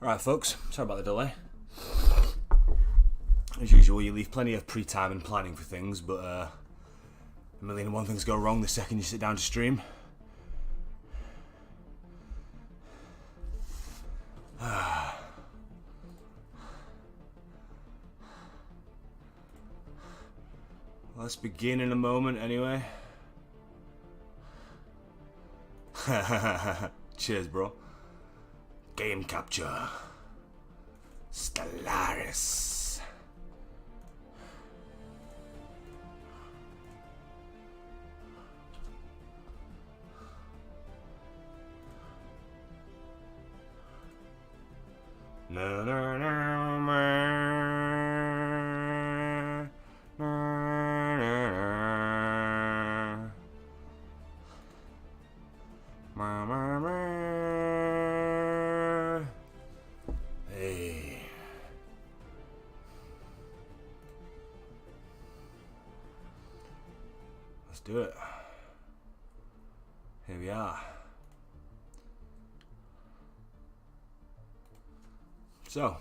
Alright folks, sorry about the delay. As usual, you leave plenty of pre-time and planning for things, but a million and one things go wrong the second you sit down to stream. Let's begin in a moment anyway. Cheers, bro. Game capture. Stellaris. No, no, no, man. Hey. Let's do it. Here we are. So,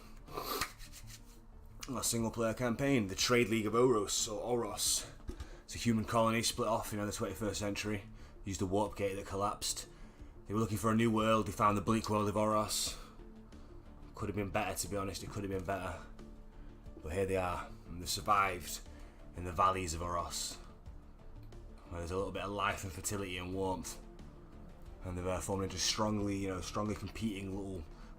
our single player campaign, the Trade League of Oros, or Oros. It's a human colony split off, in the 21st century. Used a warp gate that collapsed. They were looking for a new world. They found the bleak world of Oros. Could have been better, to be honest. It could have been better. But here they are. And they've survived in the valleys of Oros, where there's a little bit of life and fertility and warmth. And they've formed into strongly competing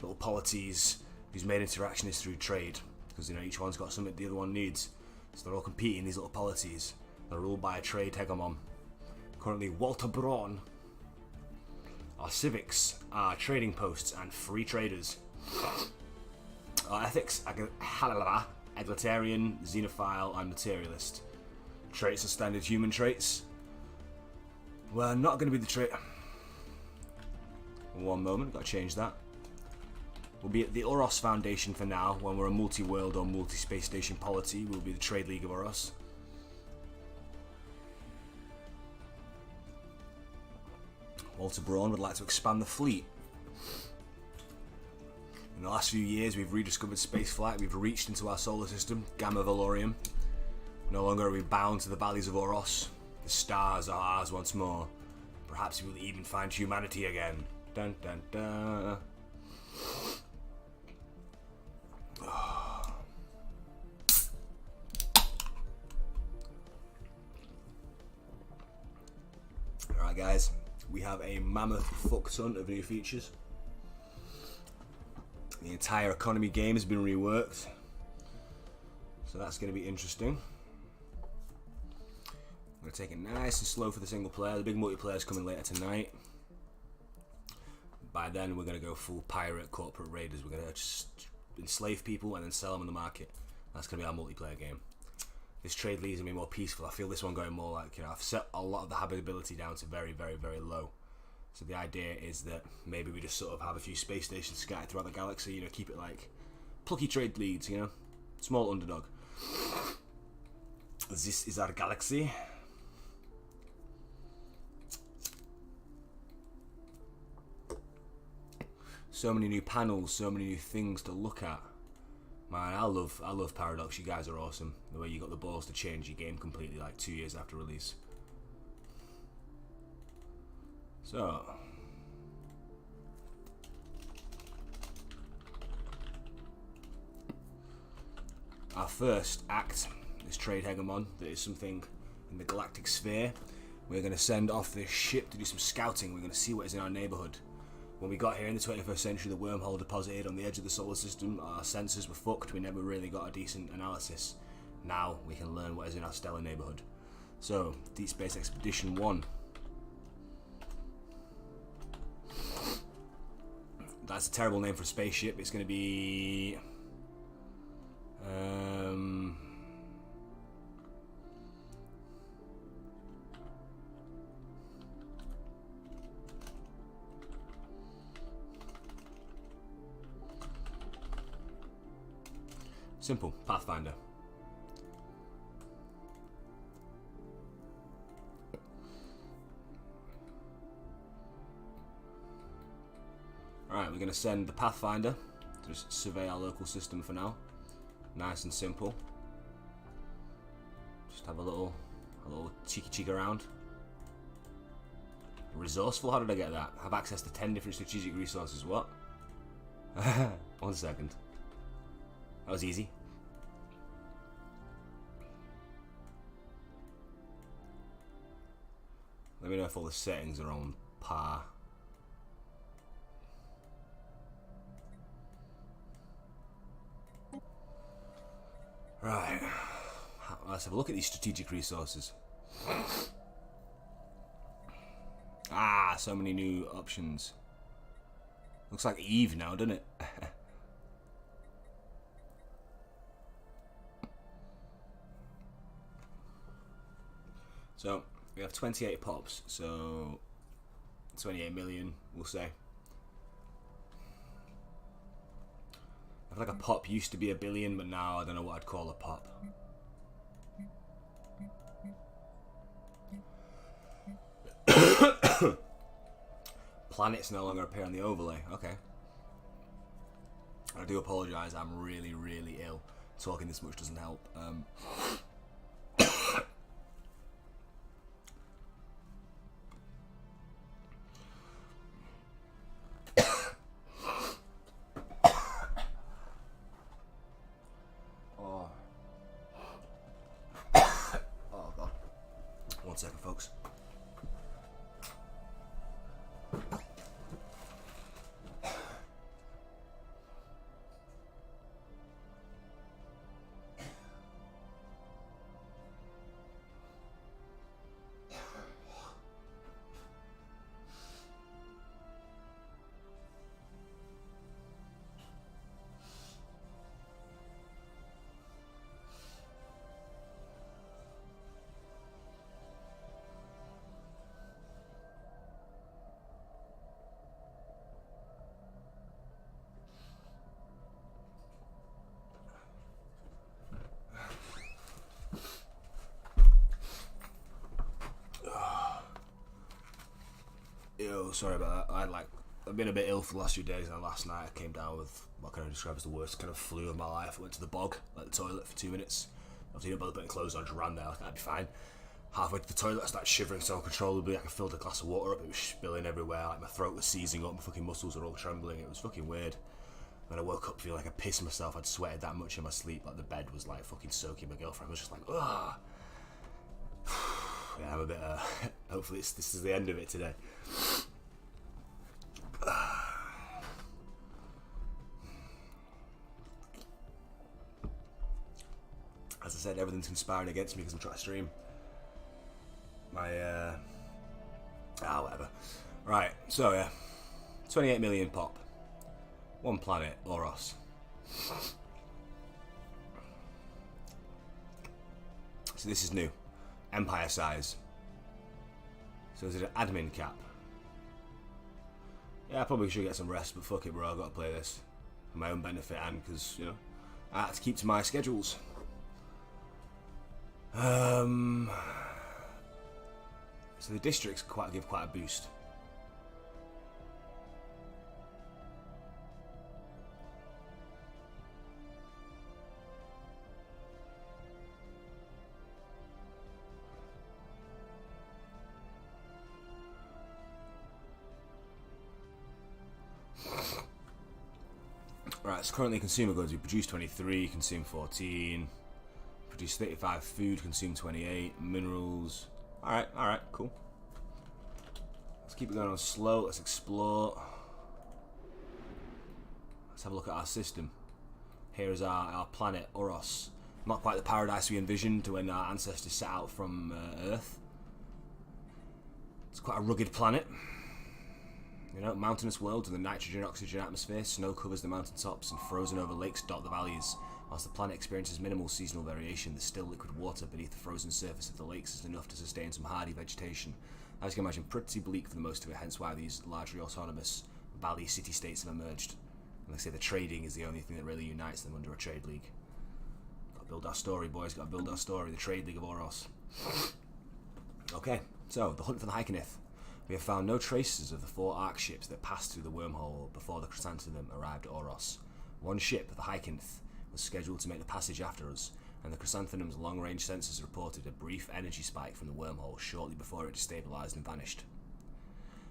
little polities whose main interaction is through trade. Because, each one's got something the other one needs. So they're all competing, these little polities. They're ruled by a trade hegemon. Currently, Walter Braun. Our civics are trading posts and free traders. Our ethics are egalitarian, xenophile, and materialist. Traits are standard human traits. We're not going to be the trait. One moment, got to change that. We'll be at the Oros Foundation for now. When we're a multi-world or multi-space station polity, we'll be the Trade League of Oros. Walter Braun would like to expand the fleet. In the last few years, we've rediscovered spaceflight. We've reached into our solar system, Gamma Valorium. No longer are we bound to the valleys of Oros. The stars are ours once more. Perhaps we will even find humanity again. Dun dun dun. Alright guys, we have a mammoth fuck ton of new features. The entire economy game has been reworked, so that's going to be interesting. I'm going to take it nice and slow for the single player. The big multiplayer is coming later tonight. By then we're going to go full pirate corporate raiders. We're going to just enslave people and then sell them in the market. That's going to be our multiplayer game. This trade league is going to be more peaceful. I feel this one going more like, I've set a lot of the habitability down to very, very, very low. So the idea is that maybe we just sort of have a few space stations scattered throughout the galaxy, keep it like plucky trade leads, small underdog. This is our galaxy. So many new panels, so many new things to look at. Man, I love Paradox. You guys are awesome. The way you got the balls to change your game completely, like 2 years after release. So, our first act, this trade hegemon, that is something in the galactic sphere. We're going to send off this ship to do some scouting. We're going to see what is in our neighbourhood. When we got here in the 21st century, the wormhole deposited on the edge of the solar system. Our sensors were fucked. We never really got a decent analysis. Now we can learn what is in our stellar neighbourhood. So, Deep Space Expedition 1. That's a terrible name for a spaceship. It's going to be... simple, Pathfinder. Alright, we're going to send the Pathfinder Just survey our local system for now. Nice and simple. Just have a little cheeky around. Resourceful, how did I get that? Have access to 10 different strategic resources, what? 1 second. That was easy. Let me know if all the settings are on par. Right. Let's have a look at these strategic resources. Ah, so many new options. Looks like Eve now, doesn't it? So, we have 28 pops, so 28 million, we'll say. I feel like a pop used to be a billion, but now I don't know what I'd call a pop. Planets no longer appear on the overlay. Okay. I do apologise, I'm really, really ill. Talking this much doesn't help. Oh god. 1 second, folks. Yo, sorry about that. I've been a bit ill for the last few days, and last night I came down with what can I describe as the worst kind of flu of my life. I went to the bog, the toilet for 2 minutes. Obviously didn't bother putting clothes on, just ran there, I'd be fine. Halfway to the toilet I started shivering so uncontrollably. I filled a glass of water up, it was spilling everywhere, my throat was seizing up, my fucking muscles were all trembling, it was fucking weird. Then I woke up feeling like I pissed myself, I'd sweated that much in my sleep, the bed was fucking soaking. My girlfriend was just like, ugh. Yeah, I'm a bit, hopefully this is the end of it today. As I said, everything's conspiring against me because I'm trying to stream. Whatever. Right, so yeah. 28 million pop. 1 planet, Oros. So this is new. Empire size. So is it an admin cap? Yeah, I probably should get some rest, but fuck it, bro, I've got to play this. For my own benefit and because, you know, I have to keep to my schedules. So the districts give quite a boost. Right, so currently consumer goods, we produce 23, consume 14, produce 35 food, consume 28, minerals. Alright, cool. Let's keep it going on slow, let's explore. Let's have a look at our system. Here is our planet, Oros. Not quite the paradise we envisioned when our ancestors set out from Earth. It's quite a rugged planet. You know, mountainous world with a nitrogen-oxygen atmosphere, snow covers the mountaintops and frozen over lakes dot the valleys. Whilst the planet experiences minimal seasonal variation, the still liquid water beneath the frozen surface of the lakes is enough to sustain some hardy vegetation. As you can imagine, pretty bleak for the most of it, hence why these largely autonomous valley city-states have emerged. And like I say, the trading is the only thing that really unites them under a trade league. Gotta build our story, boys, gotta build our story, the trade league of Oros. Okay, so, the hunt for the Hykenith. We have found no traces of the 4 arc ships that passed through the wormhole before the chrysanthemum arrived at Oros. One ship, the Hykinth, was scheduled to make the passage after us, and the Chrysanthemum's long-range sensors reported a brief energy spike from the wormhole shortly before it destabilized and vanished.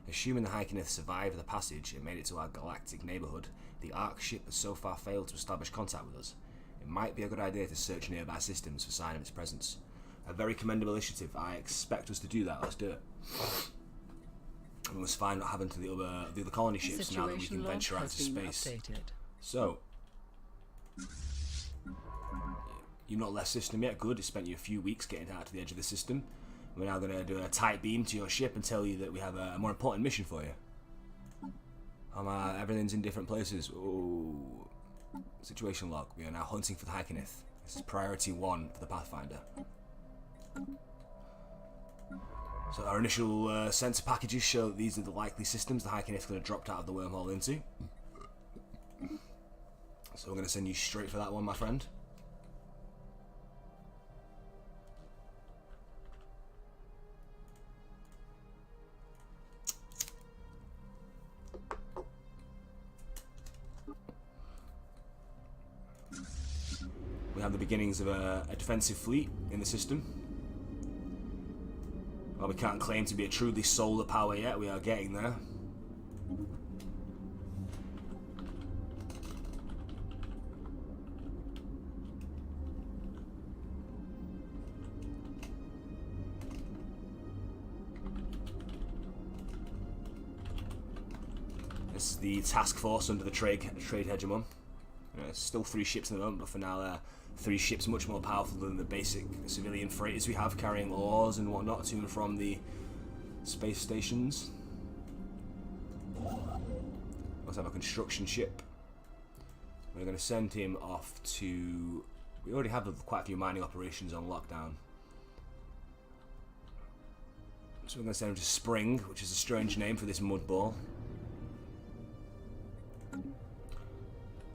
Assuming the Hykinth survived the passage and made it to our galactic neighborhood, the Ark ship has so far failed to establish contact with us. It might be a good idea to search nearby systems for sign of its presence. A very commendable initiative. I expect us to do that. Let's do it. We must find what happened to the other colony ships now that we can venture out to space. So, you've not left system yet. Good. It spent you a few weeks getting out to the edge of the system. We're now going to do a tight beam to your ship and tell you that we have a more important mission for you. Everything's in different places. Oh. Situation log. We are now hunting for the Hykinth. This is priority 1 for the Pathfinder. So our initial sensor packages show that these are the likely systems the Hykinth could have dropped out of the wormhole into. So we're going to send you straight for that one, my friend. We have the beginnings of a defensive fleet in the system. While we can't claim to be a truly solar power yet, we are getting there. This is the task force under the trade hegemon. Still 3 ships in the moment, but for now they're 3 ships much more powerful than the basic civilian freighters we have carrying ores and whatnot to and from the space stations. We also have a construction ship. We're going to send him off to... We already have quite a few mining operations on lockdown. So we're going to send him to Spring, which is a strange name for this mud ball.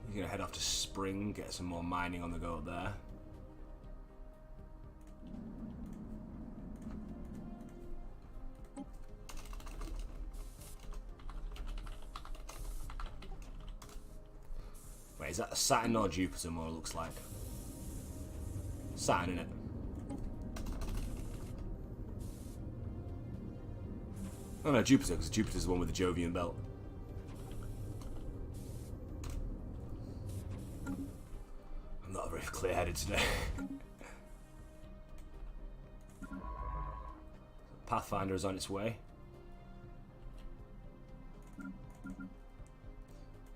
He's going to head off to Spring, get some more mining on the go up there. Wait, is that Saturn or Jupiter more, it looks like? Saturn, innit? Oh no, Jupiter, because Jupiter's the one with the Jovian belt. I'm not very clear-headed today. Pathfinder is on its way.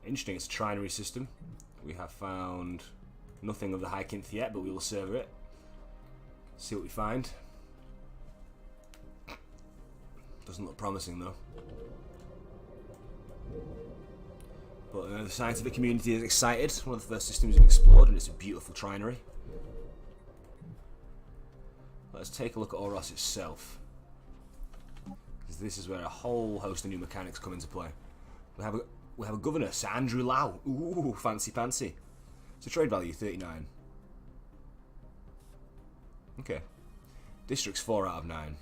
Interesting, it's a trinary system. We have found nothing of the Hykinth yet, but we will server it. See what we find. Doesn't look promising though. But the scientific community is excited. One of the first systems we've explored, and it's a beautiful trinary. Let's take a look at Oros itself, because this is where a whole host of new mechanics come into play. We have a governor, Sir Andrew Lau. Ooh, fancy pantsy. So trade value 39. Okay. Districts 4 out of 9.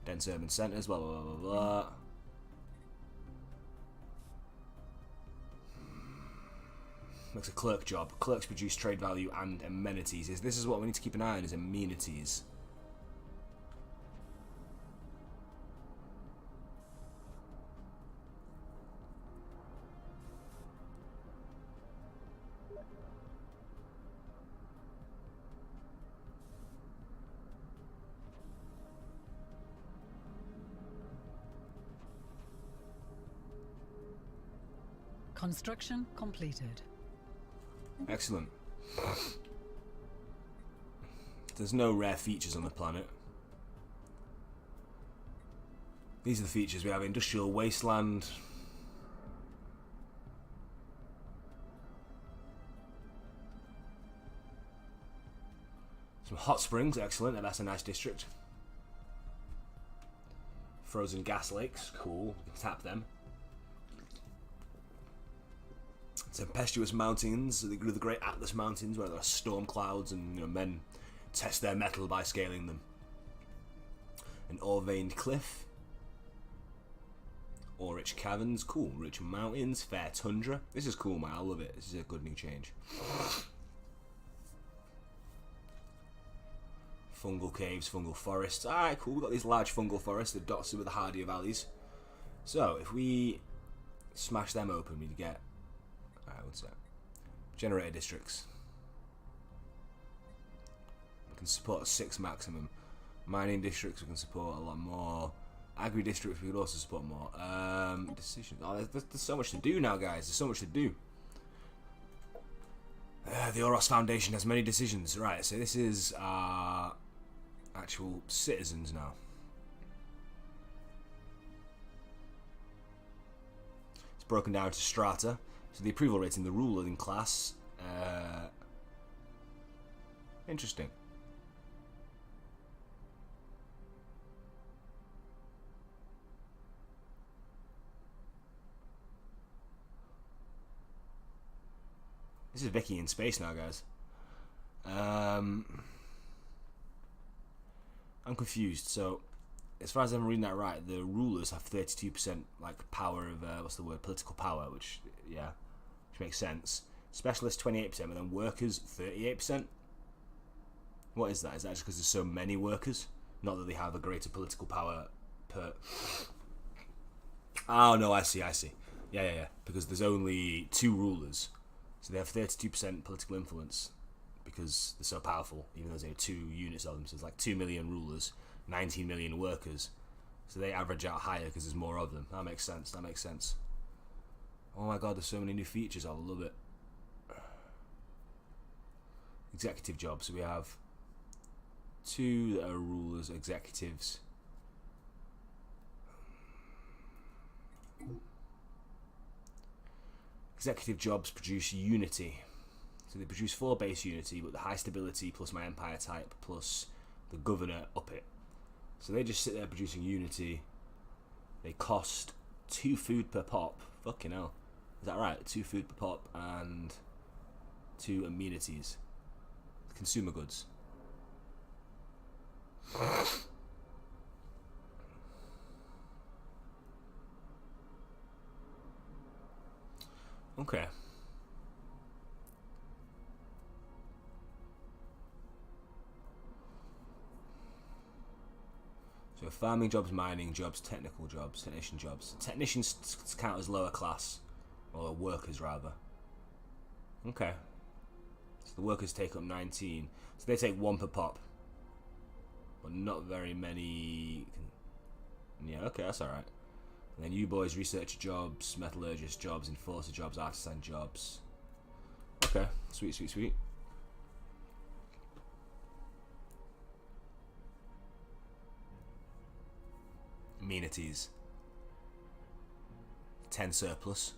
Dense urban centres, blah blah blah blah blah. Makes a clerk job. Clerks produce trade value and amenities. This is what we need to keep an eye on, is amenities. Construction completed. Excellent. There's no rare features on the planet. These are the features. We have industrial wasteland. Some hot springs, excellent. That's a nice district. Frozen gas lakes, cool. We can tap them. Tempestuous mountains, the Great Atlas Mountains, where there are storm clouds and men test their metal by scaling them. An ore-veined cliff. or rich caverns. Cool. Rich mountains, fair tundra. This is cool, man. I love it. This is a good new change. Fungal caves, fungal forests. Alright, cool. We've got these large fungal forests that dots with the hardier valleys. So, if we smash them open, we get... Alright, what's that? Generator districts. We can support 6 maximum. Mining districts, we can support a lot more. Agri districts, we could also support more. Decisions. Oh, there's so much to do now, guys. There's so much to do. The Oros Foundation has many decisions. Right, so this is actual citizens now. It's broken down to strata. So the approval rating, the ruling class. Interesting. This is Vicky in space now, guys. I'm confused. So, as far as I'm reading that right, the rulers have 32% like power of what's the word? Political power, which makes sense. Specialists 28%, but then workers 38%. What is that? Is that just because there's so many workers? Not that they have a greater political power per. Oh no, I see. Yeah. Because there's only 2 rulers. So they have 32% political influence because they're so powerful, even though there's only 2 units of them. So it's like 2 million rulers, 19 million workers. So they average out higher because there's more of them. That makes sense. Oh my god, there's so many new features. I love it. Executive jobs. So we have 2 that are rulers, executives. Executive jobs produce unity. So they produce 4 base unity, but the high stability plus my empire type plus the governor up it. So they just sit there producing unity. They cost 2 food per pop. Fucking hell. Is that right? 2 food per pop and 2 amenities. Consumer goods. Okay. So farming jobs, mining jobs, technical jobs, technician jobs. Technicians count as lower class, or workers rather. Okay. So the workers take up 19. So they take 1 per pop. But not very many. Yeah, okay, that's alright. And then you boys, researcher jobs, metallurgist jobs, enforcer jobs, artisan jobs. Okay, sweet. Amenities. 10 surplus.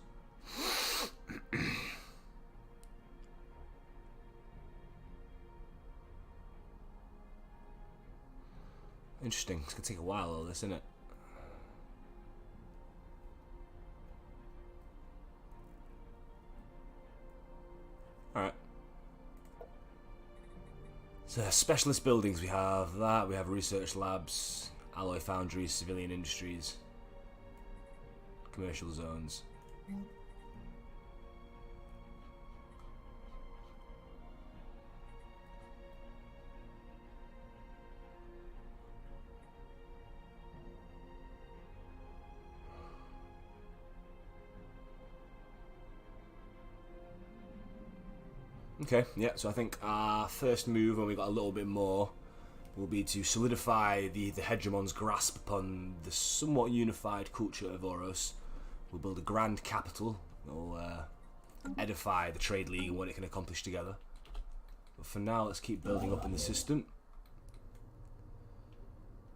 Interesting. It's gonna take a while, all this, isn't it? Alright. So, specialist buildings, we have that. We have research labs, alloy foundries, civilian industries, commercial zones. Okay, yeah, so I think our first move, when we got a little bit more, will be to solidify the hegemon's grasp upon the somewhat unified culture of Oros. We'll build a grand capital that will edify the trade league and what it can accomplish together. But for now, let's keep building up in the system.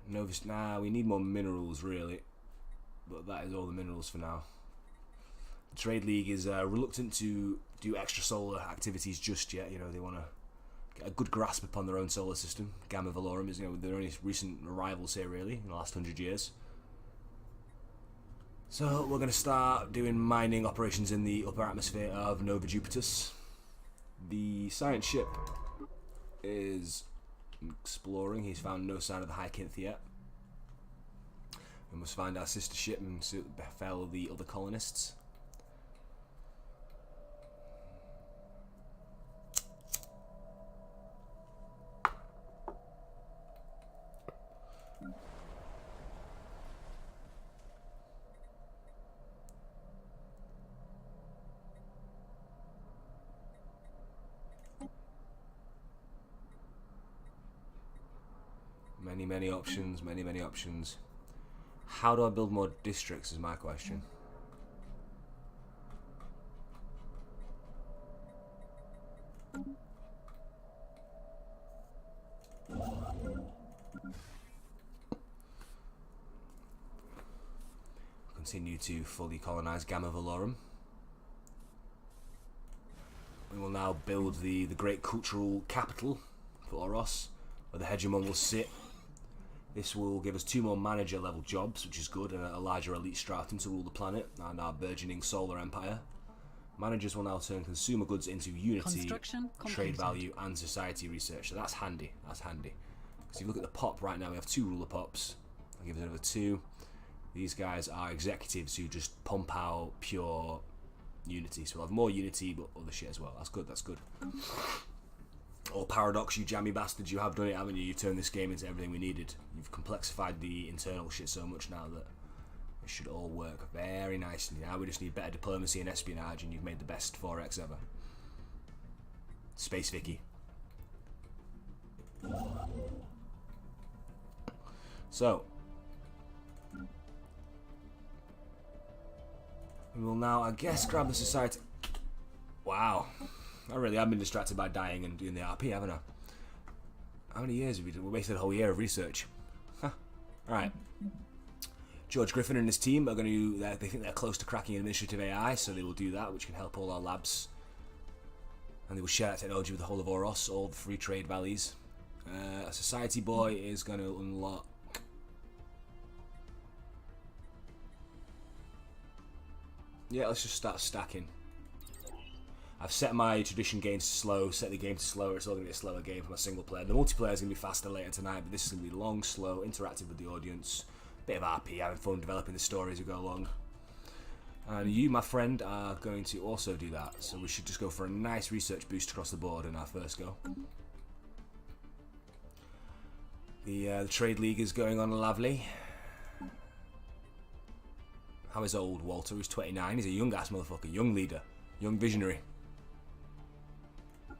Novus, we need more minerals, really. But that is all the minerals for now. The trade league is reluctant to do extra solar activities just yet. You know, they want to get a good grasp upon their own solar system. Gamma Valorum is, they're only recent arrivals here, really, in the last 100 years. So we're going to start doing mining operations in the upper atmosphere of Nova Jupitus. The science ship is exploring. He's found no sign of the High Kinth yet. We must find our sister ship and see what befell the other colonists. Many options, many options. How do I build more districts is my question. Continue to fully colonize Gamma Valorum. We will now build the great cultural capital for Oros, where the hegemon will sit. This will give us 2 more manager level jobs, which is good, and a larger elite stratum to rule the planet and our burgeoning solar empire. Managers will now turn consumer goods into unity, trade value, and society research. So that's handy. That's handy. Because if you look at the pop right now, we have 2 ruler pops. I'll give it another 2. These guys are executives who just pump out pure unity. So we'll have more unity, but other shit as well. That's good. That's good. Or Paradox, you jammy bastards, you have done it, haven't you? You've turned this game into everything we needed. You've complexified the internal shit so much now that it should all work very nicely. Now we just need better diplomacy and espionage, and you've made the best 4X ever. Space Vicky. So, we will now, I guess, grab the society. Wow. I really have been distracted by dying and doing the RP, haven't I? How many years have we done? We wasted a whole year of research. Huh. Alright. George Griffin and his team are going to... They think they're close to cracking administrative AI, so they will do that, which can help all our labs. And they will share that technology with the whole of Oros, all the free trade valleys. A society boy is going to unlock... Yeah, let's just start stacking. I've set my tradition gains to slow, set the game to slower. It's all going to be a slower game for my single player. The multiplayer is going to be faster later tonight, but this is going to be long, slow, interactive with the audience. Bit of RP, having fun developing the story as we go along. And you, my friend, are going to also do that. So we should just go for a nice research boost across the board in our first go. The Trade League is going on lovely. How is old Walter? He's 29. He's a young ass motherfucker. Young leader. Young visionary.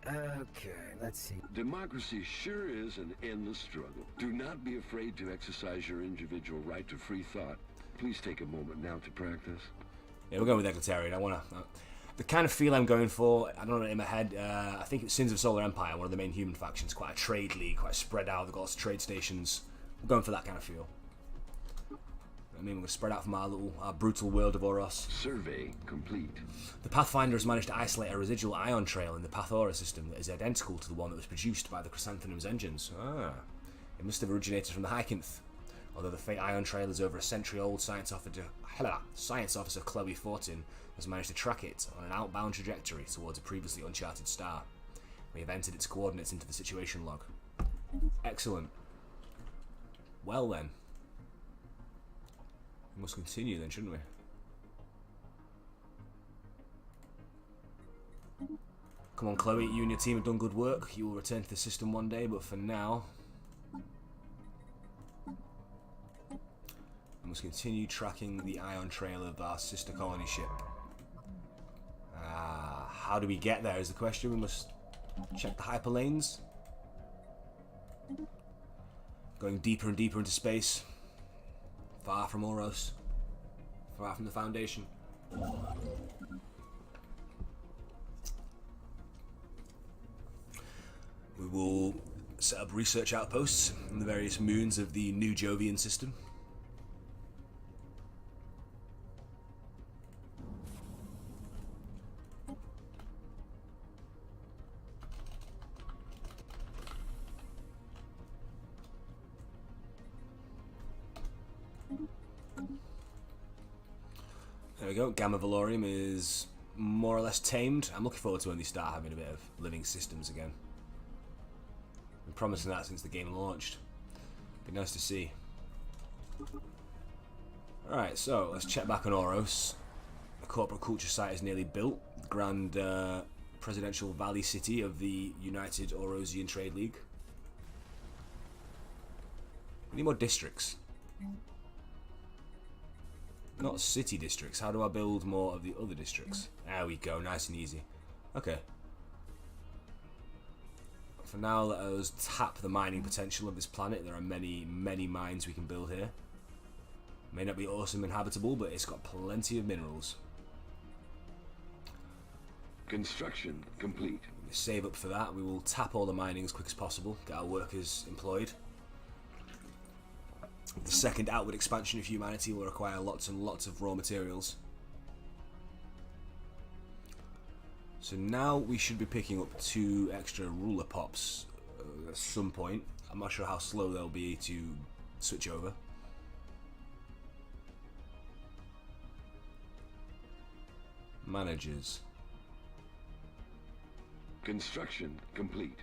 Okay, let's see. Democracy sure is an endless struggle. Do not be afraid to exercise your individual right to free thought. Please take a moment now to practice. Yeah, we're going with egalitarian. I want to... the kind of feel I'm going for, I don't know it in my head, I think it's Sins of Solar Empire, one of the main human factions, quite a trade league, quite spread out, they've got lots of trade stations. We're going for that kind of feel. I mean, we're going to spread out from our brutal world of Oros. Survey complete. The Pathfinder has managed to isolate a residual ion trail in the Pathora system that is identical to the one that was produced by the Chrysanthemum's engines. Ah, it must have originated from the Hycanth. Although the fake ion trail is over a century-old, science officer Chloe Fortin has managed to track it on an outbound trajectory towards a previously uncharted star. We have entered its coordinates into the situation log. Excellent. Well then. We must continue then, shouldn't we? Come on, Chloe, you and your team have done good work. You will return to the system one day, but for now... we must continue tracking the ion trail of our sister colony ship. How do we get there is the question. We must check the hyperlanes. Going deeper and deeper into space. Far from Oros. Far from the Foundation. We will set up research outposts in the various moons of the New Jovian system. There we go, Gamma Valorium is more or less tamed. I'm looking forward to when they start having a bit of living systems again. Been promising that since the game launched. Be nice to see. Alright, so let's check back on Oros. The corporate culture site is nearly built. The grand presidential valley city of the United Orosian Trade League. We need more districts. Not city districts. How do I build more of the other districts? There we go, nice and easy. Okay. For now, let us tap the mining potential of this planet. There are many, many mines we can build here. May not be awesome and habitable, but it's got plenty of minerals. Construction complete. Save up for that. We will tap all the mining as quick as possible. Get our workers employed. The second outward expansion of humanity will require lots and lots of raw materials. So now we should be picking up 2 extra ruler pops at some point. I'm not sure how slow they'll be to switch over. Managers. Construction complete.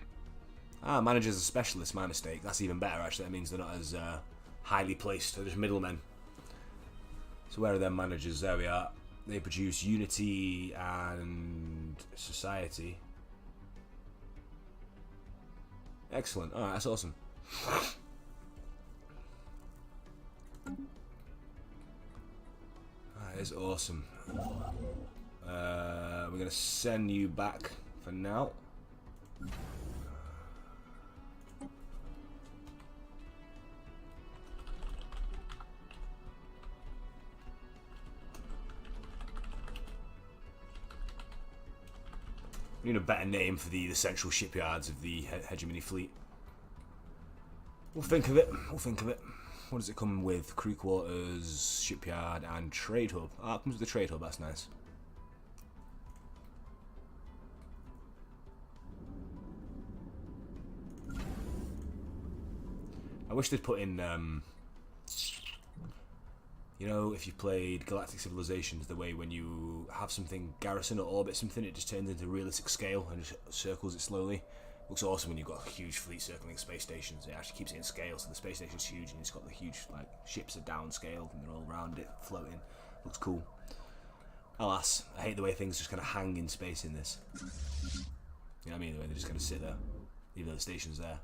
Ah, managers are specialists, my mistake. That's even better actually. That means they're not as highly placed, they're just middlemen. So where are their managers? There we are. They produce unity and society. Excellent. Alright, that's awesome. That is awesome. We're going to send you back for now. We need a better name for the central shipyards of the hegemony fleet. We'll think of it. We'll think of it. What does it come with? Crew quarters, shipyard, and trade hub. Ah, it comes with the trade hub. That's nice. I wish they'd put in, you know, if you've played Galactic Civilizations, the way when you have something garrison or orbit something, it just turns into realistic scale and just circles it slowly. Looks awesome when you've got a huge fleet circling space stations. It actually keeps it in scale, so the space station's huge and it's got the huge, like, ships are downscaled and they're all around it, floating. Looks cool. Alas, I hate the way things just kind of hang in space in this. You know what I mean? The way they're just going to sit there, even though the station's there.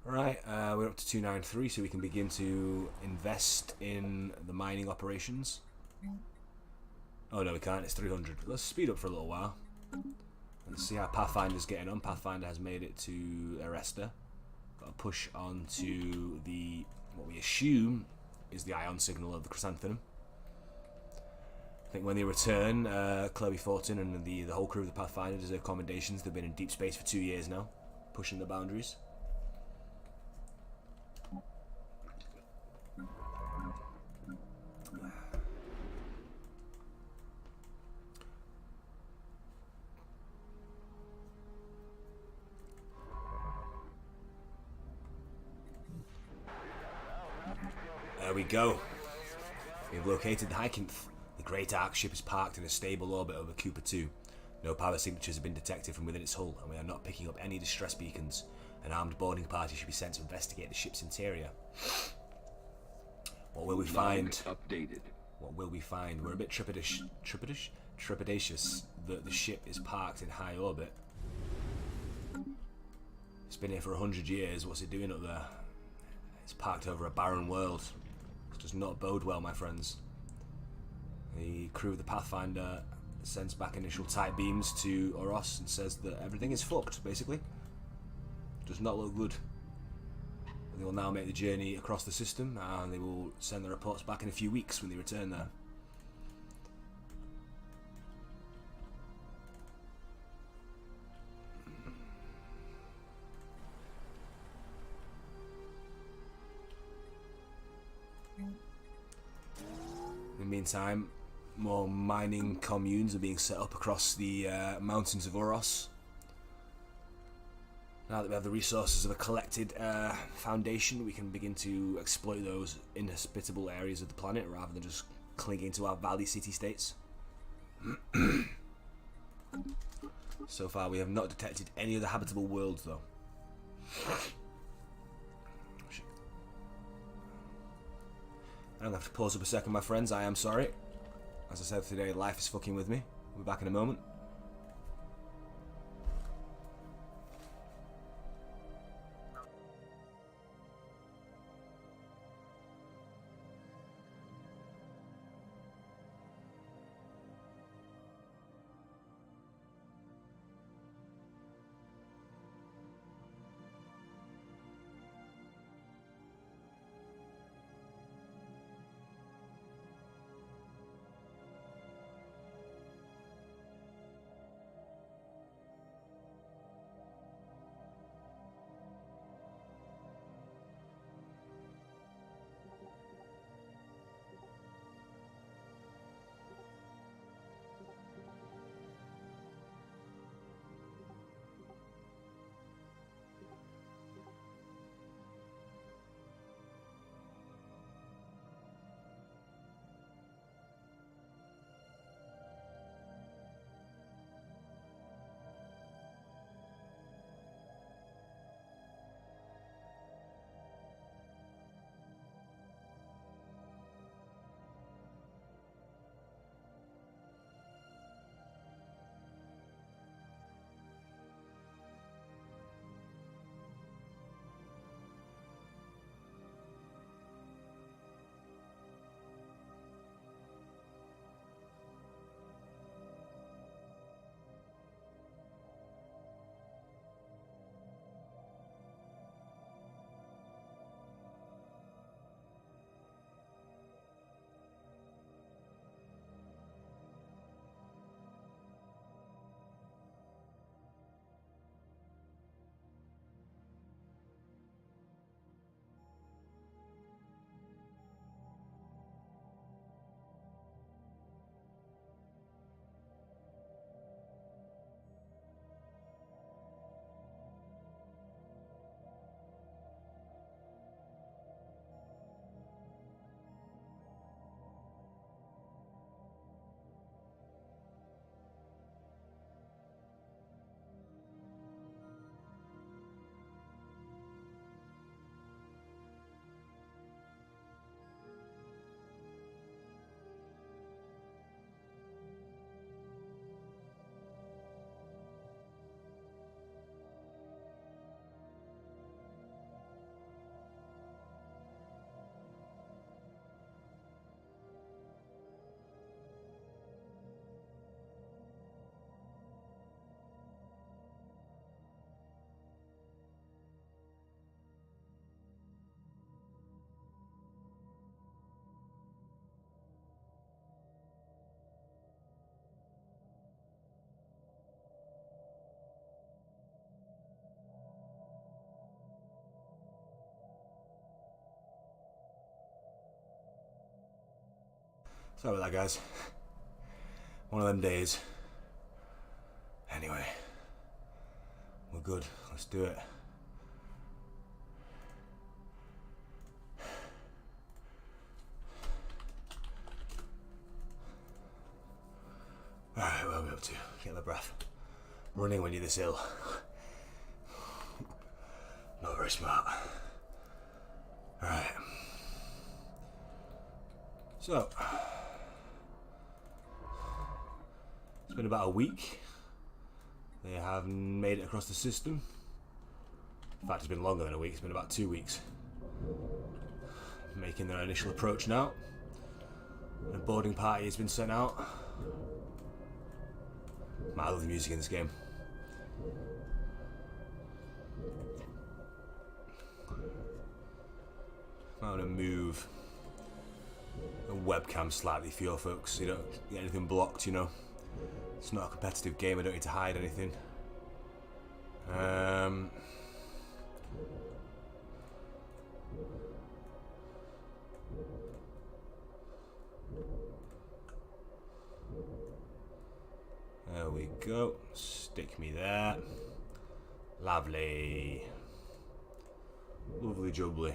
Right, we're up to 293, so we can begin to invest in the mining operations. Oh no, we can't, it's 300. Let's speed up for a little while. Let's see how Pathfinder's getting on. Pathfinder has made it to Aresta. Got to push on to the, what we assume is the ion signal of the chrysanthemum. I think when they return, Chloe Fortin and the whole crew of the Pathfinder deserve commendations. They've been in deep space for 2 years now, pushing the boundaries. There we go. We've located the Hykinth. The Great Ark ship is parked in a stable orbit over Cooper 2. No power signatures have been detected from within its hull, and we are not picking up any distress beacons. An armed boarding party should be sent to investigate the ship's interior. What will we find? Updated. What will we find? We're a bit trepidatious that the ship is parked in high orbit. It's been here for 100 years. What's it doing up there? It's parked over a barren world. It does not bode well, my friends. The crew of the Pathfinder sends back initial tight beams to Oros and says that everything is fucked, basically. Does not look good. They will now make the journey across the system and they will send the reports back in a few weeks when they return there. In the meantime, more mining communes are being set up across the mountains of Oros. Now that we have the resources of a collected foundation, we can begin to exploit those inhospitable areas of the planet rather than just clinging to our valley city-states. So far, we have not detected any other habitable worlds, though. I'm gonna have to pause up a second, my friends. I am sorry. As I said today, life is fucking with me. We'll be back in a moment. Sorry about that, guys. One of them days. Anyway, we're good. Let's do it. Alright, what are we up to? Get my breath. Running when you're this ill. Not very smart. Alright. So, it's been about a week. They have made it across the system. In fact, it's been longer than a week. It's been about 2 weeks. Making their initial approach now. A boarding party has been sent out. Man, I love the music in this game. I'm going to move the webcam slightly for your folks so you don't get anything blocked, you know. It's not a competitive game, I don't need to hide anything. There we go. Stick me there. Lovely. Lovely jubbly.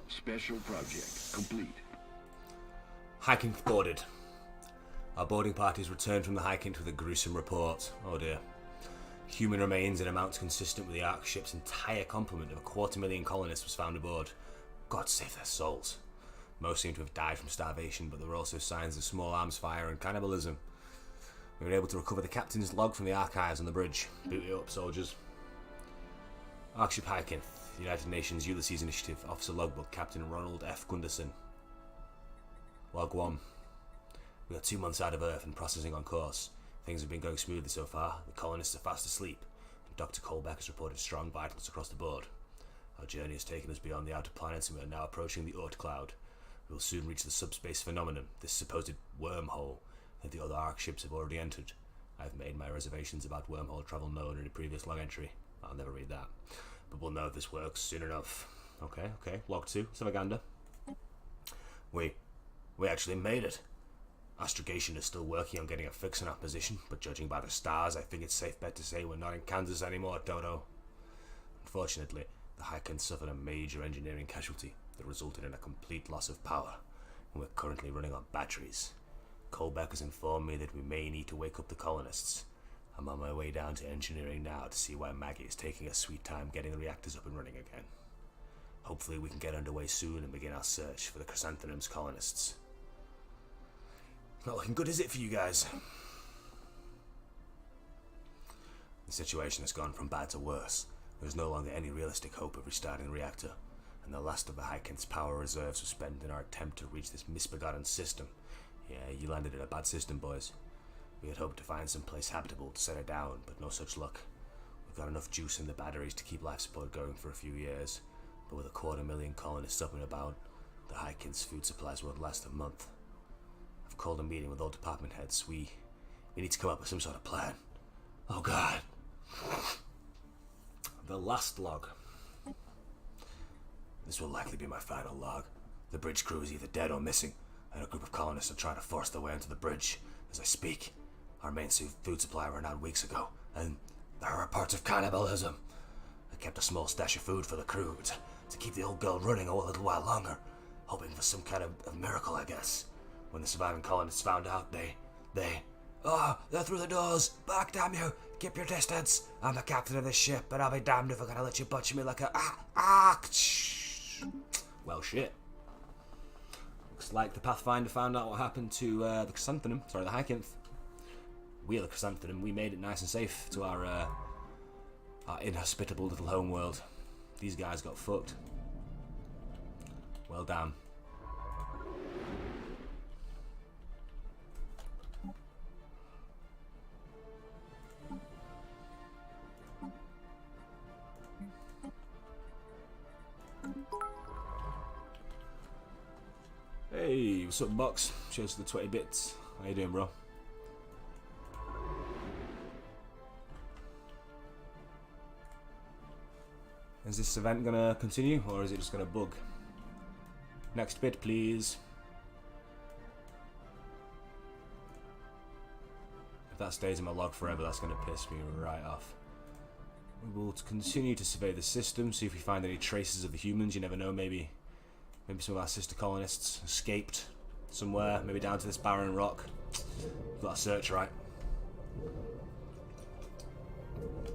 Special project complete. Hiking boarded. Our boarding party has returned from the hike with a gruesome report. Oh dear. Human remains in amounts consistent with the Ark ship's entire complement of 250,000 colonists was found aboard. God save their souls. Most seem to have died from starvation, but there were also signs of small arms fire and cannibalism. We were able to recover the captain's log from the archives on the bridge. Boot it up, soldiers. Arkship Hykynth, United Nations Ulysses Initiative, Officer Logbook, Captain Ronald F. Gunderson. Log 1. We are 2 months out of Earth and processing on course. Things have been going smoothly so far. The colonists are fast asleep, and Dr. Colbeck has reported strong vitals across the board. Our journey has taken us beyond the outer planets and we are now approaching the Oort cloud. We will soon reach the subspace phenomenon, this supposed wormhole that the other Ark ships have already entered. I have made my reservations about wormhole travel known in a previous log entry. I'll never read that. But we'll know if this works soon enough. Okay. Log 2, Savaganda. We actually made it. Astrogation is still working on getting a fix on our position, but judging by the stars, I think it's safe bet to say we're not in Kansas anymore, Dodo. Unfortunately, the Hykynth suffered a major engineering casualty that resulted in a complete loss of power, and we're currently running on batteries. Colbeck has informed me that we may need to wake up the colonists. I'm on my way down to engineering now to see why Maggie is taking a sweet time getting the reactors up and running again. Hopefully we can get underway soon and begin our search for the Chrysanthemum's colonists. Not looking good, is it, for you guys? The situation has gone from bad to worse. There is no longer any realistic hope of restarting the reactor, and the last of the Hykynth's power reserves was spent in our attempt to reach this misbegotten system. Yeah, you landed in a bad system, boys. We had hoped to find some place habitable to set it down, but no such luck. We've got enough juice in the batteries to keep life support going for a few years, but with 250,000 colonists up and about, the Hykynth's food supplies won't last a month. I've called a meeting with all department heads. We need to come up with some sort of plan. Oh God. The last log. This will likely be my final log. The bridge crew is either dead or missing, and a group of colonists are trying to force their way onto the bridge as I speak. Our main food supply ran out weeks ago, and there are reports of cannibalism. I kept a small stash of food for the crew to keep the old girl running a little while longer, hoping for some kind of miracle, I guess. When the surviving colonists found out, they're through the doors. Back, damn you. Keep your distance. I'm the captain of this ship, and I'll be damned if I'm gonna let you butcher me like a Well, shit. Looks like the Pathfinder found out what happened to the Hykynth. We are the Chrysanthemum. We made it nice and safe to our inhospitable little home world. These guys got fucked. Well, damn. Hey, what's up, Box? Cheers to the 20 bits. How you doing, bro? Is this event gonna continue, or is it just gonna bug? Next bit, please. If that stays in my log forever, that's gonna piss me right off. We will continue to survey the system, see if we find any traces of the humans. You never know, maybe some of our sister colonists escaped somewhere, maybe down to this barren rock. We've got to search, right?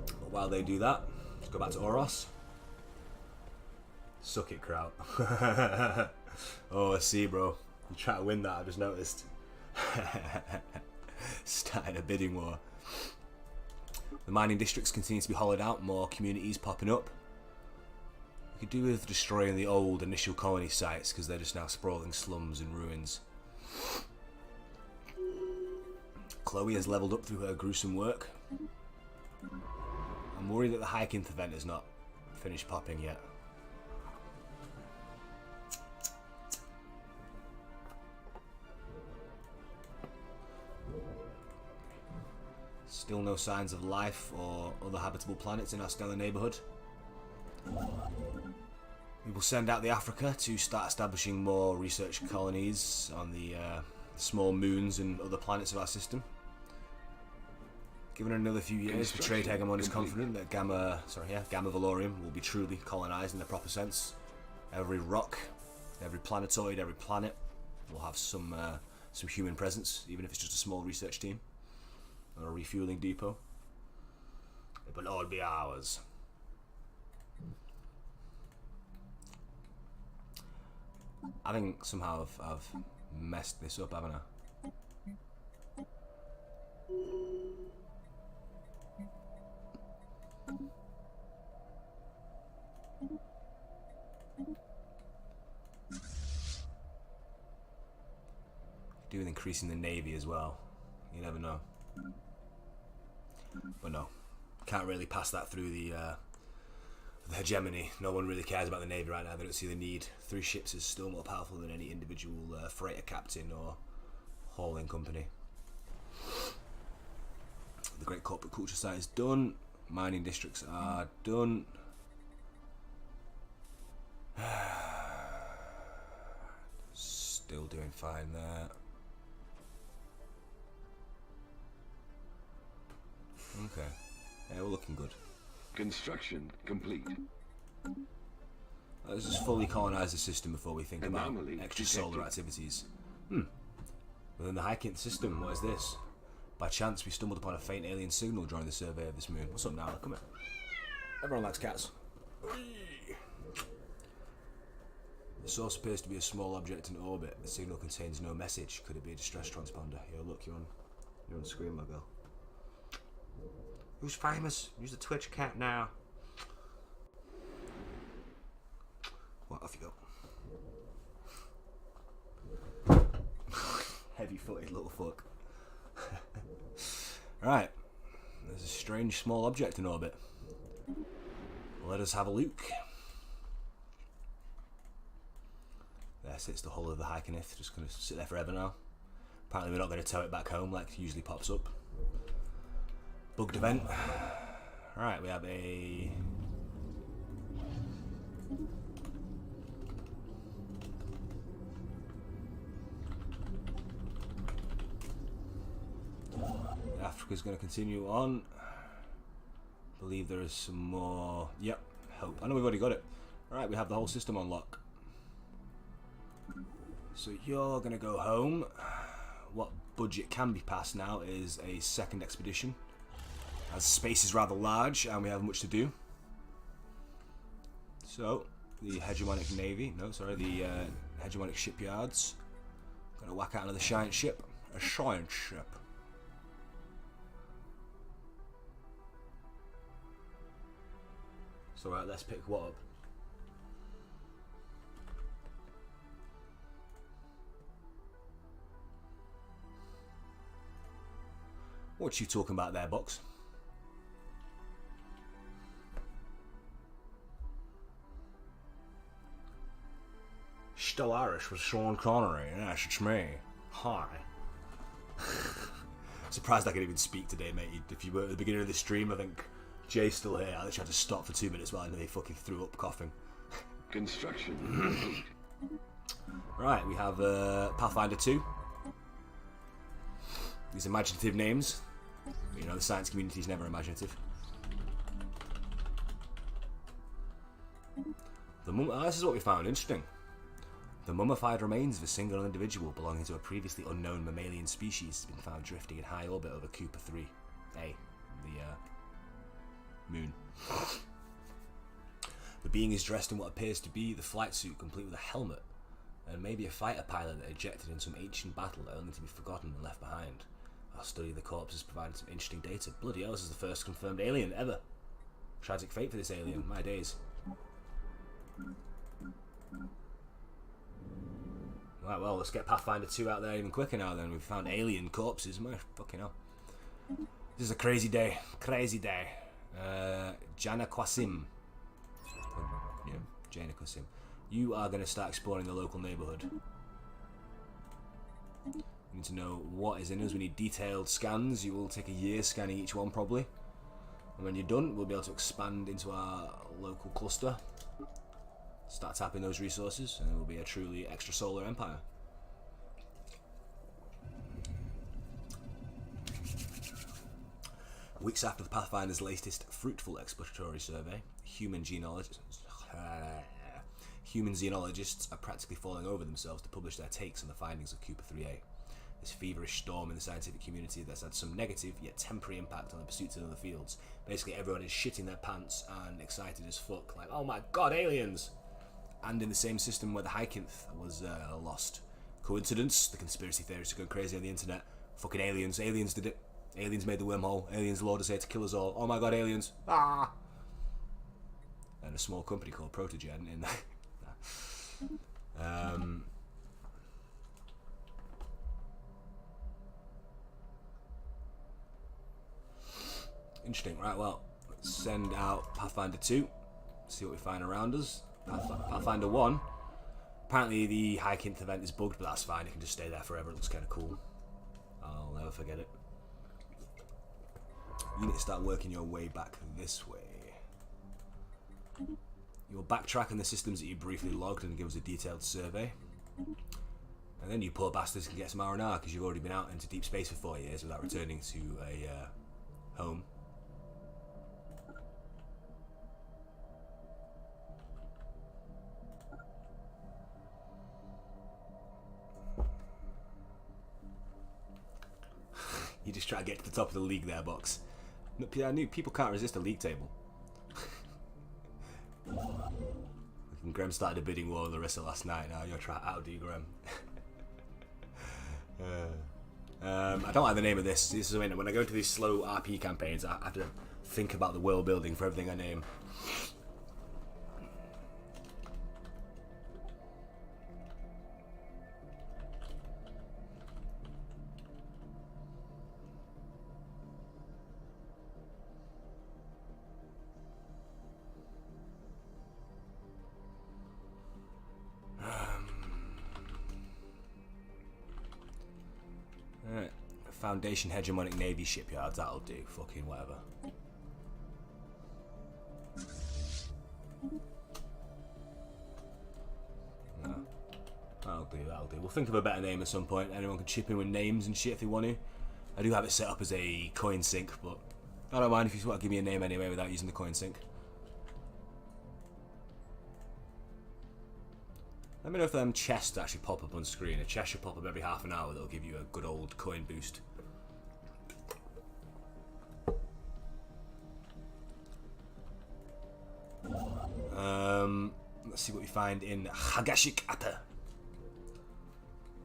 But while they do that, let's go back to Oros. Suck it, Kraut. Oh, I see, bro. You try to win that, I just noticed. Starting a bidding war. The mining districts continue to be hollowed out, more communities popping up. We could do with destroying the old initial colony sites because they're just now sprawling slums and ruins. Chloe has leveled up through her gruesome work. I'm worried that the Hykynth event is not finished popping yet. Still no signs of life or other habitable planets in our stellar neighbourhood. We will send out the Africa to start establishing more research colonies on the small moons and other planets of our system. Given another few years, the trade hegemon is confident that Gamma Valorium will be truly colonised in the proper sense. Every rock, every planetoid, every planet will have some human presence, even if it's just a small research team or a refueling depot. It will all be ours. I think somehow I've messed this up, haven't I? Do with increasing the navy as well. You never know. But no, can't really pass that through the hegemony. No one really cares about the navy right now. They don't see the need. 3 ships is still more powerful than any individual freighter captain or hauling company. The great corporate culture site is done. Mining districts are done. Still doing fine there. Okay. Yeah, we're looking good. Construction complete. Let's just fully colonise the system before we think about Anomaly extra detected. solar activities. Within the hiking system, what is this? By chance, we stumbled upon a faint alien signal during the survey of this moon. What's up now? Come here. Everyone likes cats. The source appears to be a small object in orbit. The signal contains no message. Could it be a distress transponder? Yo, look, you're on screen, my girl. Who's famous? Use the Twitch cat now. What off you go? Heavy-footed little fuck. Right. There's a strange small object in orbit. Let us have a look. There sits the hull of the Hykenith. Just going to sit there forever now. Apparently we're not going to tow it back home like it usually pops up. Bugged event. Right, we have a... Africa's going to continue on. Believe there is some more. Yep, hope. I know we've already got it. Alright, we have the whole system on lock. So you're going to go home. What budget can be passed now is a second expedition, as space is rather large and we have much to do. So, the hegemonic navy, the hegemonic shipyards. Gonna whack out another giant ship. A giant ship. So right, let's pick what up. What you talking about there, Box? Stellaris with Sean Connery. Yes, it's me. Hi. Surprised I could even speak today, mate. If you were at the beginning of the stream, I think Jay's still here. I literally had to stop for 2 minutes while I nearly fucking threw up coughing. Construction complete. Right, we have Pathfinder 2. These imaginative names. You know, the science community is never imaginative. This is what we found. Interesting. The mummified remains of a single individual belonging to a previously unknown mammalian species has been found drifting in high orbit over Cooper 3A, the moon. The being is dressed in what appears to be the flight suit, complete with a helmet, and maybe a fighter pilot that ejected in some ancient battle only to be forgotten and left behind. Our study of the corpse has provided some interesting data. Bloody hell, this is the first confirmed alien ever. Tragic fate for this alien, my days. Right, well, let's get Pathfinder 2 out there even quicker now then. We've found alien corpses. My fucking hell. This is a crazy day. Crazy day. Jana Kwasim. Yeah, Jana Kwasim. You are going to start exploring the local neighbourhood. We need to know what is in us. We need detailed scans. You will take a year scanning each one probably. And when you're done, we'll be able to expand into our local cluster. Start tapping those resources, and it will be a truly extrasolar empire. Weeks after the Pathfinder's latest fruitful exploratory survey, human xenologists are practically falling over themselves to publish their takes on the findings of Cooper 3A. this feverish storm in the scientific community that's had some negative yet temporary impact on the pursuits in other fields. Basically, everyone is shitting their pants and excited as fuck, like, oh my god, aliens! And in the same system where the Hykinth was lost. Coincidence? The conspiracy theorists are going crazy on the internet. Fucking aliens. Aliens did it. Aliens made the wormhole. Aliens lured us here to kill us all. Oh my god, aliens. Ah! And a small company called Protogen in there. Interesting. Right, well, let's send out Pathfinder 2. See what we find around us. Pathfinder 1. Apparently the Hykinth event is bugged, but that's fine. It can just stay there forever. It looks kind of cool. I'll never forget it. You need to start working your way back this way. You'll backtrack on the systems that you briefly logged and give us a detailed survey. And then you poor bastards can get some R&R because you've already been out into deep space for 4 years without returning to a home. You just try to get to the top of the league there, Box. I knew people can't resist a league table. And Graham started a bidding war with Larissa last night. Now you're trying to outdo Graham. I don't like the name of this. This is when I go into these slow RP campaigns, I have to think about the world building for everything I name. Foundation hegemonic navy shipyards, that'll do. Fucking whatever. No. That'll do. We'll think of a better name at some point. Anyone can chip in with names and shit if they want to. I do have it set up as a coin sink, but I don't mind if you just want to give me a name anyway without using the coin sink. Let me know if them chests actually pop up on screen. A chest should pop up every half an hour. That'll give you a good old coin boost. Let's see what we find in Hagashik Atta.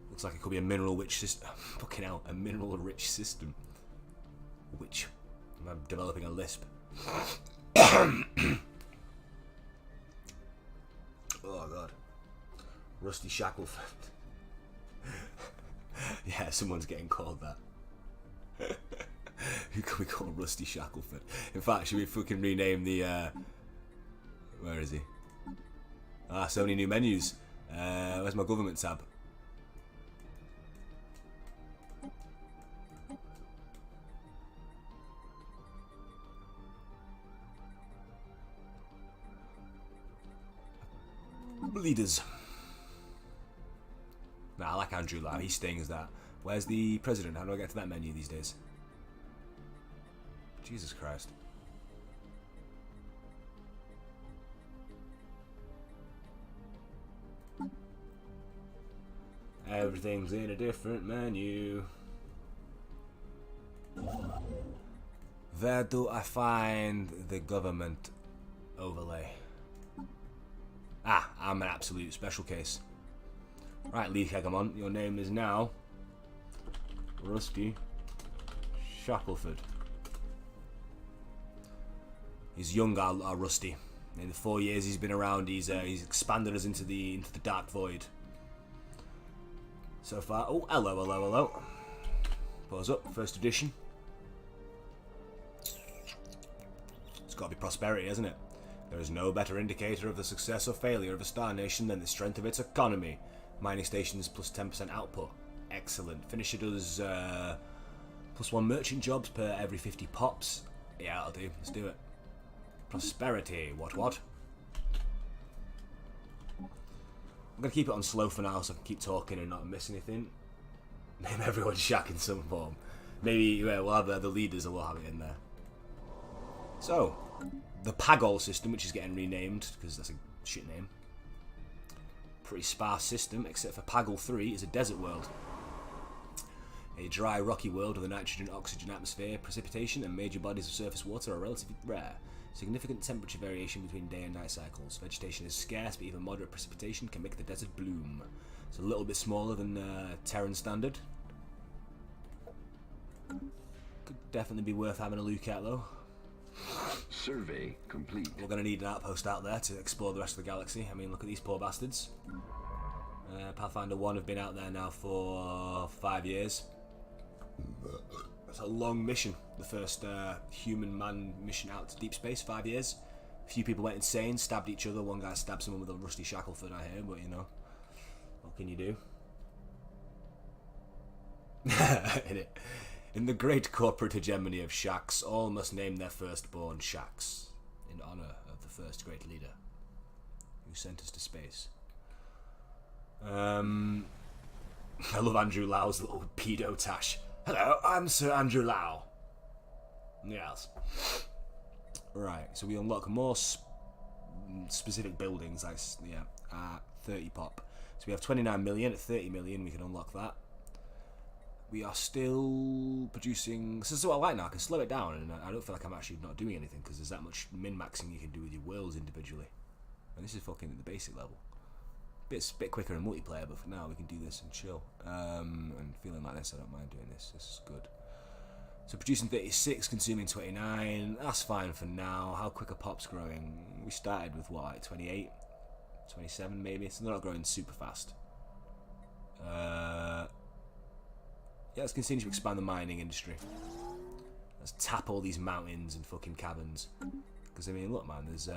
Looks like it could be a mineral rich system. Fucking hell, a mineral rich system. Which I'm developing a lisp. Oh god. Rusty Shackleford. Yeah, someone's getting called that. Who can we call Rusty Shackleford? In fact, should we fucking rename the where is he? Ah, so many new menus. Where's my government tab? Leaders. Nah, I like Andrew Lau. He stings that. Where's the president? How do I get to that menu these days? Jesus Christ. Everything's in a different menu. Where do I find the government overlay? Ah, I'm an absolute special case. Right, Lee Hegemon, your name is now Rusty Shackleford. He's young, our Rusty. In the 4 years he's been around, he's expanded us into the dark void. So far, oh, hello. Pause up, first edition. It's got to be prosperity, hasn't it? There is no better indicator of the success or failure of a star nation than the strength of its economy. Mining stations plus 10% output. Excellent. Finisher does +1 merchant jobs per every 50 pops. Yeah, that'll do. Let's do it. Prosperity. What? I'm going to keep it on slow for now so I can keep talking and not miss anything. Name everyone Shaq in some form. Maybe we'll have the leaders or we'll have it in there. So, the Pagol system, which is getting renamed because that's a shit name. Pretty sparse system, except for Pagol 3 is a desert world. A dry, rocky world with a nitrogen-oxygen atmosphere, precipitation and major bodies of surface water are relatively rare. Significant temperature variation between day and night cycles. Vegetation is scarce, but even moderate precipitation can make the desert bloom. It's a little bit smaller than Terran standard. Could definitely be worth having a look at, though. Survey complete. We're going to need an outpost out there to explore the rest of the galaxy. I mean, look at these poor bastards. Pathfinder 1 have been out there now for 5 years. That's a long mission. The first human-man mission out to deep space, 5 years. A few people went insane, stabbed each other. One guy stabbed someone with a rusty shackleford, I hear, but you know, what can you do? In the great corporate hegemony of shacks, all must name their firstborn shacks, in honour of the first great leader who sent us to space. I love Andrew Lau's little pedo tash. Hello, I'm Sir Andrew Lau. Yes. Right, so we unlock more specific buildings, like, yeah, 30 pop. So we have 29 million. At 30 million, we can unlock that. We are still producing. This is what I like now. I can slow it down, and I don't feel like I'm actually not doing anything because there's that much min-maxing you can do with your worlds individually. And this is fucking at the basic level. Bit quicker in multiplayer, but for now we can do this and chill. And feeling like this, I don't mind doing this. This is good. So producing 36, consuming 29. That's fine for now. How quick are pops growing? We started with what, like 28, 27 maybe. So they're not growing super fast. Yeah, let's continue to expand the mining industry. Let's tap all these mountains and fucking caverns. Because I mean, look, man. There's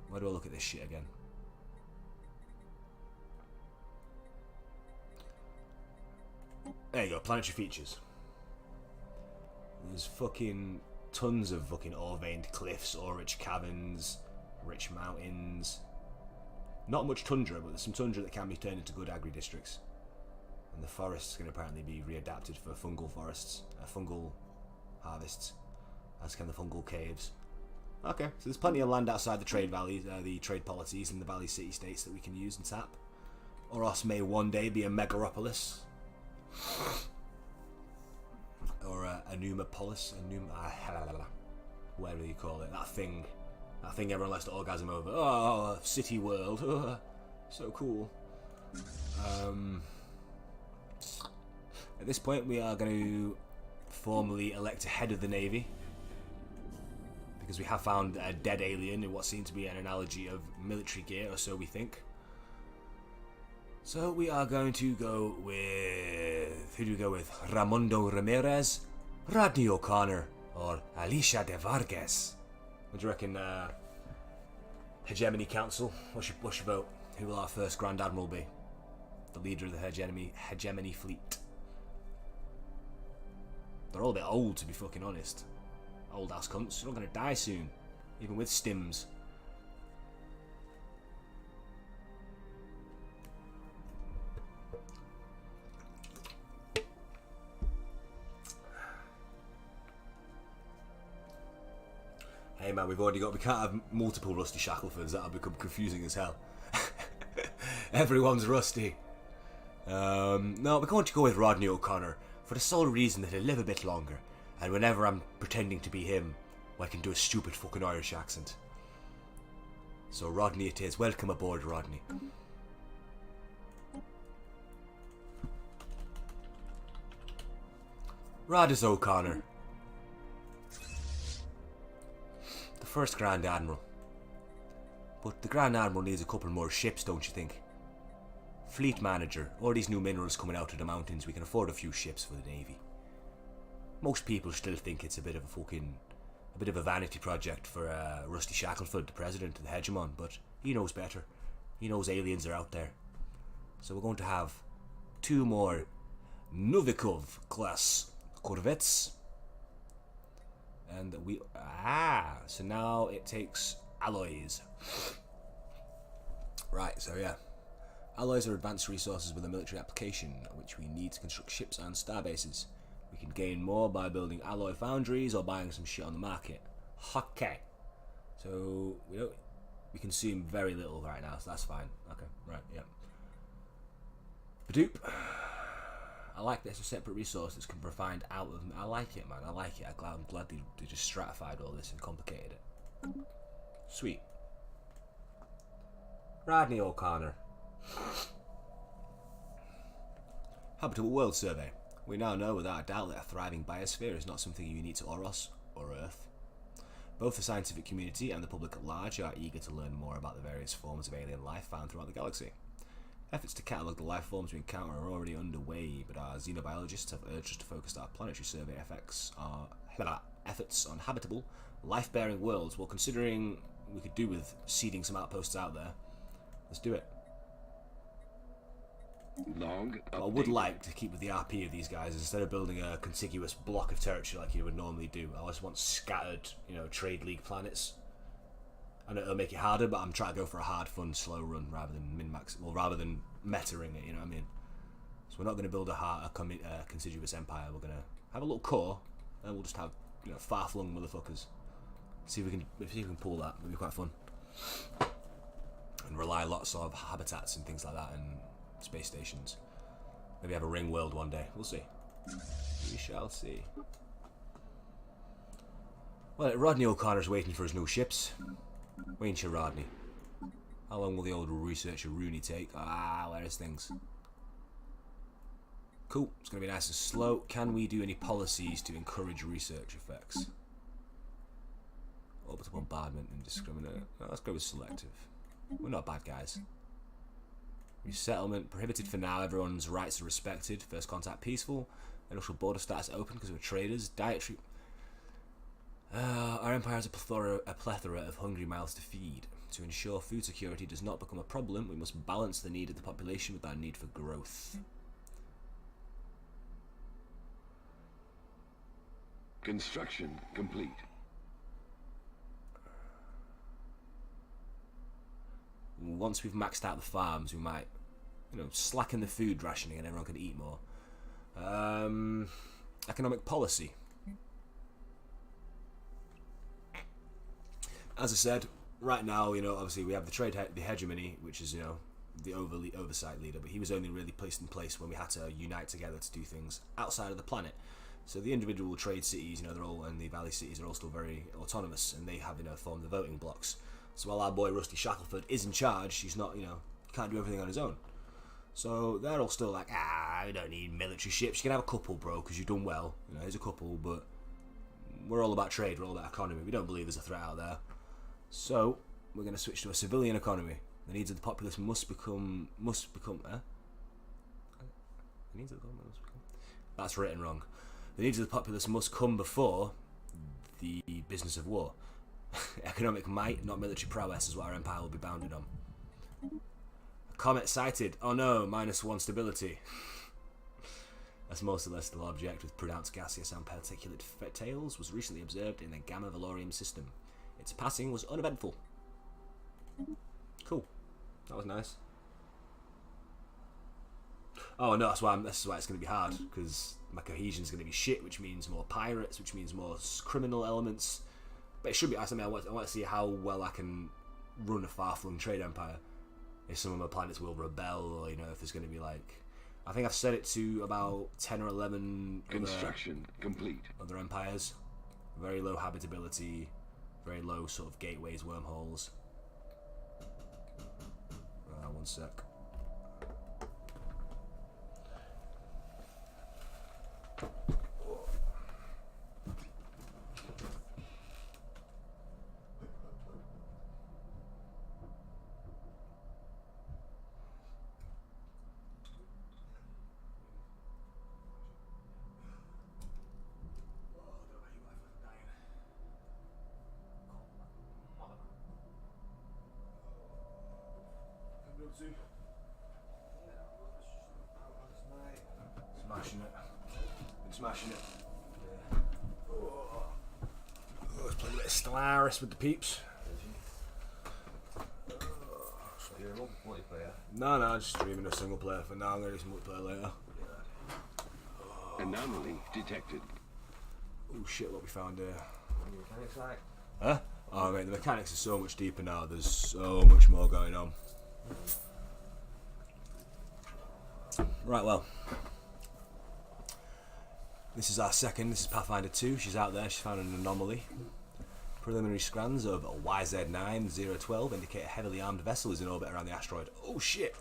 where do I look at this shit again? There you go, planetary features. There's fucking tons of fucking ore-veined cliffs, ore-rich caverns, rich mountains. Not much tundra, but there's some tundra that can be turned into good agri-districts. And the forests can apparently be readapted for fungal forests, fungal harvests, as can the fungal caves. Okay, so there's plenty of land outside the trade valleys, the trade polities and the valley city-states that we can use and tap. Oros may one day be a megaropolis. Or Anumapolis, whatever you call it. That thing everyone likes to orgasm over. Oh, city world, oh, so cool. At this point, we are going to formally elect a head of the navy because we have found a dead alien in what seems to be an analogy of military gear, or so we think. So we are going to go with... Who do we go with? Raimundo Ramirez, Rodney O'Connor, or Alicia de Vargas? What do you reckon, Hegemony Council? What's your vote? Who will our first Grand Admiral be? The leader of the Hegemony Fleet. They're all a bit old, to be fucking honest. Old ass cunts. They're all gonna die soon. Even with stims. Hey man, we can't have multiple rusty shacklefords, that'll become confusing as hell. Everyone's rusty. No, we're going to go with Rodney O'Connor for the sole reason that he'll live a bit longer, and whenever I'm pretending to be him, I can do a stupid fucking Irish accent. So Rodney it is. Welcome aboard, Rodney. Rodis O'Connor. The first Grand Admiral. But the Grand Admiral needs a couple more ships, don't you think? Fleet manager. All these new minerals coming out of the mountains, we can afford a few ships for the Navy. Most people still think it's a bit of a vanity project for Rusty Shackleford, the president of the Hegemon, but he knows better. He knows aliens are out there. So we're going to have 2 more Novikov class corvettes. And so now it takes alloys. Right, so yeah. Alloys are advanced resources with a military application, which we need to construct ships and starbases. We can gain more by building alloy foundries or buying some shit on the market. Okay. So we consume very little right now, so that's fine. Okay, right, yeah. Badoop. I like this. A separate resource that can provide out of. I like it, man. I like it. I'm glad they just stratified all this and complicated it. Sweet. Rodney O'Connor. Habitable World Survey. We now know without a doubt that a thriving biosphere is not something unique to Oros or Earth. Both the scientific community and the public at large are eager to learn more about the various forms of alien life found throughout the galaxy. Efforts to catalogue the life forms we encounter are already underway, but our xenobiologists have urged us to focus our planetary survey efforts on habitable, life-bearing worlds, while considering we could do with seeding some outposts out there. Let's do it. I would like to keep with the RP of these guys. Instead of building a contiguous block of territory like you would normally do, I just want scattered, trade league planets. I know it'll make it harder, but I'm trying to go for a hard, fun, slow run rather than min-max, rather than meta-ring it, you know what I mean? So we're not going to build a contiguous empire. We're going to have a little core, and we'll just have, far-flung motherfuckers. See if we can pull that. It'll be quite fun. And rely lots of habitats and things like that, and space stations. Maybe have a ring world one day. We'll see. We shall see. Well, Rodney O'Connor's waiting for his new ships. Ain't you, Rodney? How long will the old researcher Rooney take? Where is things? Cool. It's going to be nice and slow. Can we do any policies to encourage research effects? Orbital bombardment and indiscriminate. No, let's go with selective. We're not bad guys. Resettlement prohibited for now. Everyone's rights are respected. First contact peaceful. Initial border status open because we're traders. Dietary. Our empire has a plethora of hungry mouths to feed. To ensure food security does not become a problem, we must balance the need of the population with our need for growth. Construction complete. Once we've maxed out the farms, we might, slacken the food rationing and everyone can eat more. Economic policy. As I said, right now, obviously we have the hegemony, which is, the oversight leader, but he was only really placed in place when we had to unite together to do things outside of the planet. So the individual trade cities, they're all, and the valley cities are all still very autonomous, and they have, formed the voting blocks. So while our boy Rusty Shackleford is in charge, he's not, can't do everything on his own. So they're all still like, we don't need military ships. You can have a couple, bro, because you've done well. Here's a couple, but we're all about trade. We're all about economy. We don't believe there's a threat out there. So we're going to switch to a civilian economy. The needs of the populace must become. The needs of the populace must become. That's written wrong. The needs of the populace must come before the business of war. Economic might, not military prowess, is what our empire will be bounded on. A comet sighted. Oh no, -1 stability. A small celestial object with pronounced gaseous and particulate tails was recently observed in the Gamma Valorium system. Its passing was uneventful. Cool. That was nice. Oh no, that's why it's going to be hard, because my cohesion is going to be shit, which means more pirates, which means more criminal elements. But it should be. I want to see how well I can run a far-flung trade empire. If some of my planets will rebel, or if there's going to be like, I think I've set it to about 10 or 11 construction complete. Other empires. Very low habitability, very low sort of gateways, wormholes. One sec. Smashing it. Been smashing it. Yeah. Let's play a bit of Stellaris with the peeps. You're a multiplayer? No, just streaming a single player for now. I'm going to do some multiplayer later. Anomaly detected. Oh shit, what we found here. What are your mechanics like? Huh? Oh mate, the mechanics are so much deeper now. There's so much more going on. Right, well. This is our second. This is Pathfinder 2. She's out there. She's found an anomaly. Preliminary scans of YZ9012 indicate a heavily armed vessel is in orbit around the asteroid. Oh shit!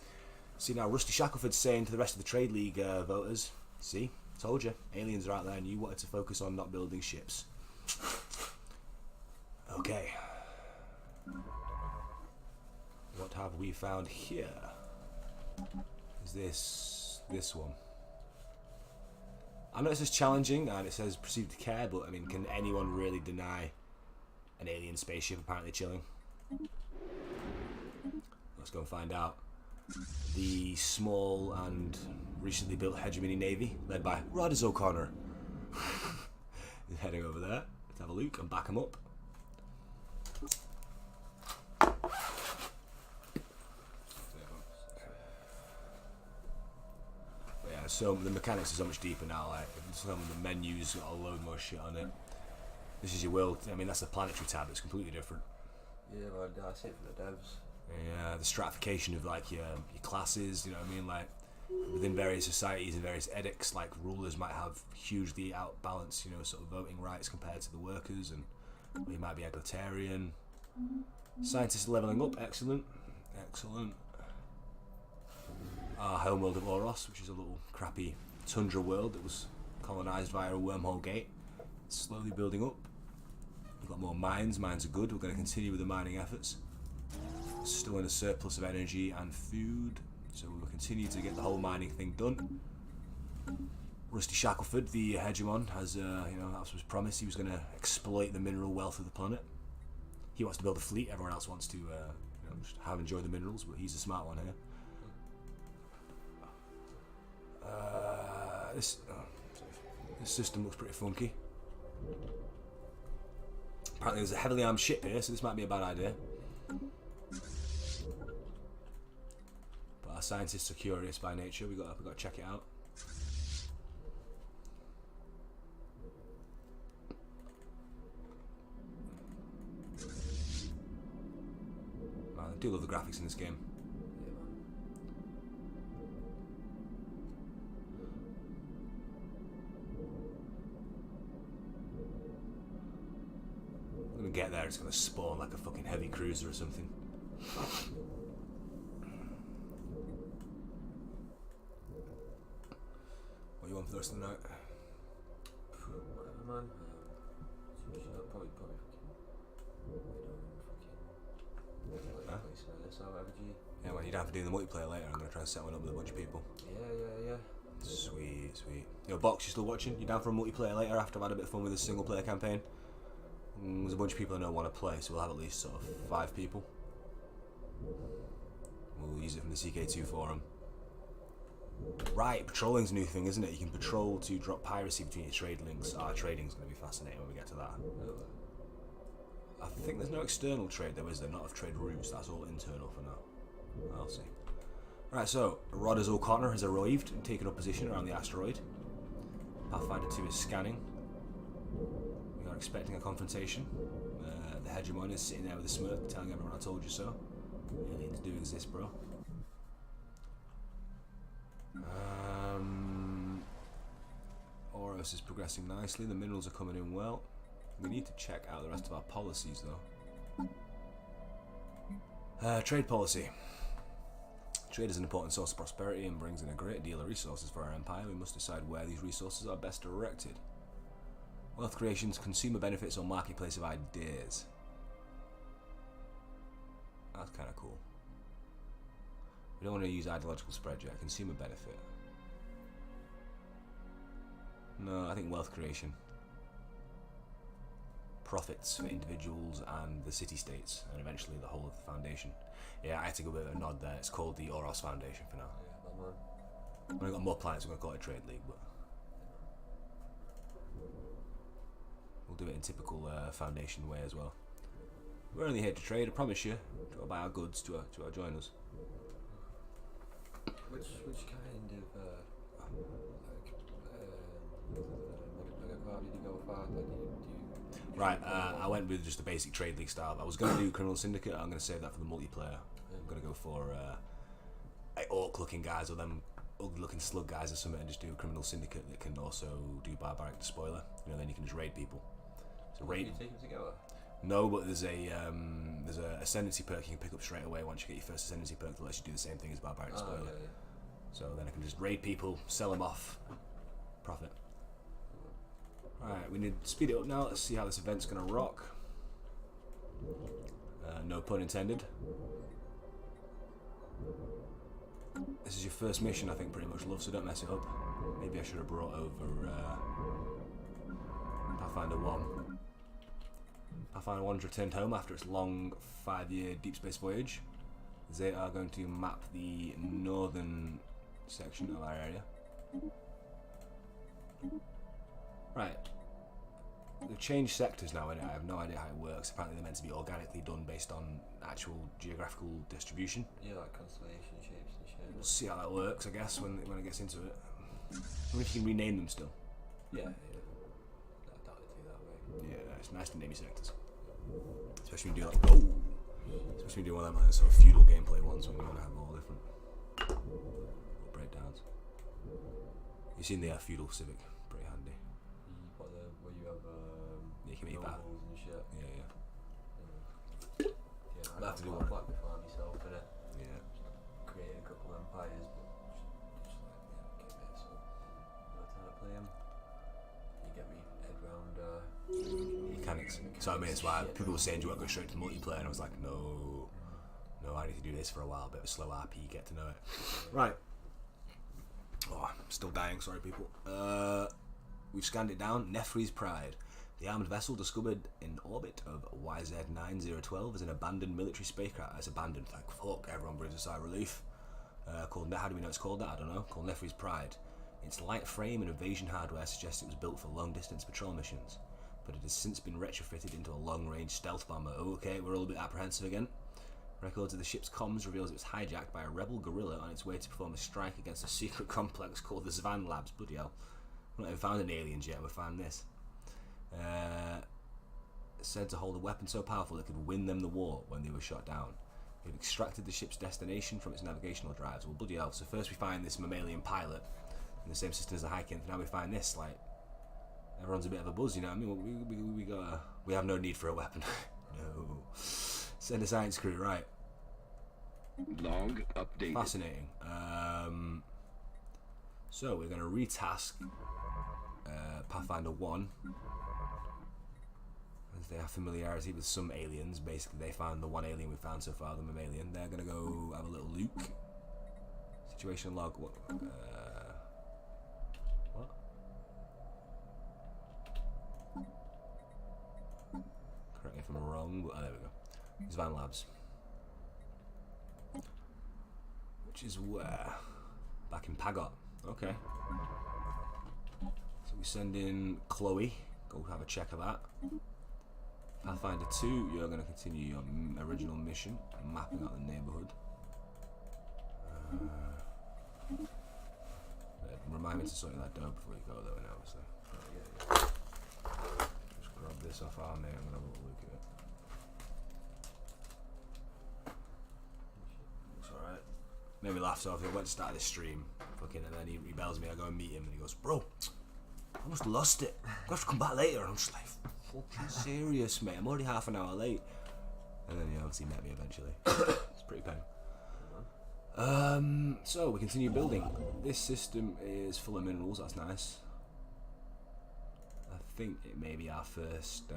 See now, Rusty Shackleford's saying to the rest of the Trade League voters, see, told you, aliens are out there and you wanted to focus on not building ships. Okay. What have we found here? Is this one? I know it says challenging and it says perceived to care, but I mean, can anyone really deny an alien spaceship apparently chilling? Let's go and find out. The small and recently built hegemony navy, led by Rodders O'Connor, is heading over there. Let's have a look and back him up. So the mechanics are so much deeper now, like some of the menus got a load more shit on it. This is your world, I mean that's the planetary tab, it's completely different. Yeah, man, that's it for the devs. Yeah, the stratification of like your classes, you know what I mean, like within various societies and various edicts, like rulers might have hugely outbalanced, you know, sort of voting rights compared to the workers, and we might be egalitarian. Scientists levelling up, excellent. Excellent. Our homeworld of Oros, which is a little crappy tundra world that was colonised via a wormhole gate. It's slowly building up. We've got more mines. Mines are good. We're going to continue with the mining efforts. Still in a surplus of energy and food, so we'll continue to get the whole mining thing done. Rusty Shackleford, the hegemon, has, you know, that was his promise. He was going to exploit the mineral wealth of the planet. He wants to build a fleet. Everyone else wants to, you know, just enjoy the minerals, but he's a smart one here. This system looks pretty funky. Apparently there's a heavily armed ship here, so this might be a bad idea. But our scientists are curious by nature. We've got to check it out. Man, I do love the graphics in this game. Get there, it's gonna spawn like a fucking heavy cruiser or something. What you want for the rest of the night? Whatever, man. Probably fucking. Huh? So whatever G. Yeah, well, you're down for doing the multiplayer later. I'm gonna try and set one up with a bunch of people. Yeah. Sweet. Yo, Box, you still watching? You down for a multiplayer later after I've had a bit of fun with the single player campaign? There's a bunch of people I know want to play, so we'll have at least sort of 5 people. We'll use it from the CK2 forum. Right, patrolling's a new thing, isn't it? You can patrol to drop piracy between your trade links. Our trading's going to be fascinating when we get to that. I think there's no external trade though, is there? Not of trade routes, that's all internal for now. I'll see. Right, so Rodders O'Connor has arrived and taken up position around the asteroid. Pathfinder 2 is scanning. We are expecting a confrontation. The hegemon is sitting there with a smirk, telling everyone I told you so. Aliens do exist, bro. Oros is progressing nicely. The minerals are coming in well. We need to check out the rest of our policies, though. Trade policy. Trade is an important source of prosperity and brings in a great deal of resources for our empire. We must decide where these resources are best directed. Wealth creations, consumer benefits, or marketplace of ideas. That's kind of cool. We don't want to use ideological spread yet. Consumer benefit. No, I think wealth creation. Profits for individuals and the city-states, and eventually the whole of the foundation. Yeah, I had to give it a nod there. It's called the Oros Foundation for now. When we've got more planets, we're going to call it a trade league, but we'll do it in typical foundation way as well. We're only here to trade, I promise you, to buy our goods to our joiners. Which kind of MegaCorp did you go for? Right, I went with just the basic trade league style. I was going to do Criminal Syndicate. I'm going to save that for the multiplayer. I'm going to go for orc looking guys, or them ugly looking slug guys or something and just do a criminal syndicate that can also do barbaric despoiler. You know, then you can just raid people. So Can raid. you take them together? No, but there's a ascendancy perk you can pick up straight away once you get your first ascendancy perk that lets you do the same thing as barbaric despoiler. Okay, yeah. So then I can just raid people, sell them off, profit. Alright, we need to speed it up now. Let's see how this event's gonna rock. No pun intended. This is your first mission, I think, pretty much, love, so don't mess it up. Maybe I should have brought over Pathfinder 1. Pathfinder 1's returned home after its long 5-year deep space voyage. They are going to map the northern section of our area. Right. They've changed sectors now, and I have no idea how it works. Apparently they're meant to be organically done based on actual geographical distribution. Yeah, like constellation shapes and shit. We'll see how that works, I guess, when it gets into it. I wonder if you can rename them still. Yeah. I doubt they do that way. Yeah, it's nice to name your sectors. Especially when you do like, especially when you do one of them like sort of feudal gameplay ones when you want to have all different breakdowns. You've seen the feudal civic, pretty handy. Where you have You can eat that. nobles and shit. Yeah. Yeah, I'll have to do one. one. Black before myself, innit? Yeah. Created a couple of empires, but just like, get a bit, so by the time I play them, you get me head round Mechanics. So I mean, it's why people were saying, do you want to go straight to multiplayer? And I was like, no, I need to do this for a while, a bit of a slow RP, get to know it. Right. Oh, I'm still dying, sorry people. We've scanned it down. Nefri's Pride. The armed vessel discovered in orbit of YZ9012 is an abandoned military spacecraft. It's abandoned, thank fuck, everyone breathes a sigh of relief. Called, how do we know it's called that? I don't know. Called Nefri's Pride. Its light frame and evasion hardware suggests it was built for long distance patrol missions, but it has since been retrofitted into a long range stealth bomber. Okay, we're all a bit apprehensive again. Records of the ship's comms reveals it was hijacked by a rebel guerrilla on its way to perform a strike against a secret complex called the Zvan Labs. Bloody hell. We've not even found any aliens yet, and we found this. Said to hold a weapon so powerful it could win them the war when they were shot down. We've extracted the ship's destination from its navigational drives. Well, bloody hell. So first we find this mammalian pilot in the same system as the High-Kinth. Now we find this, like, everyone's a bit of a buzz, you know what I mean? We have no need for a weapon. No. Send a science crew, right. Log updated. Fascinating. So we're going to retask Pathfinder 1. As they have familiarity with some aliens. Basically, they found the one alien we found so far, the mammalian. They're going to go have a little look. Situation log. What? Correct me if I'm wrong, but there we go. Zvan Labs. Which is where? Back in Pagot. Okay. So we send in Chloe. Go have a check of that. Pathfinder 2, you're going to continue your original mission, mapping out the neighbourhood. Remind me to sort that dough before you go though, and obviously. Just grab this off our mate, I'm going to have a look at it. It's alright. Made me laugh, so I went to start this stream, fucking, and then he bells me, I go and meet him, and he goes, bro, I almost lost it. I'm going to have to come back later, and I'm just like, fucking serious, mate, I'm already half an hour late. And then he obviously met me eventually. It's pretty pain. So we continue building. This system is full of minerals, that's nice. I think it may be our first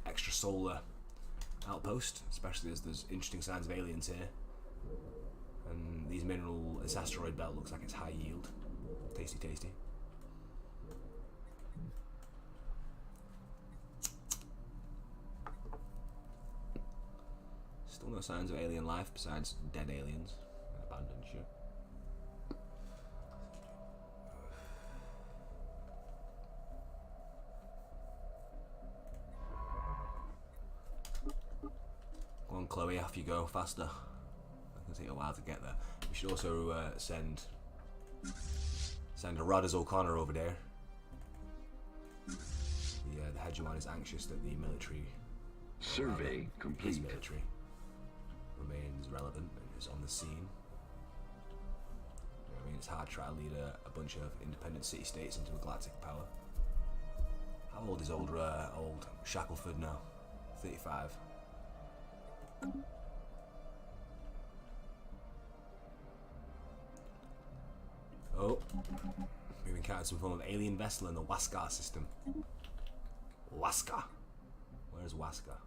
extrasolar outpost, especially as there's interesting signs of aliens here. And this asteroid belt looks like it's high yield. Tasty, tasty. Still no signs of alien life besides dead aliens and abandoned ship. Go on, Chloe, off you go, faster. It's gonna take a while to get there. We should also send a Rodders O'Connor over there. The Hegemon is anxious that the military Survey his complete. military remains relevant and is on the scene. it's hard to try to lead a bunch of independent city-states into a galactic power. How old is old Shackleford now? 35. Oh, we've encountered some form of alien vessel in the Waskar system. Waskar? Where's Waskar?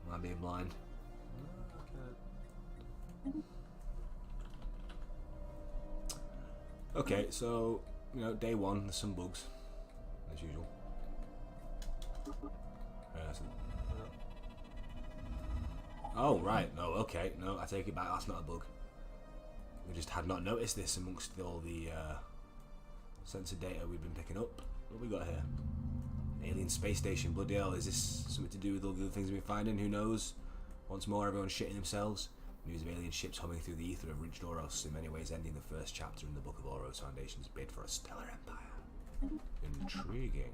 Am I being blind? Okay, so, you know, day one, there's some bugs, as usual. Oh, right, no, okay, no, I take it back, that's not a bug. We just had not noticed this amongst all the sensor data we've been picking up. What have we got here? An alien space station, bloody hell, is this something to do with all the other things we've been finding? Who knows? Once more, everyone's shitting themselves. News of alien ships humming through the ether have reached Oros, in many ways ending the first chapter in the Book of Oros Foundation's bid for a stellar empire. Intriguing.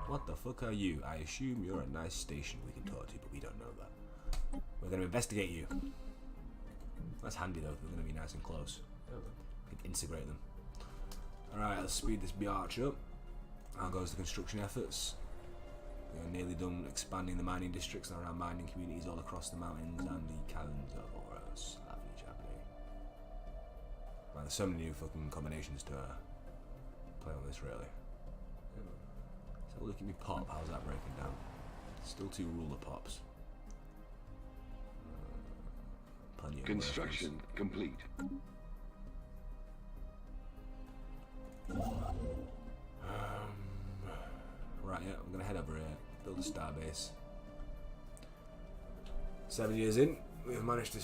What the fuck are you? I assume you're a nice station we can talk to, but we don't know that. We're going to investigate you. That's handy though, we're going to be nice and close. We can integrate them. Alright, let's speed this biatch up. How goes the construction efforts? We're nearly done expanding the mining districts and around mining communities all across the mountains and the caverns of Oros. Man, there's so many new fucking combinations to play on this, really. So look at me pop, how's that breaking down? Still 2 ruler pops. Plenty of Construction complete. Right, yeah, we're gonna head over here, build a starbase. 7 years in, we've managed to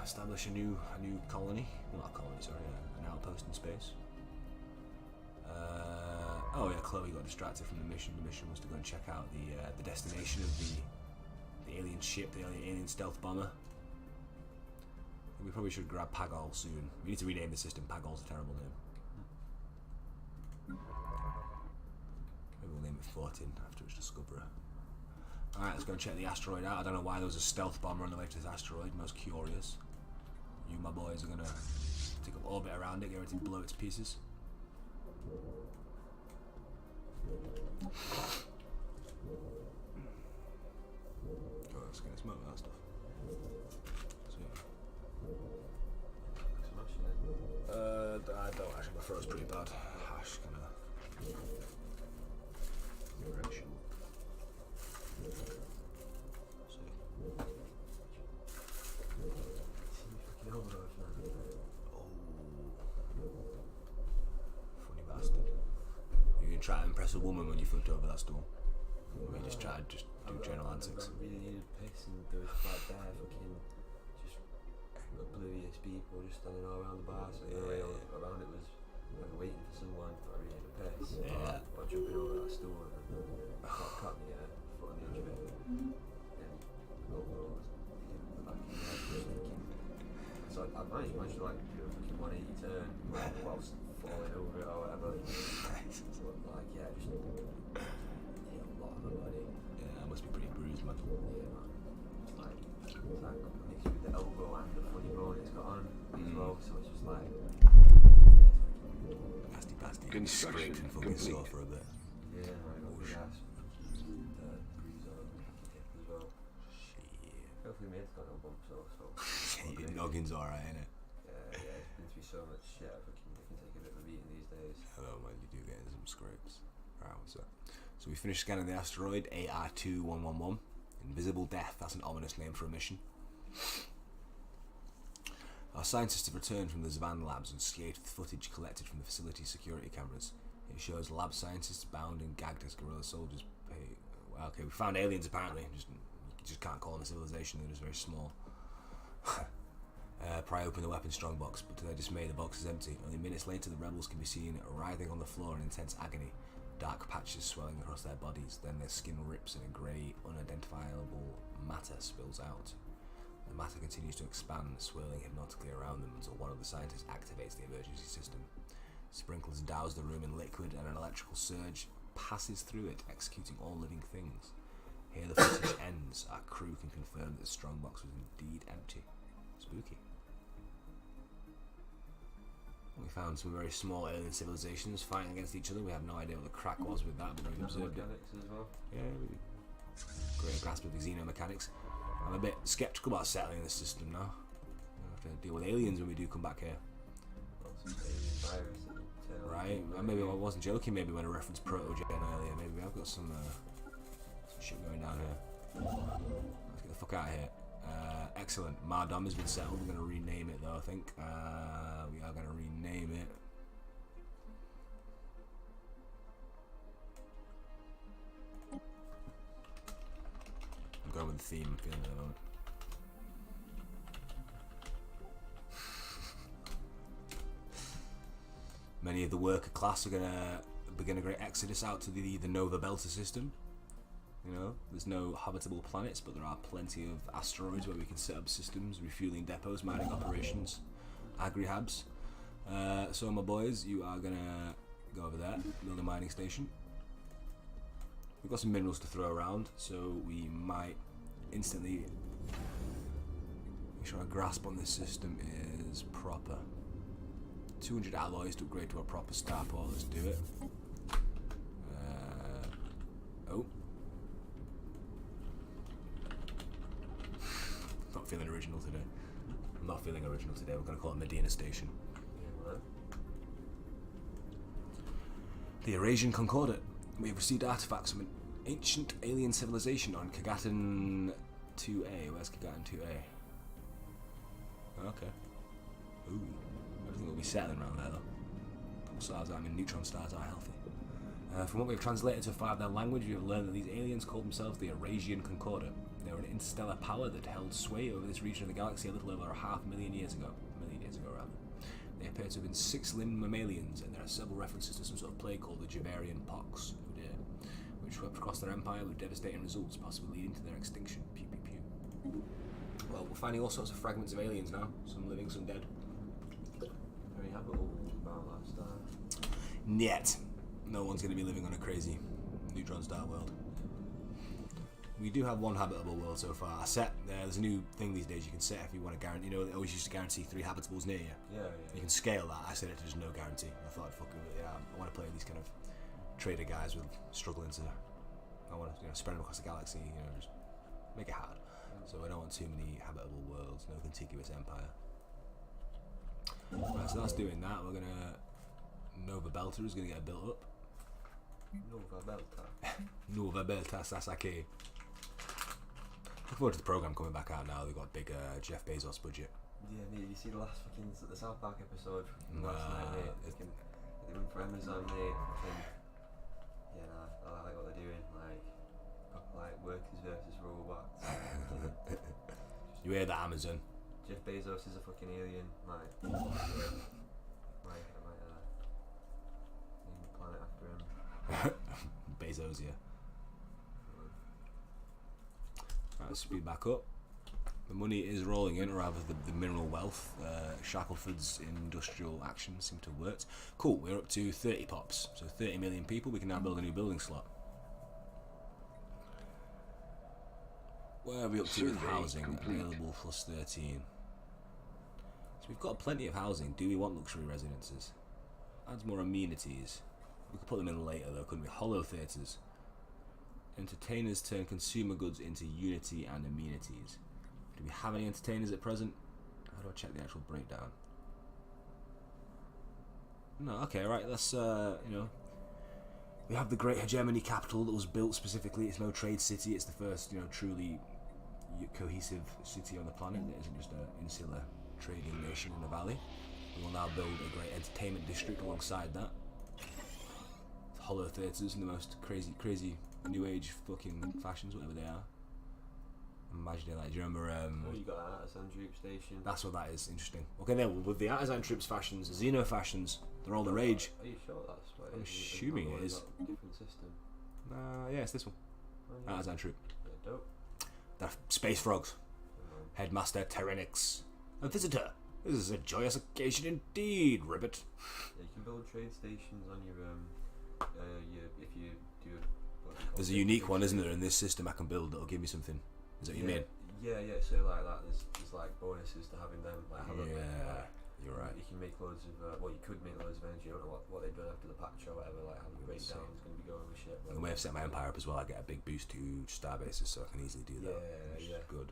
establish a new colony. Well, not a colony, sorry, an outpost in space. Oh yeah, Chloe got distracted from the mission. The mission was to go and check out the destination of the alien ship, the alien stealth bomber. We probably should grab Pagol soon. We need to rename the system. Pagol's a terrible name. Maybe we'll name it 14 after its discoverer. Alright, let's go and check the asteroid out. I don't know why there was a stealth bomber on the way to this asteroid. Most curious. You, my boys, are gonna take up orbit around it, get ready to blow it to pieces. Oh, it's gonna smoke that stuff. I don't actually, my throat's pretty bad. Hash kind of eruption. Funny bastard. You can try to impress a woman when you flipped over that stool. Or you just try to do general antics. I really needed piss and there was quite bare fucking just oblivious people just standing all around the bar, so around it was like waiting for someone. I really needed a piss. Yeah. But jumping over that stool and cut me a foot on the edge of it. And overall, back in there, just thinking. So I managed to like do a fucking 180 turn whilst falling over it or whatever. But like, yeah, just hit a lot of my body. Yeah, that must be pretty bruised, man. Yeah, man. It's like mixed with the elbow and the funny bone it's got on as well, so it's just like Nasty. Construction Scraped and fucking complete. sore for a bit. yeah, I got the gas. Breeze on the hip as well. Shit. Hopefully mate's got no bumps though, so Your noggin's alright, innit? yeah, it's been through so much shit, I can take a bit of a beating these days. Hello, man, you do get into some scrapes. Right, what's that? So we finished scanning the asteroid AR2111. Invisible Death, that's an ominous name for a mission. Our scientists have returned from the Zvan labs and scanned the footage collected from the facility's security cameras. It shows lab scientists bound and gagged as guerrilla soldiers. Well, okay, we found aliens apparently. You just can't call them a civilization, they're just very small. Pry open the weapon strongbox, but to their dismay the box is empty. Only minutes later the rebels can be seen writhing on the floor in intense agony. Dark patches swelling across their bodies, then their skin rips and a grey, unidentifiable matter spills out. The matter continues to expand, swirling hypnotically around them until one of the scientists activates the emergency system. Sprinklers douse the room in liquid and an electrical surge passes through it, executing all living things. Here the footage ends. Our crew can confirm that the strongbox was indeed empty. Spooky. We found some very small alien civilizations fighting against each other. We have no idea what the crack was with that, but we observed it. As well. Yeah, we great grasp of the xenomechanics. I'm a bit skeptical about settling this system now. We'll have to deal with aliens when we do come back here. Some alien virus that turn on. Right? Maybe I wasn't joking. Maybe when I referenced proto-gen earlier, maybe I've got some shit going down here. Let's get the fuck out of here. Excellent. Mardom has been settled. We're going to rename it though, I think. We are going to rename it. I'm going with the theme. I'm feeling it at the moment. Many of the worker class are going to begin a great exodus out to the Nova Belta system. You know, there's no habitable planets, but there are plenty of asteroids where we can set up systems, refueling depots, mining operations, agri-habs. So my boys, you are gonna go over there, build a mining station. We've got some minerals to throw around, so we might instantly make sure our grasp on this system is proper. 200 alloys to upgrade to a proper starport. Let's do it. Oh. Not feeling original today. I'm not feeling original today. We're going to call it Medina Station. The Eurasian Concordat. We have received artifacts from an ancient alien civilization on Kagatan 2A. Where's Kagatan 2A? Okay. Ooh. Everything will be settling around there though. Pulsars, neutron stars are healthy. From what we've translated to their language, we have learned that these aliens called themselves the Eurasian Concordat. They were an interstellar power that held sway over this region of the galaxy a little over 500,000 years ago. They appear to have been six-limbed mammalians, and there are several references to some sort of plague called the Jabarian Pox, which swept across their empire with devastating results, possibly leading to their extinction. Pew pew pew. Well, we're finding all sorts of fragments of aliens now, some living, some dead. Very habitable about that star. Yet, no one's going to be living on a crazy neutron star world. We do have one habitable world so far. There's a new thing these days you can set if you want to guarantee. You know, they always used to guarantee 3 habitables near you. Yeah. You can scale that. I set it to just no guarantee. I thought I'd fuck with it. Yeah, I want to play these kind of trader guys with struggling to. I want to spread them across the galaxy. Just make it hard. So I don't want too many habitable worlds. No contiguous empire. Right, so that's doing that. We're gonna. Nova Belta is gonna get built up. Nova Belta. Nova Belta Sasaki. Look forward to the program coming back out now. They've got a big Jeff Bezos budget. Yeah, mate, you see the last the South Park episode from last night, mate? They went for Amazon, mate. I like what they're doing. Like workers versus robots. You hear that, Amazon? Jeff Bezos is a fucking alien. I might name the planet after him. Bezos, yeah. Right, speed back up. The money is rolling in, or rather the mineral wealth. Shackleford's industrial action seem to have worked. Cool, we're up to 30 pops. So 30 million people, we can now build a new building slot. Where are we up to with housing? Available plus 13. So we've got plenty of housing. Do we want luxury residences? Adds more amenities. We could put them in later though, couldn't we? Hollow theatres. Entertainers turn consumer goods into unity and amenities. Do we have any entertainers at present? How do I check the actual breakdown? No, okay, right, let's, we have the Great Hegemony capital that was built specifically. It's no trade city, it's the first, truly cohesive city on the planet that isn't just an insular trading nation in the valley. We will now build a great entertainment district alongside that. Hollow theatres and the most crazy new age fucking fashions, whatever they are. Imagine it, like, do you remember you got an artisan troop station. That's what that is. Interesting. Okay, then with the artisan troops fashions, Xeno fashions, they're all the rage. Are you sure that's what I'm assuming it is. Different system. Yeah, it's this one. Oh, yeah. Artisan troop. Yeah, dope. They're space frogs. Headmaster Tyranix. A visitor. This is a joyous occasion indeed, Ribbit. Yeah, you can build trade stations on your if you do There's a unique one, isn't there, in this system I can build that'll give me something. Is that what you mean? Yeah. So like that, there's like bonuses to having them. Like, You're right. You can make loads of, you could make loads of energy. I don't know what they've done after the patch or whatever, like how the breakdown is going to be going with shit. And the way I've set my empire up as well, I get a big boost to star bases, so I can easily do that. Which is good.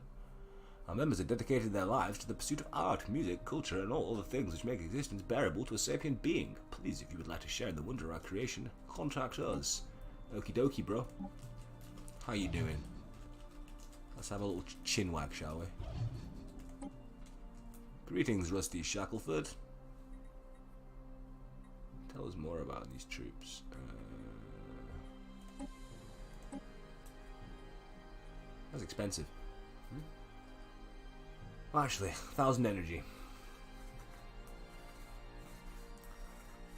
Our members have dedicated their lives to the pursuit of art, music, culture, and all other things which make existence bearable to a sapient being. Please, if you would like to share in the wonder of our creation, contact us. Okie dokie, bro. How you doing? Let's have a little chin wag, shall we? Greetings, Rusty Shackleford. Tell us more about these troops. That's expensive. Well, actually, 1,000 energy.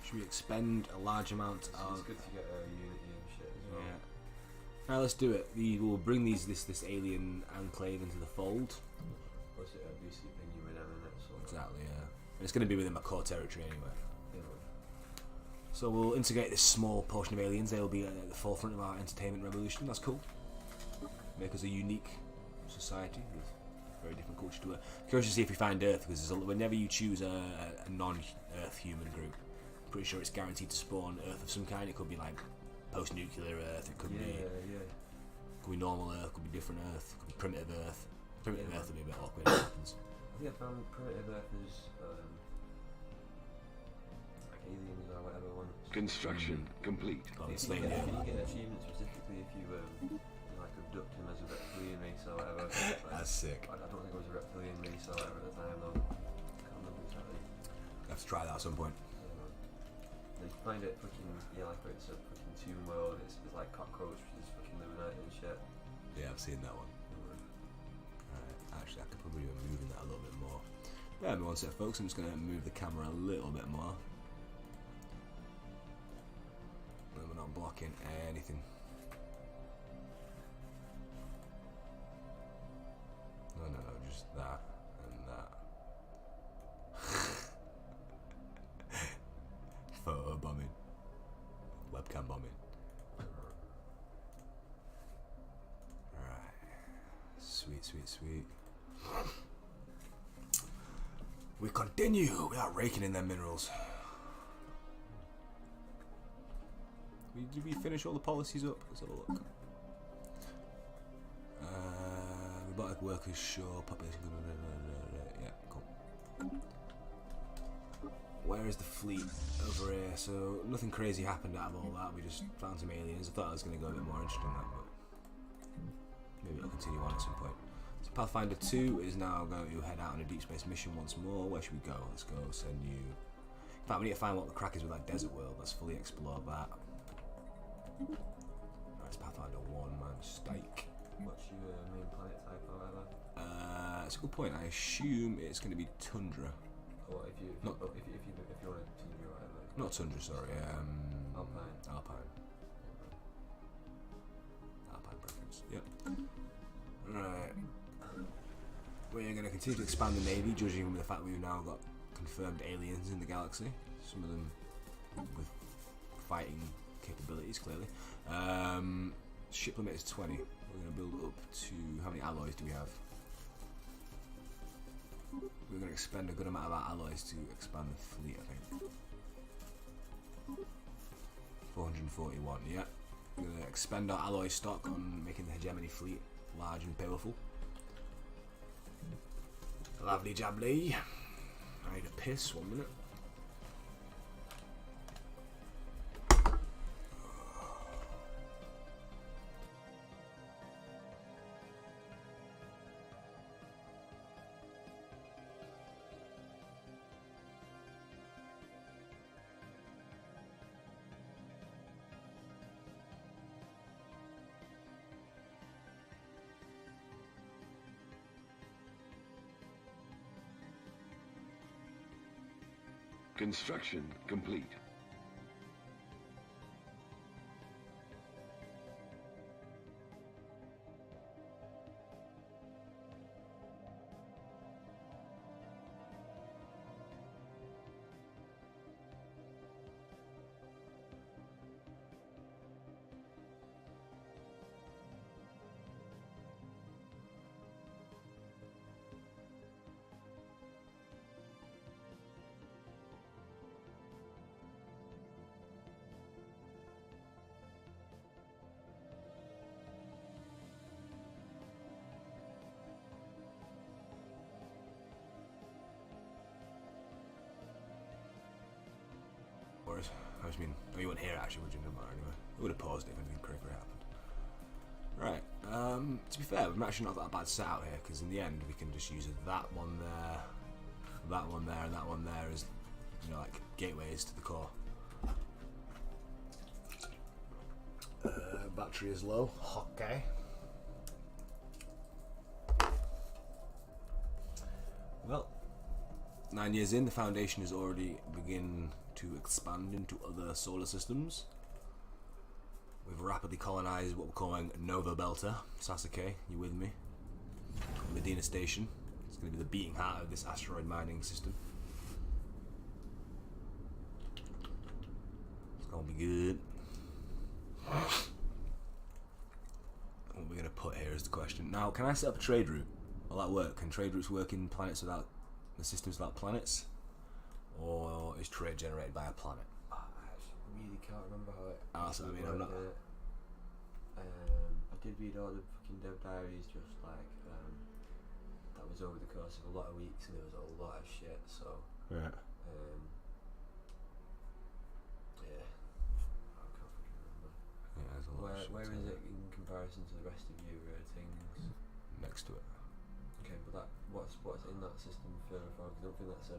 Should we expend a large amount of... It's good to get unity and shit as well. Yeah. Now let's do it. We will bring this alien enclave into the fold. What's it? BC opinion with them in it. So. Exactly, yeah. And it's going to be within my core territory anyway. Yeah. So we'll integrate this small portion of aliens. They'll be at the forefront of our entertainment revolution. That's cool. Make us a unique society with very different culture to it. Curious to see if we find Earth, because whenever you choose a non-Earth human group, I'm pretty sure it's guaranteed to spawn Earth of some kind. It could be like post-nuclear Earth. It could be normal Earth. Could be different Earth. Could be primitive Earth. Primitive Earth would be a bit awkward. If it happens. I think I found primitive Earth is like aliens or whatever one. Construction complete. Obviously, you yeah. get an achievement specifically if you like abduct him as a reptilian race or whatever. That's sick. I don't think it was a reptilian race or whatever at the time though. I can't remember exactly. I have to try that at some point. You find it fucking, like it's a fucking tomb world, it's like cockroach, which is fucking illuminated and shit. Yeah, I've seen that one. Actually, I could probably be moving that a little bit more. Bear with me one sec, folks. I'm just going to move the camera a little bit more. And we're not blocking anything. No, just that and that. Photo bombing. Webcam bombing. Alright. Sweet. We continue without raking in them minerals. Did we finish all the policies up? Let's have a look. Robotic workers, sure. Population. Yeah, cool. Where is the fleet? Over here. So nothing crazy happened out of all that. We just found some aliens. I thought I was going to go a bit more interesting than that, but maybe I'll continue on at some point. So Pathfinder 2 is now going to head out on a deep space mission once more. Where should we go? Let's go send you... In fact, we need to find what the crack is with that desert world. Let's fully explore that. Right, it's Pathfinder 1, man. Stake. What's your main planet type or whatever? That's a good point. I assume it's going to be tundra. Or if you want to tundra or whatever. Not tundra, sorry. Alpine. Alpine preference. Yep. Right. We're going to continue to expand the navy, judging from the fact we've now got confirmed aliens in the galaxy. Some of them with fighting capabilities, clearly. Ship limit is 20. We're going to build up to... How many alloys do we have? We're going to expend a good amount of our alloys to expand the fleet, I think. 441, yeah. We're going to expend our alloy stock on making the hegemony fleet large and powerful. Lovely jubbly. I need a piss, 1 minute. Construction complete. worries. I just mean, oh, you wouldn't hear it actually, would you? No matter anyway. It would have paused it if anything crazy happened. Right. To be fair, we've actually not got a bad set out here, because in the end we can just use that one there, that one there, and that one there as, you know, like gateways to the core. Battery is low. Okay. Well, 9 years in, the Foundation has already begun to expand into other solar systems. We've rapidly colonised what we're calling Nova Belta. Sasuke, you with me? Medina Station. It's going to be the beating heart of this asteroid mining system. It's going to be good. What we're going to put here is the question. Now, can I set up a trade route? Will that work? Can trade routes work in planets without the systems without planets? Or is trade generated by a planet? I actually really can't remember how it. I mean, I'm not. I did read all the fucking dev diaries, just like that was over the course of a lot of weeks, and there was a lot of shit. So yeah. Yeah, I can't fucking remember. Yeah, there's a lot of shit. Where is it in comparison to the rest of your things? Next to it. Okay, but that what's in that system for? I don't think that's a.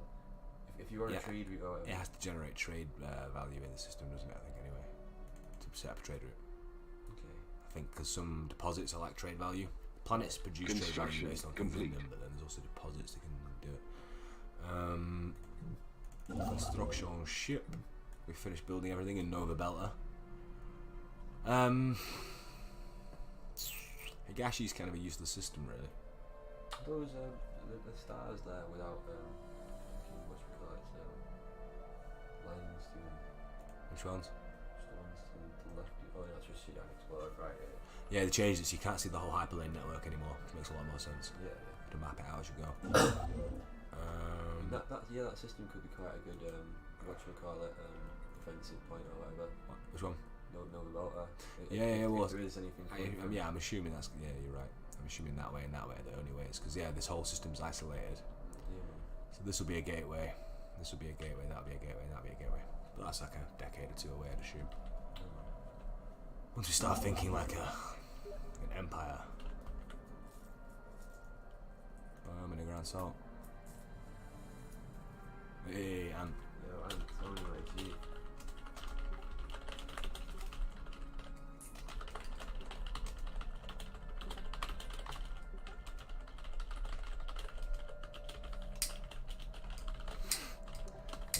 If you want a trade route or whatever. It has to generate trade value in the system, doesn't it? I think anyway, to set up a trade route. Okay. I think because some deposits are like trade value. Planets produce trade value based on complete. them, but then there's also deposits that can do it. Construction ship. We finished building everything in Nova Belta. Higashi's kind of a useless system, really. Those the stars there without what you call it, lines to them. Which ones? Just the ones to the left. Oh, that's just shit unexplored, right? Yeah, they changed it so you can't see the whole hyperlane network anymore. It makes a lot more sense. Yeah. To map it out as you go. That system could be quite a good what should we call it, defensive point or whatever. Which one? Nova Belta. Well, if there is anything. I'm assuming that's. Yeah, you're right. I'm assuming that way and that way are the only ways, because this whole system's isolated. Yeah. So this will be a gateway. This will be a gateway. That'll be a gateway. That'll be a gateway. But that's like a decade or two away, I'd assume. Once we start thinking like an empire. I'm in a ground salt. Hey, and Yo, I'm only like G.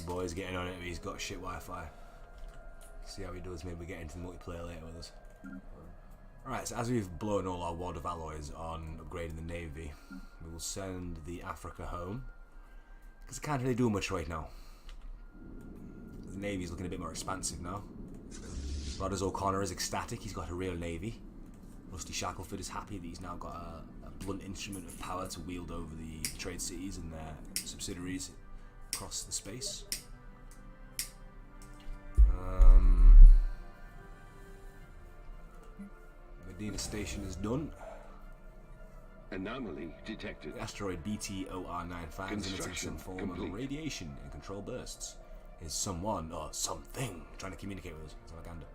boy's getting on it, but he's got shit Wi-Fi. See how he does. Maybe we get into the multiplayer later with us. Alright, so as we've blown all our wad of alloys on upgrading the navy, we will send the Africa home, because I can't really do much right now. The navy's looking a bit more expansive now. Rodders O'Connor is ecstatic, he's got a real navy. Rusty Shackleford is happy that he's now got a blunt instrument of power to wield over the trade cities and their subsidiaries across the space. Medina Station is done. Anomaly detected. The asteroid BTOR-95 emitting some form of radiation and control bursts. Is someone or something trying to communicate with us? It's propaganda.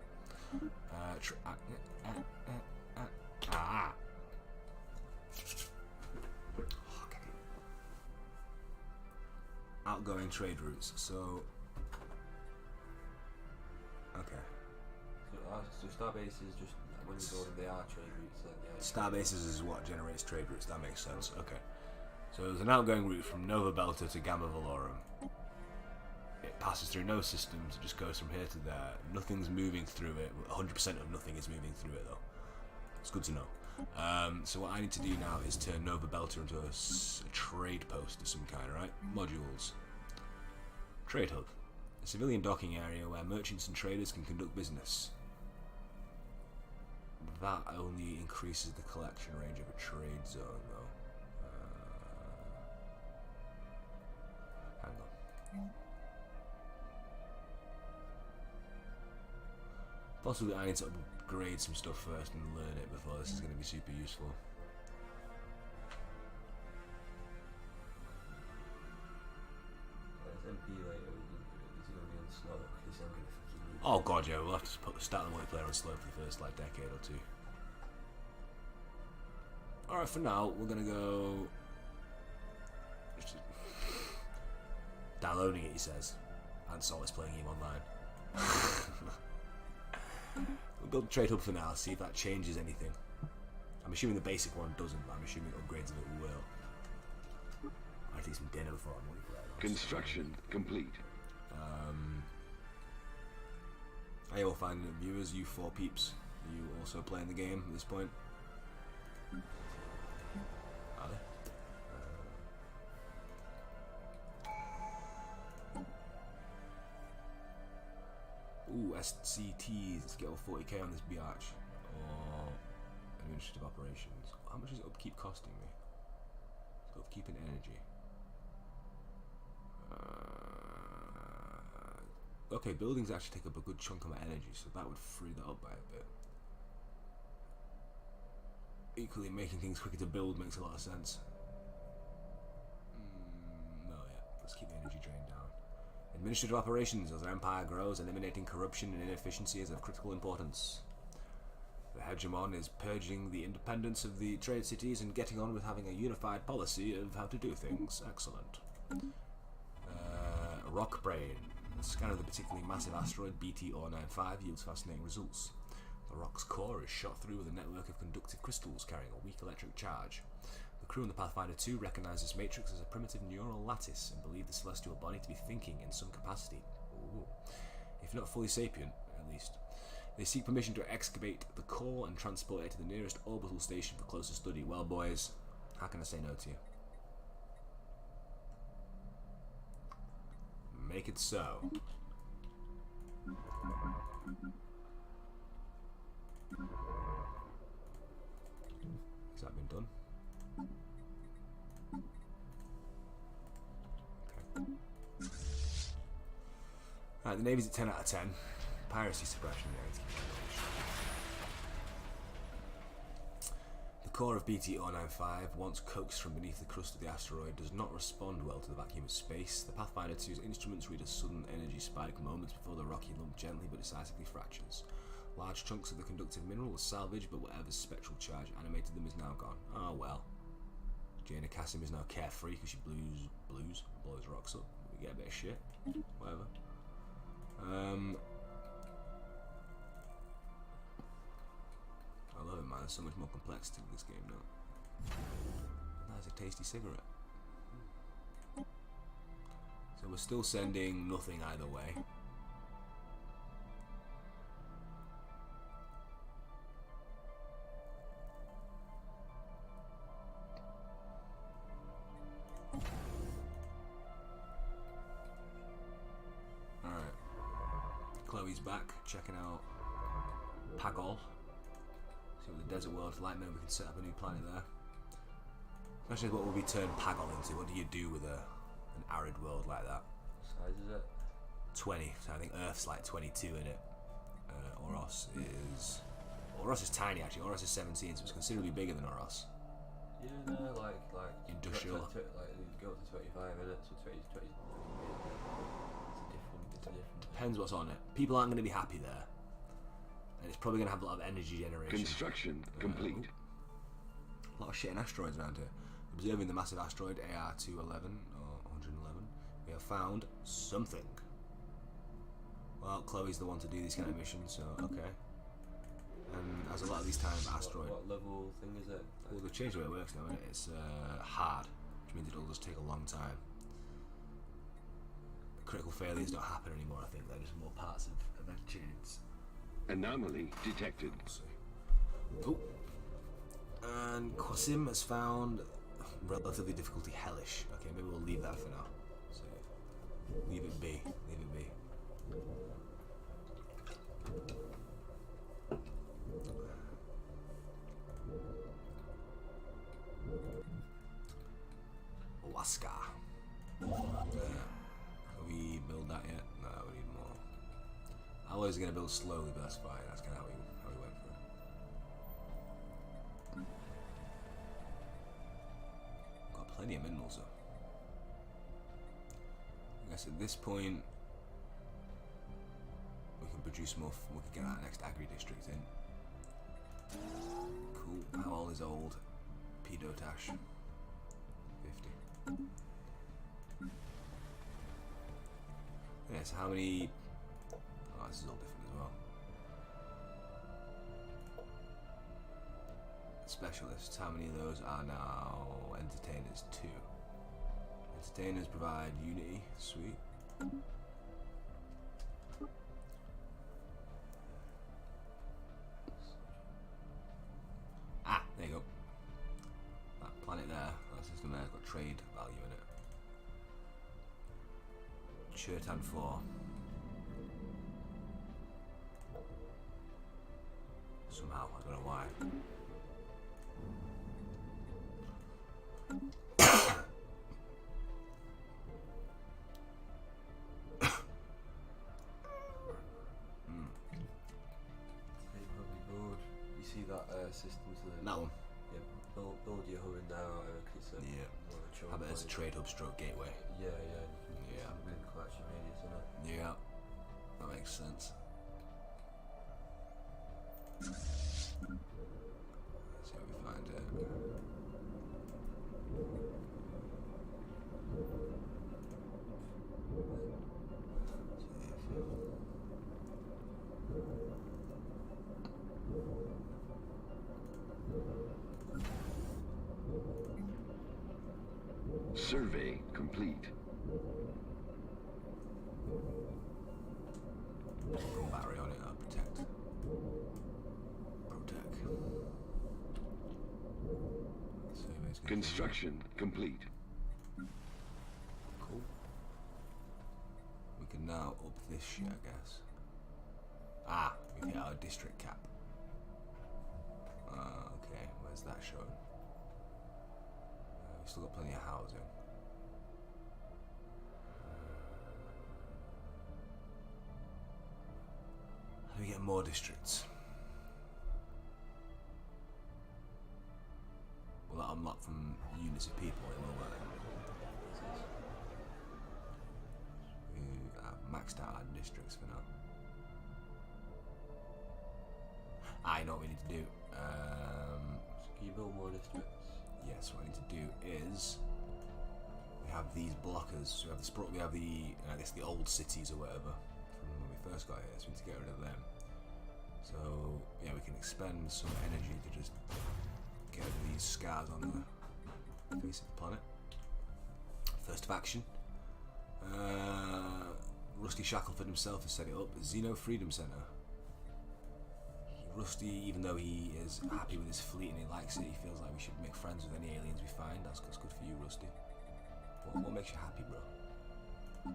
Okay. Outgoing trade routes. So. Okay. So Starbase is just when you go to the trade routes. Starbases is what generates trade routes. That makes sense. Okay. So there's an outgoing route from Nova Belta to Gamma Valorum. It passes through no systems. It just goes from here to there. Nothing's moving through it. 100% of nothing is moving through it though. It's good to know. So what I need to do now is turn Nova Belta into a trade post of some kind, right? Modules. Trade hub. A civilian docking area where merchants and traders can conduct business. That only increases the collection range of a trade zone, though. Hang on. Possibly I need to upgrade some stuff first and learn it before this is going to be super useful. MP later, is he going to be on slow? Because I'm going Oh god, yeah, we'll have to put the stat and multiplayer on slow for the first like decade or two. Alright, for now, we're gonna go... downloading it, he says. And Sol is playing him online. We'll build a trade hub for now, see if that changes anything. I'm assuming the basic one doesn't, but I'm assuming upgrades of it will. I need some dinner before I'm multiplayer. Construction complete. Hey, all fine viewers, you four peeps. Are you also playing the game at this point? Are they? Ooh, SCTs. Let's get all 40k on this biatch. Or administrative operations. How much is upkeep costing me? So upkeep and energy. Okay, buildings actually take up a good chunk of my energy, so that would free that up by a bit. Equally, making things quicker to build makes a lot of sense. No, yeah, let's keep the energy drain down. Administrative operations. As our empire grows, eliminating corruption and inefficiency is of critical importance. The hegemon is purging the independence of the trade cities and getting on with having a unified policy of how to do things. Excellent. Rock brain. The scan of the particularly massive asteroid BT-095 yields fascinating results. The rock's core is shot through with a network of conductive crystals carrying a weak electric charge. The crew on the Pathfinder 2 recognize this matrix as a primitive neural lattice and believe the celestial body to be thinking in some capacity. Ooh. If not fully sapient, at least. They seek permission to excavate the core and transport it to the nearest orbital station for closer study. Well, boys, how can I say no to you? Make it so. Has that been done? Okay. Alright, the Navy's at 10 out of 10. Piracy suppression, yeah, let's keep that going. The core of BT-095, once coaxed from beneath the crust of the asteroid, does not respond well to the vacuum of space. The Pathfinder 2's instruments read a sudden energy spike moments before the rocky lump gently but decisively fractures. Large chunks of the conductive mineral were salvaged, but whatever spectral charge animated them is now gone. Oh well. Jaina Kassim is now carefree because she blows rocks up. We get a bit of shit. Whatever. I love it, man. There's so much more complexity in this game now. That's a tasty cigarette. So we're still sending nothing either way. Alright. Chloe's back, checking out Pagol. See what the desert world's like. Maybe we can set up a new planet there. Question is, what will we turn Pagol into? What do you do with an arid world like that? What size is it? 20. So I think Earth's like 22 in it. Oros is tiny actually. Oros is 17, so it's considerably bigger than Oros. Yeah, no, like Industrial. Like you go up to 25 in it, so 20. It's a different. Depends what's on it. People aren't going to be happy there. And it's probably going to have a lot of energy generation. Construction complete. A lot of shit in asteroids around here. Observing the massive asteroid AR-211 or 111, we have found something. Well, Chloe's the one to do these kind of missions, so okay. And as a lot of these times, asteroid. What level thing is it? Well, they've changed the way it works now, isn't it? It's hard, which means it'll just take a long time. Critical failures don't happen anymore, I think. They're just more parts of event chains. Anomaly detected. Let's see. Oh. And Qasim has found relatively difficulty hellish. Okay, maybe we'll leave that for now. So leave it be. Leave it be. Alaska. Can we build that yet? No, we need more. Alloy's gonna build slowly, but that's fine. That's kind of how we went for it. Got plenty of minerals though. I guess at this point we can produce more. We could get our next agri district in. Cool. How old is old? Pedotash. 50. Yeah, so how many... Oh, this is all different as well. Specialists, how many of those are now entertainers? 2. Entertainers provide unity, sweet. Ah, there you go. That planet there, that system there has got trade value in it. Chertan 4. Somehow, I don't know why. You see that system to the... That one? Yeah, build your hub in there, I reckon it's a... Yeah. more of a choke How about as a point. trade hub stroke gateway? Yeah, yeah. You Yeah. can win collection radius, isn't it? Yeah, that makes sense. Let's see what we find here. Survey complete. Put battery on it, protect. Protect. Survey's complete. Construction complete. Cool. We can now up this shit, I guess. Ah, we've hit our district cap. Okay, where's that shown? We've still got plenty of housing. How do we get more districts? Will that unlock from units of people? It will work. We have maxed out our districts for now. I know what we need to do. So can you build more districts? Yes, what I need to do is we have these blockers. So we have the I guess the old cities or whatever from when we first got here. So we need to get rid of them. So yeah, we can expend some energy to just get rid of these scars on the face of the planet. First of action. Rusty Shackleford himself has set it up. Xeno Freedom Center. Rusty, even though he is happy with his fleet and he likes it, he feels like we should make friends with any aliens we find. That's good for you, Rusty. What makes you happy, bro?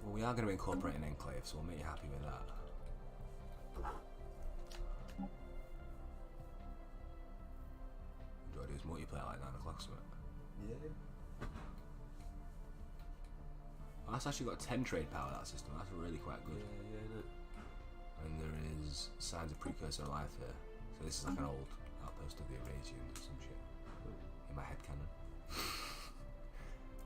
Well, we are going to incorporate an enclave, so we'll make you happy with that. What do I do? Is multiplayer like 9 o'clock something? Yeah. Well, that's actually got 10 trade power, that system. That's really quite good. Yeah, yeah, no. And there is signs of precursor life here. So this is like an old outpost of the Eurasians or some shit. In my headcanon.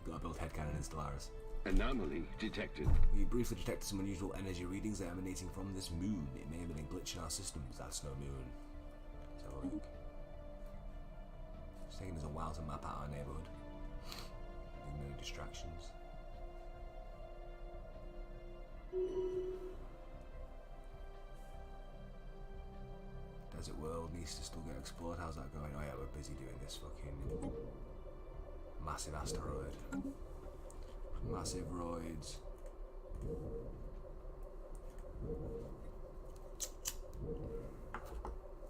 Gotta build headcanon in Stellaris. Anomaly detected. We briefly detected some unusual energy readings that are emanating from this moon. It may have been a glitch in our systems. That's no moon. Let's have a look. It's taking us a while to map out our neighbourhood. No distractions. Desert world needs to still get explored. How's that going? Oh yeah, we're busy doing this fucking massive asteroid. Massive roids.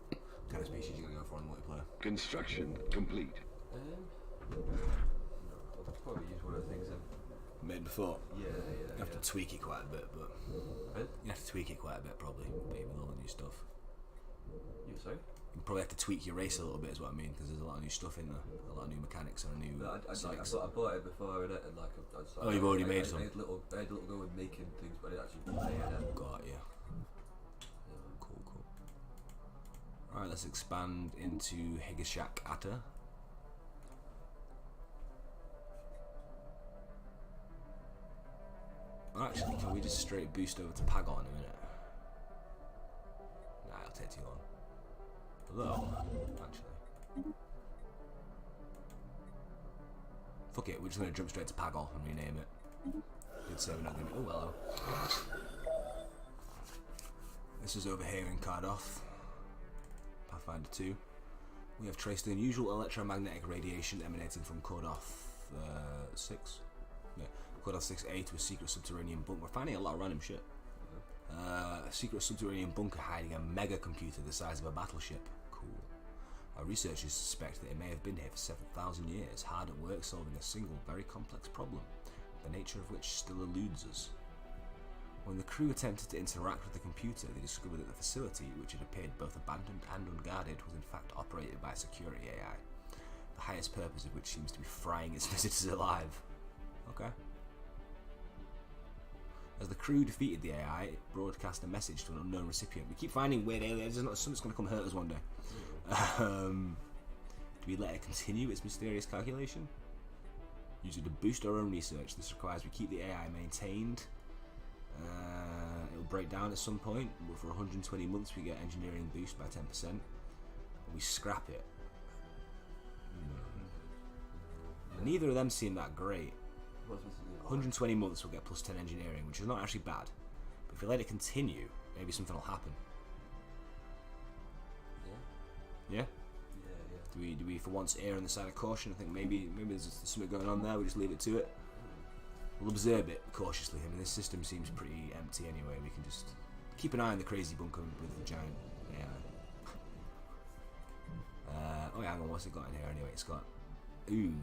What kind of species you gonna go for on multiplayer? Construction complete. I'll probably use one of the things I've Made before. Yeah. You have to tweak it quite a bit, but you have to tweak it quite a bit probably, maybe with all the new stuff. You sorry? You probably have to tweak your race a little bit, is what I mean, because there's a lot of new stuff in there, a lot of new mechanics and a new. I bought it before in it, and like Oh, you've already made some. I had a little go with making things, but I didn't actually play it. Got you. Cool. Alright, let's expand into Higashak Atta. Well, actually, can we just straight boost over to Pagon in a minute? Nah, it'll take too long. Although, actually. Fuck it, we're just gonna jump straight to Pagon and rename it. Did say we're not gonna. Oh, hello. This is over here in Cardoth. Pathfinder 2. We have traced the unusual electromagnetic radiation emanating from Cardoth 6. Yeah, Cardoth 6A to a secret subterranean bunker. We're finding a lot of random shit. A secret subterranean bunker hiding a mega computer the size of a battleship. Cool. Our researchers suspect that it may have been here for 7,000 years, hard at work solving a single, very complex problem, the nature of which still eludes us. When the crew attempted to interact with the computer, they discovered that the facility, which had appeared both abandoned and unguarded, was in fact operated by a security AI, the highest purpose of which seems to be frying its visitors alive. Okay. As the crew defeated the AI, it broadcast a message to an unknown recipient. We keep finding weird aliens, something's going to come hurt us one day. Do we let it continue its mysterious calculation? Use it to boost our own research. This requires we keep the AI maintained. It'll break down at some point, but for 120 months we get engineering boost by 10%. And we scrap it. Neither of them seem that great. 120 months we'll get plus 10 engineering, which is not actually bad. But if we let it continue, maybe something will happen. Yeah? Yeah? Do we for once err on the side of caution? I think maybe there's something going on there, we just leave it to it. We'll observe it cautiously. I mean, this system seems pretty empty anyway. We can just keep an eye on the crazy bunker with the giant AI. Oh yeah, hang on, what's it got in here anyway? It's got... Ooh.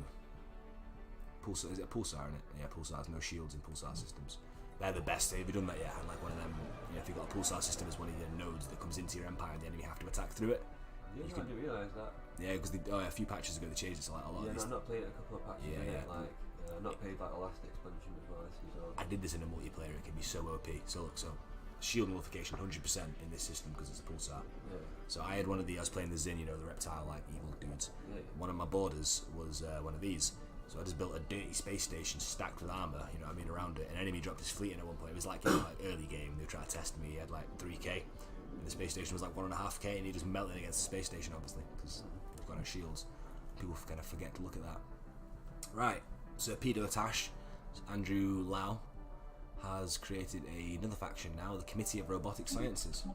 Pulsar, is it a pulsar in it? Yeah, pulsars, no shields in pulsar systems. They're the best. Have you done that yet? And like one of them, you know, if you've got a pulsar system as one of the nodes that comes into your empire and the enemy have to attack through it. Yeah, I didn't realise that. Yeah, because a few patches ago they changed it to like a lot of these. I've not played it a couple of patches. Yeah. I've not played like the last expansion as well. I did this in a multiplayer, it can be so OP. So look, shield nullification 100% in this system because it's a pulsar. Yeah. So I had one of the, I was playing the Zin, you know, the reptile like evil dudes. Yeah. One of my borders was one of these. So I just built a dirty space station stacked with armor, you know what I mean, around it. An enemy dropped his fleet in at one point. It was like, early game, they were trying to test me, he had like 3k. And the space station was like 1.5k and he just melted against the space station obviously, because we've got no shields. People kind of forget to look at that. Right, so Pedo Tash, Andrew Lau, has created another faction now, the Committee of Robotic Sciences.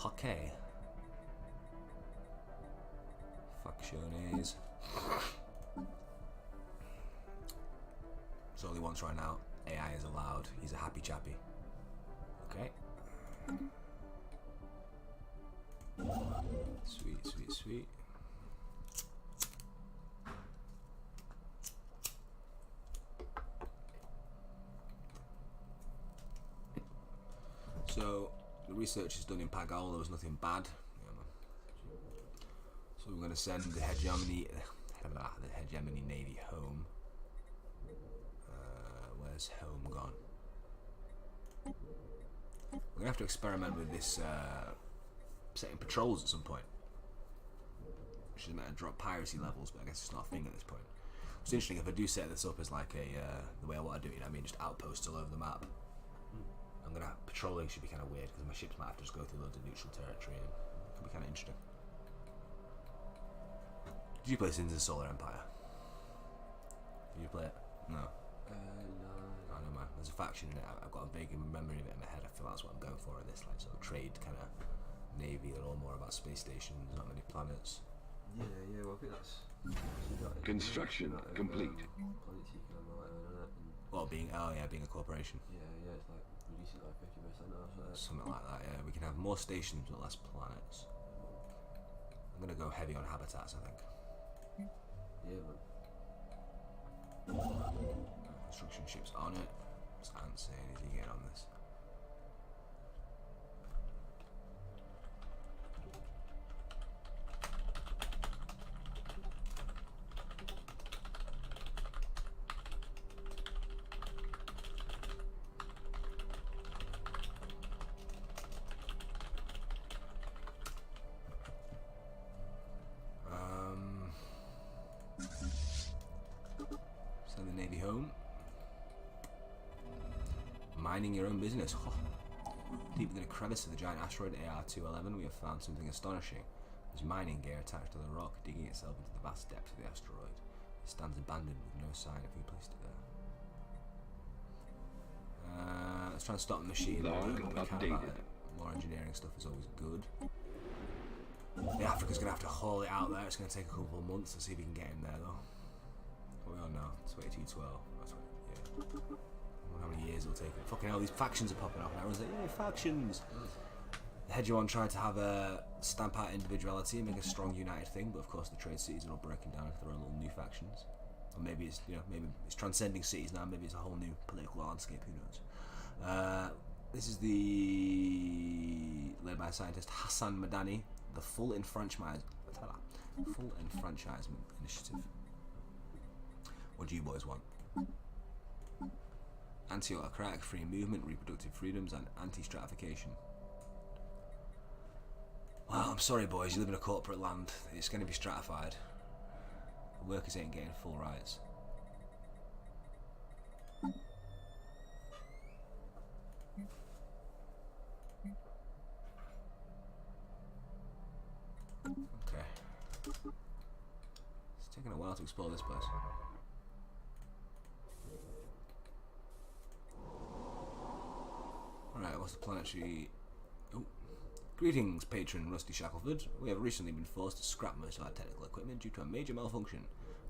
Okay. Facciones. So only once right now, AI is allowed. He's a happy chappy. Okay. Sweet, sweet, sweet. So the research is done in Pagal. There was nothing bad. Yeah, man. So we're going to send the hegemony navy home. Where's home gone? We're going to have to experiment with this setting patrols at some point. Which is meant to drop piracy levels, but I guess it's not a thing at this point. It's interesting if I do set this up as like the way I want to do it, I mean just outposts all over the map. I'm gonna patrolling should be kind of weird because my ships might have to just go through loads of neutral territory and it could be kind of interesting. Did you play Sins of the Solar Empire? Did you play it? No. No. I don't know, man. There's a faction in it. I've got a vague memory of it in my head. I feel that's what I'm going for in this, like sort of trade kind of navy. They're all more about space stations, not many planets. Yeah. Well, I think that's Construction complete. Polity kind of whatever, isn't it? Well, being a corporation. Yeah. It's like reducing like 50% or something. Something like that. Yeah, we can have more stations but less planets. I'm gonna go heavy on habitats, I think. Yeah, man. Construction ships on it. What's Ant saying? Is he getting on this? Send the Navy home. minding your own business. Deep within a crevice of the giant asteroid AR-211, we have found something astonishing. There's mining gear attached to the rock, digging itself into the vast depths of the asteroid. It stands abandoned with no sign of who placed it there. Let's try and stop the machine. Log updated. More engineering stuff is always good. The Africa's going to have to haul it out there. It's going to take a couple of months to see if we can get in there, though. What we on now? 2212. That's what, yeah. I wonder how many years it'll take. Fucking hell, these factions are popping up. And everyone's like, yeah, factions. The hegemon tried to have a stamp out individuality and make a strong, united thing, but of course the trade cities are all breaking down into their own little new factions. Or maybe it's, you know, maybe it's transcending cities now. Maybe it's a whole new political landscape. Who knows? This is led by scientist Hassan Madani, the Full Enfranchisement Initiative. What do you boys want? Anti-autocratic, free movement, reproductive freedoms, and anti-stratification. Well, I'm sorry, boys. You live in a corporate land. It's going to be stratified. The workers ain't getting full rights. Okay. It's taking a while to explore this place. Alright, what's the planetary... Oh. Greetings, patron Rusty Shackleford. We have recently been forced to scrap most of our technical equipment due to a major malfunction.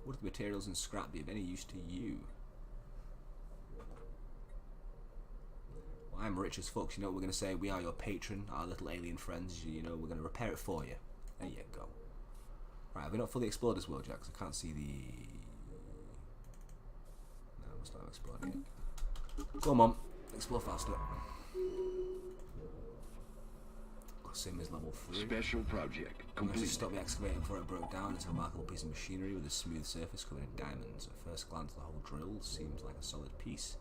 Would the materials and scrap be of any use to you? Well, I'm rich as fuck, so you know what we're going to say? We are your patron, our little alien friends. You know, we're going to repair it for you. There you go. Right, have we not fully explored this world yet? Because I can't see the... No, we still haven't explored it yet. Come on, explore faster. Sim is level 3. Special project I'm going to complete. stop the excavating before it broke down. It's a remarkable piece of machinery with a smooth surface covered in diamonds. At first glance, the whole drill seems like a solid piece.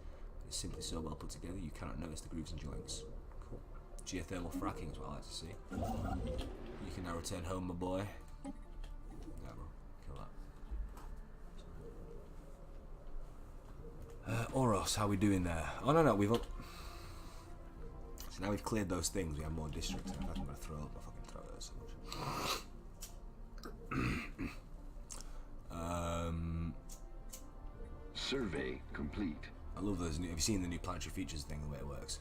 It's simply so well put together you cannot notice the grooves and joints. Cool. Geothermal fracking is what I like to see. You can now return home, my boy. Yeah, bro. Kill that. Oros, how we doing there? Oh no, we've up. So now we've cleared those things. We have more districts. I'm going to throw up my fucking throat there so much. Survey complete. I love those new. Have you seen the new planetary features thing? The way it works.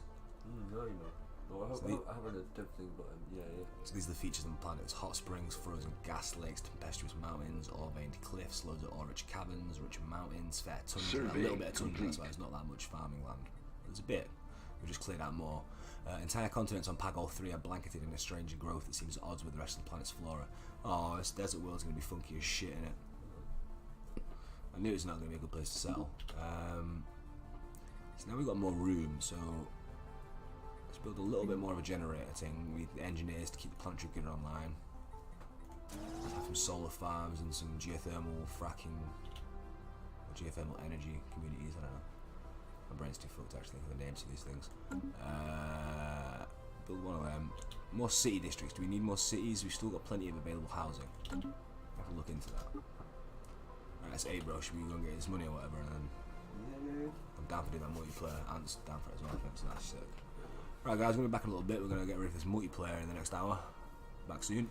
No, you know. No, I haven't a dev thing, but yeah. So these are the features on the planet. There's hot springs, frozen gas lakes, tempestuous mountains, ore-veined cliffs, loads of ore-rich caverns, rich mountains, fair tundra, a little bit of tundra, that's why there's not that much farming land. There's a bit. We've just cleared out more. Entire continents on Pagol 3 are blanketed in a strange growth that seems at odds with the rest of the planet's flora. Oh, this desert world's going to be funky as shit, innit? I knew it's not going to be a good place to settle. So now we've got more room, so let's build a little bit more of a generator thing. We need the engineers to keep the planetary grid online. Have some solar farms and some geothermal fracking, or geothermal energy communities, I don't know. My brain's too fucked actually for the names of these things. Build one of them. More city districts. Do we need more cities? We've still got plenty of available housing. Have to look into that. Right, that's A, bro. Should we go and get this money or whatever? And then I'm down for doing that multiplayer. Ant's down for it as well, I think, so that's sick. Right, guys, we're going to be back in a little bit. We're going to get rid of this multiplayer in the next hour. Back soon.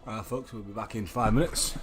Alright folks, we'll be back in 5 minutes.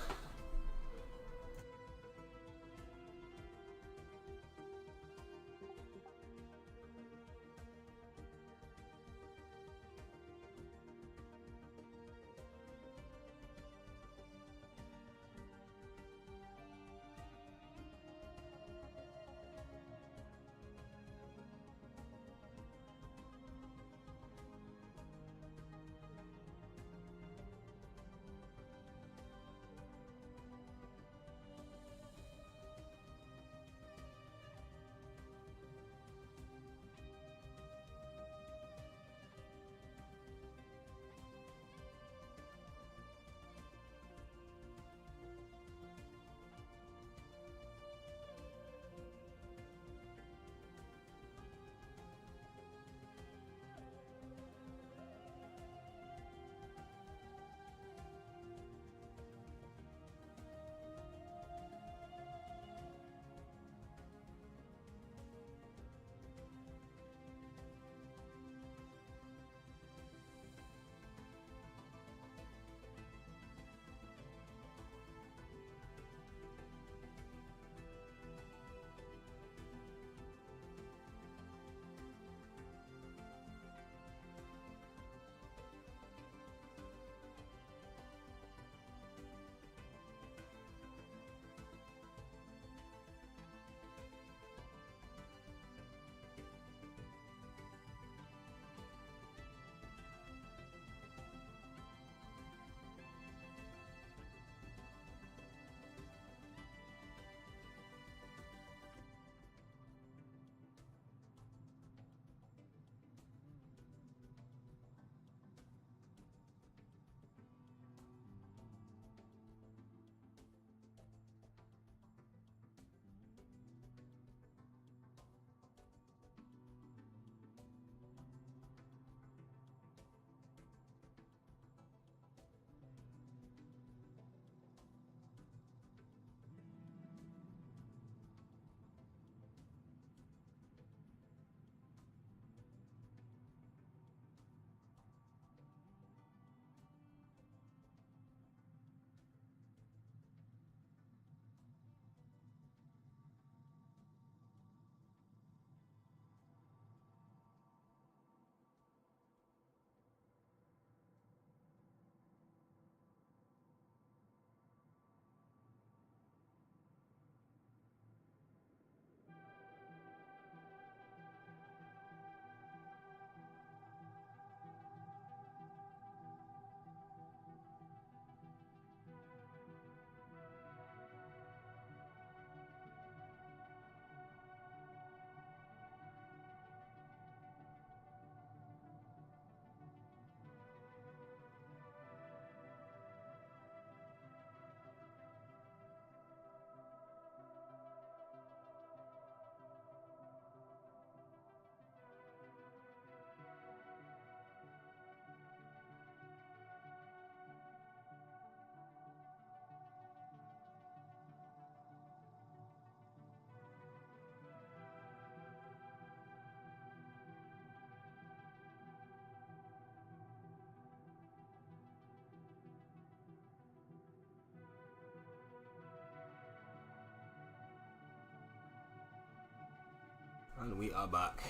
And we are back.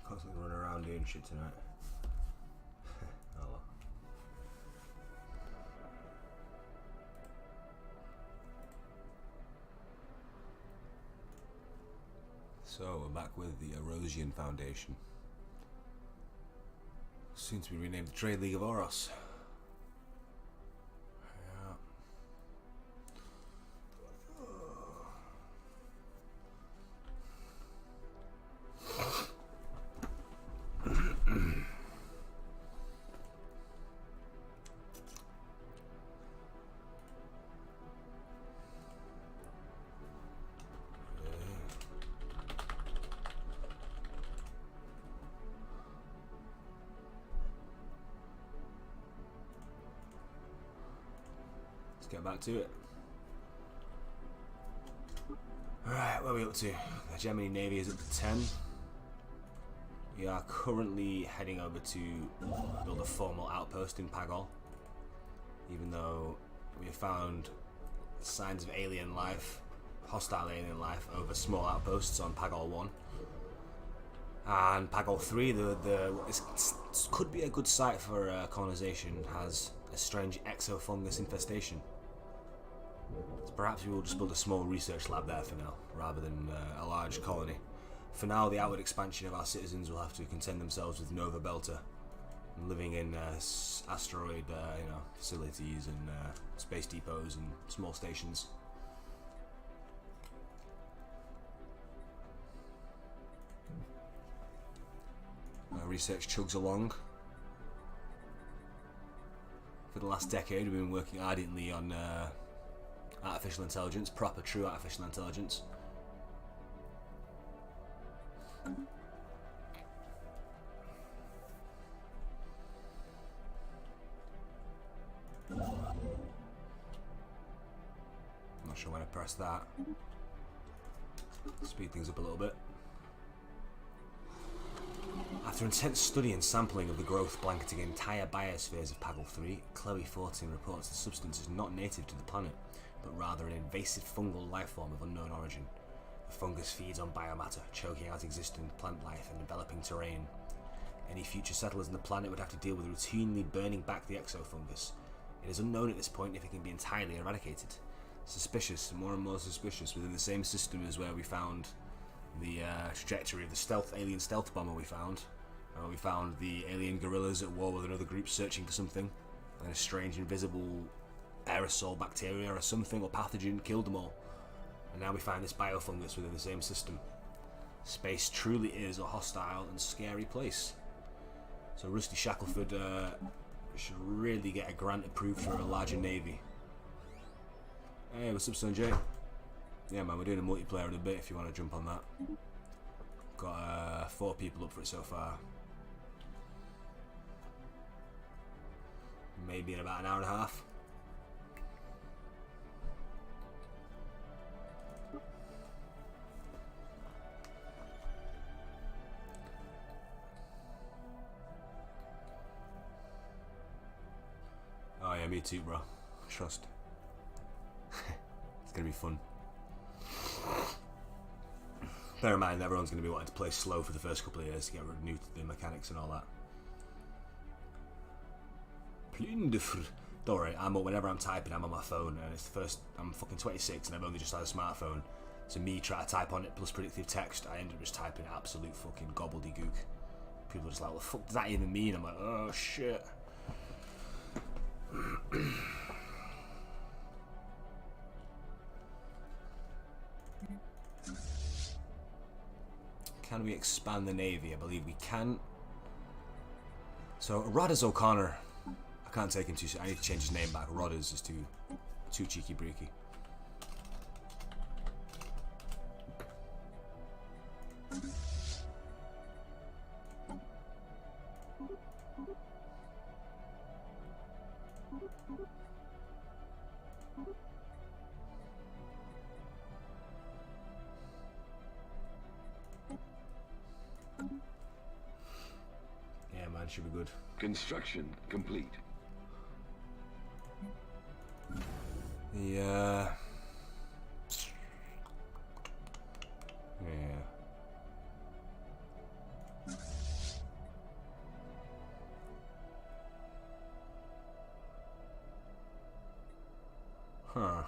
Constantly running around doing shit tonight. Oh well. So we're back with the Erosian Foundation. Soon to be renamed the Trade League of Oros. let's get back to it. Alright, where are we up to? The Gemini Navy is up to 10. We are currently heading over to build a formal outpost in Pagol. Even though we have found signs of alien life, hostile alien life, over small outposts on Pagol 1. And Pagol 3, it could be a good site for colonization, has a strange exofungus infestation. So perhaps we will just build a small research lab there for now, rather than a large colony. For now, the outward expansion of our citizens will have to content themselves with Nova Belta, and living in asteroid facilities and space depots and small stations. Research chugs along. For the last decade, we've been working ardently on artificial intelligence, proper, true artificial intelligence. I'm not sure when I press that. Speed things up a little bit. After intense study and sampling of the growth blanketing entire biospheres of Pagol 3, Chloe 14 reports the substance is not native to the planet, but rather an invasive fungal life form of unknown origin. The fungus feeds on biomatter, choking out existing plant life and developing terrain. Any future settlers on the planet would have to deal with routinely burning back the exofungus. It is unknown at this point if it can be entirely eradicated. Suspicious, more and more suspicious, within the same system as where we found the trajectory of the alien stealth bomber we found. We found the alien guerrillas at war with another group searching for something, and a strange invisible aerosol bacteria or something or pathogen killed them all. And now we find this biofungus within the same system. Space truly is a hostile and scary place. So Rusty Shackleford should really get a grant approved for a larger navy. Hey, what's up, Sanjay? Yeah, man, we're doing a multiplayer in a bit if you want to jump on that. Got 4 people up for it so far. Maybe in about an hour and a half. Oh yeah, me too, bro. Trust. It's gonna be fun. Bear in mind, everyone's gonna be wanting to play slow for the first couple of years to get new to the mechanics and all that. Don't worry, whenever I'm typing, I'm on my phone, and it's the first. I'm fucking 26, and I've only just had a smartphone. So me try to type on it plus predictive text, I end up just typing absolute fucking gobbledygook. People are just like, "What the fuck does that even mean?" I'm like, "Oh shit." Can we expand the navy? I believe we can. So Rodders O'Connor, I can't take him too soon. I need to change his name back. Rodders is too cheeky breaky. Yeah, man, should be good. Construction complete. Yeah. Huh.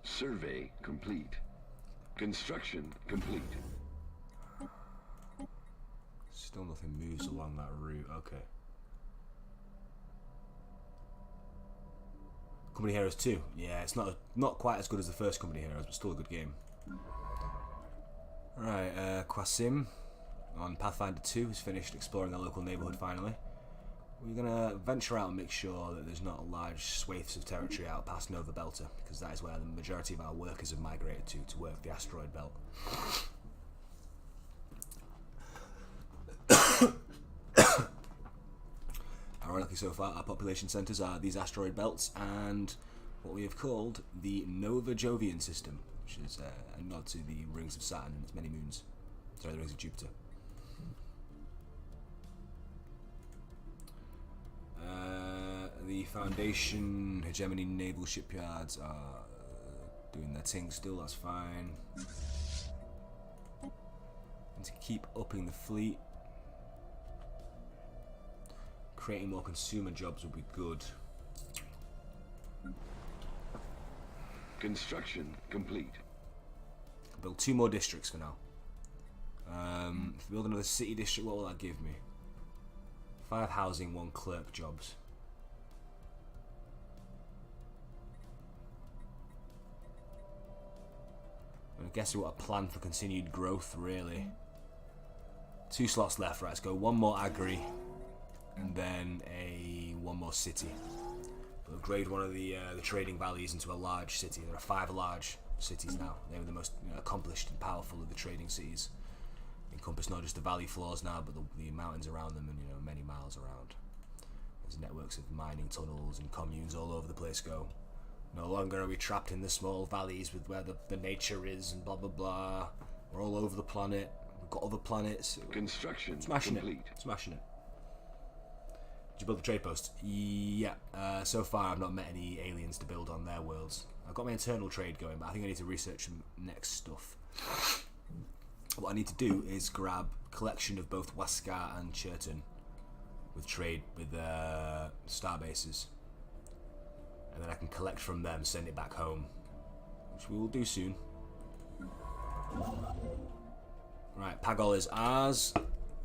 Survey complete. Construction complete. Still nothing moves along that route. Okay. Company Heroes 2. Yeah, it's not quite as good as the first Company Heroes, but still a good game. Right, Qasim on Pathfinder 2 has finished exploring the local neighbourhood finally. We're going to venture out and make sure that there's not large swathes of territory out past Nova Belta, because that is where the majority of our workers have migrated to work the asteroid belt. Ironically, lucky so far. Our population centres are these asteroid belts and what we have called the Nova Jovian system, which is a nod to the rings of Saturn and its many moons. Sorry, the rings of Jupiter. The Foundation, Hegemony naval shipyards are doing their thing still, that's fine. And to keep upping the fleet. Creating more consumer jobs would be good. Construction complete. Build 2 more districts for now. If we build another city district, what will that give me? 5 housing, 1 clerk jobs. I guess we want a plan for continued growth, really. 2 slots left, right? Let's go 1 more agri, and then 1 more city. We'll upgrade one of the trading valleys into a large city. There are 5 large cities now. They were the most accomplished and powerful of the trading cities. Encompass not just the valley floors now, but the mountains around them, and many miles around. There's networks of mining tunnels and communes all over the place. Go. No longer are we trapped in the small valleys with where the nature is and blah blah blah. We're all over the planet. We've got other planets. Construction Smashing complete. it. Smashing it. Did you build the trade post? Yeah. So far I've not met any aliens to build on their worlds. I've got my internal trade going, but I think I need to research some next stuff. What I need to do is grab a collection of both Waskar and Churton with trade with star bases. And then I can collect from them, send it back home, which we will do soon. Right, Pagol is ours.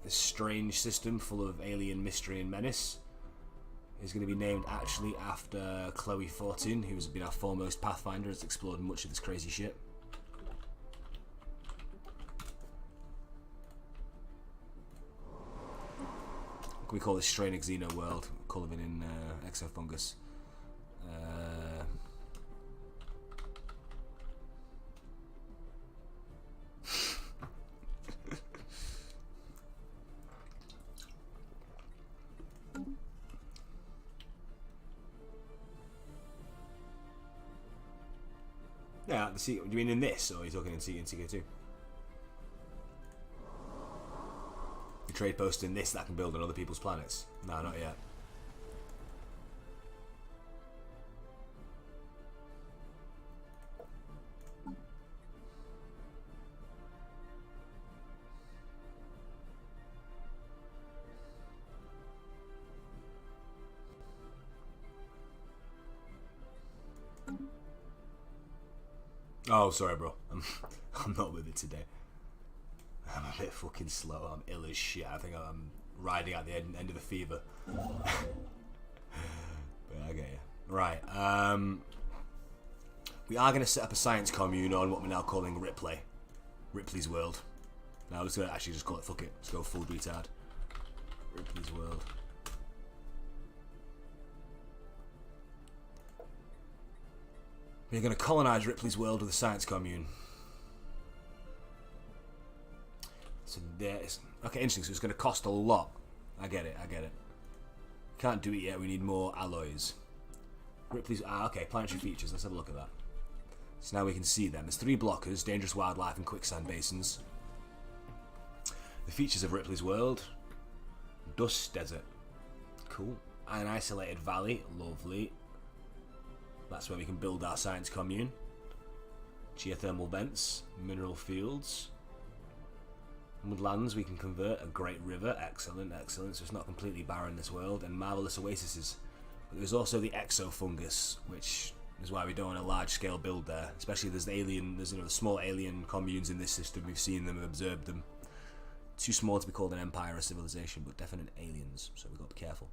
This strange system full of alien mystery and menace is going to be named actually after Chloe Fortin, who's been our foremost pathfinder, has explored much of this crazy shit. What can we call this strain of Xeno world? We'll call it in Exofungus. Yeah, do you mean in this, or are you talking in TK2? The trade post in this that can build on other people's planets? No, not yet. Oh, sorry, bro. I'm not with it today. I'm a bit fucking slow. I'm ill as shit. I think I'm riding out the end of the fever. But I get you. Right. We are going to set up a science commune on what we're now calling Ripley's World. Now, let's actually just call it, fuck it. Let's go full retard. Ripley's World. We're going to colonise Ripley's World with a science commune. So there's... Okay, interesting. So it's going to cost a lot. I get it. Can't do it yet. We need more alloys. Ripley's... okay. Planetary features. Let's have a look at that. So now we can see them. There's 3 blockers, dangerous wildlife and quicksand basins. The features of Ripley's World. Dust desert. Cool. An isolated valley. Lovely. That's where we can build our science commune. Geothermal vents, mineral fields, woodlands we can convert, a great river, excellent, so it's not completely barren, this world, and marvellous oases. But there's also the exofungus, which is why we don't want a large scale build there, especially there's the small alien communes in this system. We've seen them and observed them. Too small to be called an empire or civilization, but definite aliens, so we've got to be careful.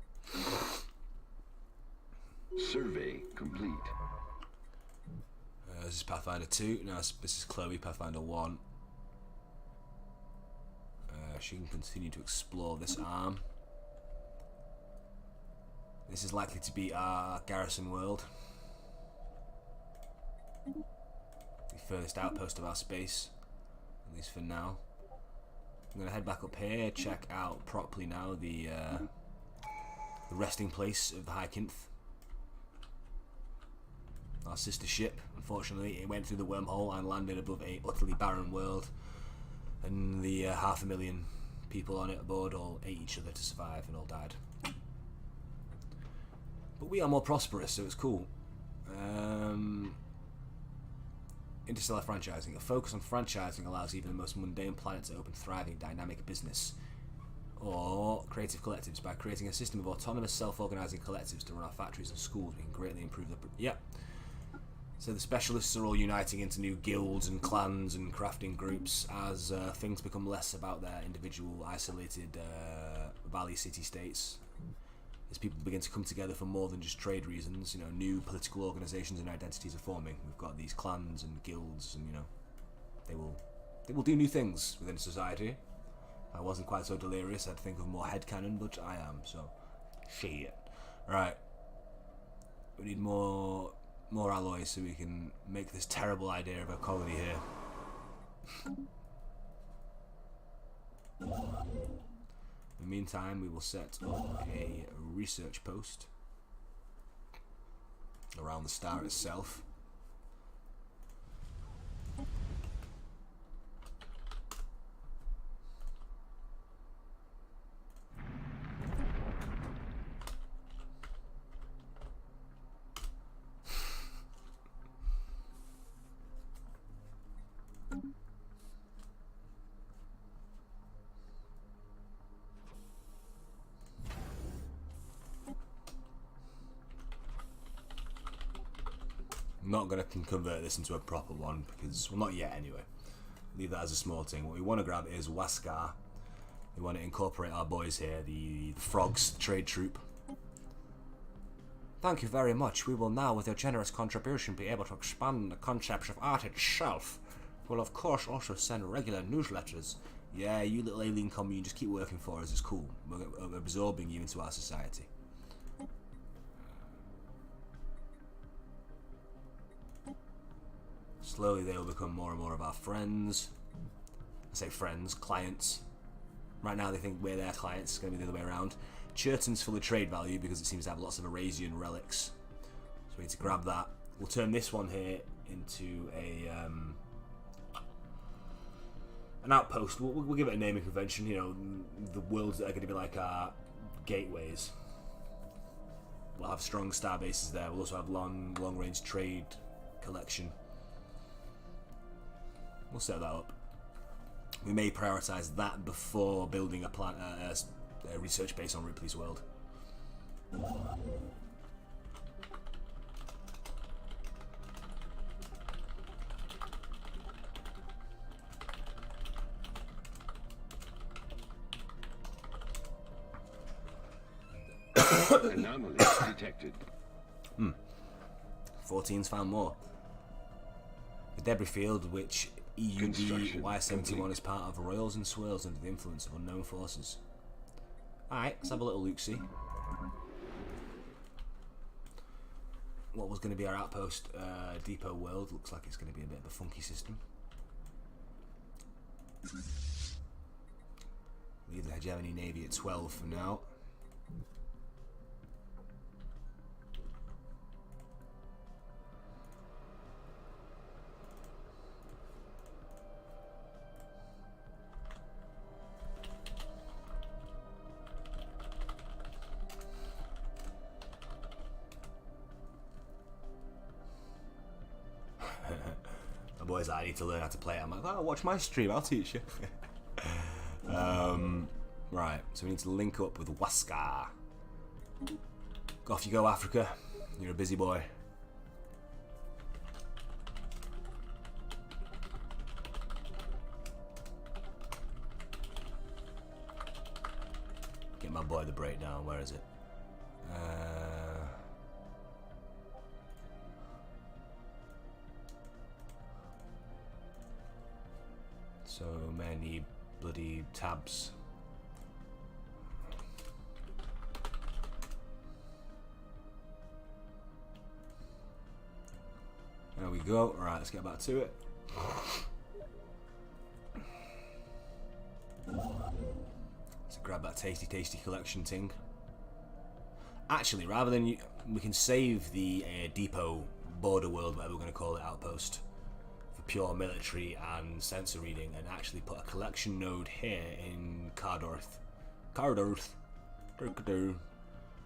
Survey complete. This is Pathfinder 2. Now this is Chloe, Pathfinder 1. She can continue to explore this arm. This is likely to be our garrison world. The furthest outpost of our space, at least for now. I'm going to head back up here, check out properly now the the resting place of the High Kinth. Our sister ship, unfortunately, it went through the wormhole and landed above a utterly barren world, and the 500,000 people on it aboard all ate each other to survive and all died. But we are more prosperous, so it's cool. Interstellar franchising. A focus on franchising allows even the most mundane planet to open thriving, dynamic business. Or creative collectives. By creating a system of autonomous, self-organising collectives to run our factories and schools, we can greatly improve the... Yep. So the specialists are all uniting into new guilds and clans and crafting groups as things become less about their individual, isolated valley city-states. As people begin to come together for more than just trade reasons, you know, new political organisations and identities are forming. We've got these clans and guilds, and you know, they will do new things within society. If I wasn't quite so delirious, I'd think of more headcanon, but I am, so shit. Right, we need more alloys so we can make this terrible idea of a colony here. In the meantime, we will set up a research post around the star itself. I'm not going to convert this into a proper one because, well, not yet anyway. Leave that as a small thing. What we want to grab is Waskar. We want to incorporate our boys here, the frogs, the trade troop. Thank you very much. We will now, with your generous contribution, be able to expand the concept of art itself. We'll of course also send regular newsletters. Yeah, you little alien commune, just keep working for us, it's cool. We're absorbing you into our society. Slowly they will become more and more of our friends. I say friends, clients. Right now they think we're their clients, it's going to be the other way around. Churton's full of trade value because it seems to have lots of Orosian relics. So we need to grab that. We'll turn this one here into an outpost. We'll give it a naming convention, you know, the worlds that are going to be like our gateways. We'll have strong star bases there. We'll also have long-range trade collection. We'll set that up. We may prioritise that before building a research base on Ripley's world. Anomaly detected. 14's found more. The debris field, which EUD Y71 is part of, roils and swirls under the influence of unknown forces. Alright, let's have a little look-see. What was going to be our outpost depot world looks like it's going to be a bit of a funky system. Leave the hegemony navy at 12 for now. Boys, I need to learn how to play it. I'm like, oh, watch my stream, I'll teach you. Right, so we need to link up with Waskar. Off you go, Africa. You're a busy boy. Get my boy the breakdown, where is it? So many bloody tabs. There we go. Alright, let's get back to it. Let's grab that tasty collection thing. Actually, rather than we can save the depot, border world, whatever we're going to call it, outpost, for pure military and sensor reading, and actually put a collection node here in Cardorth. Cardorth.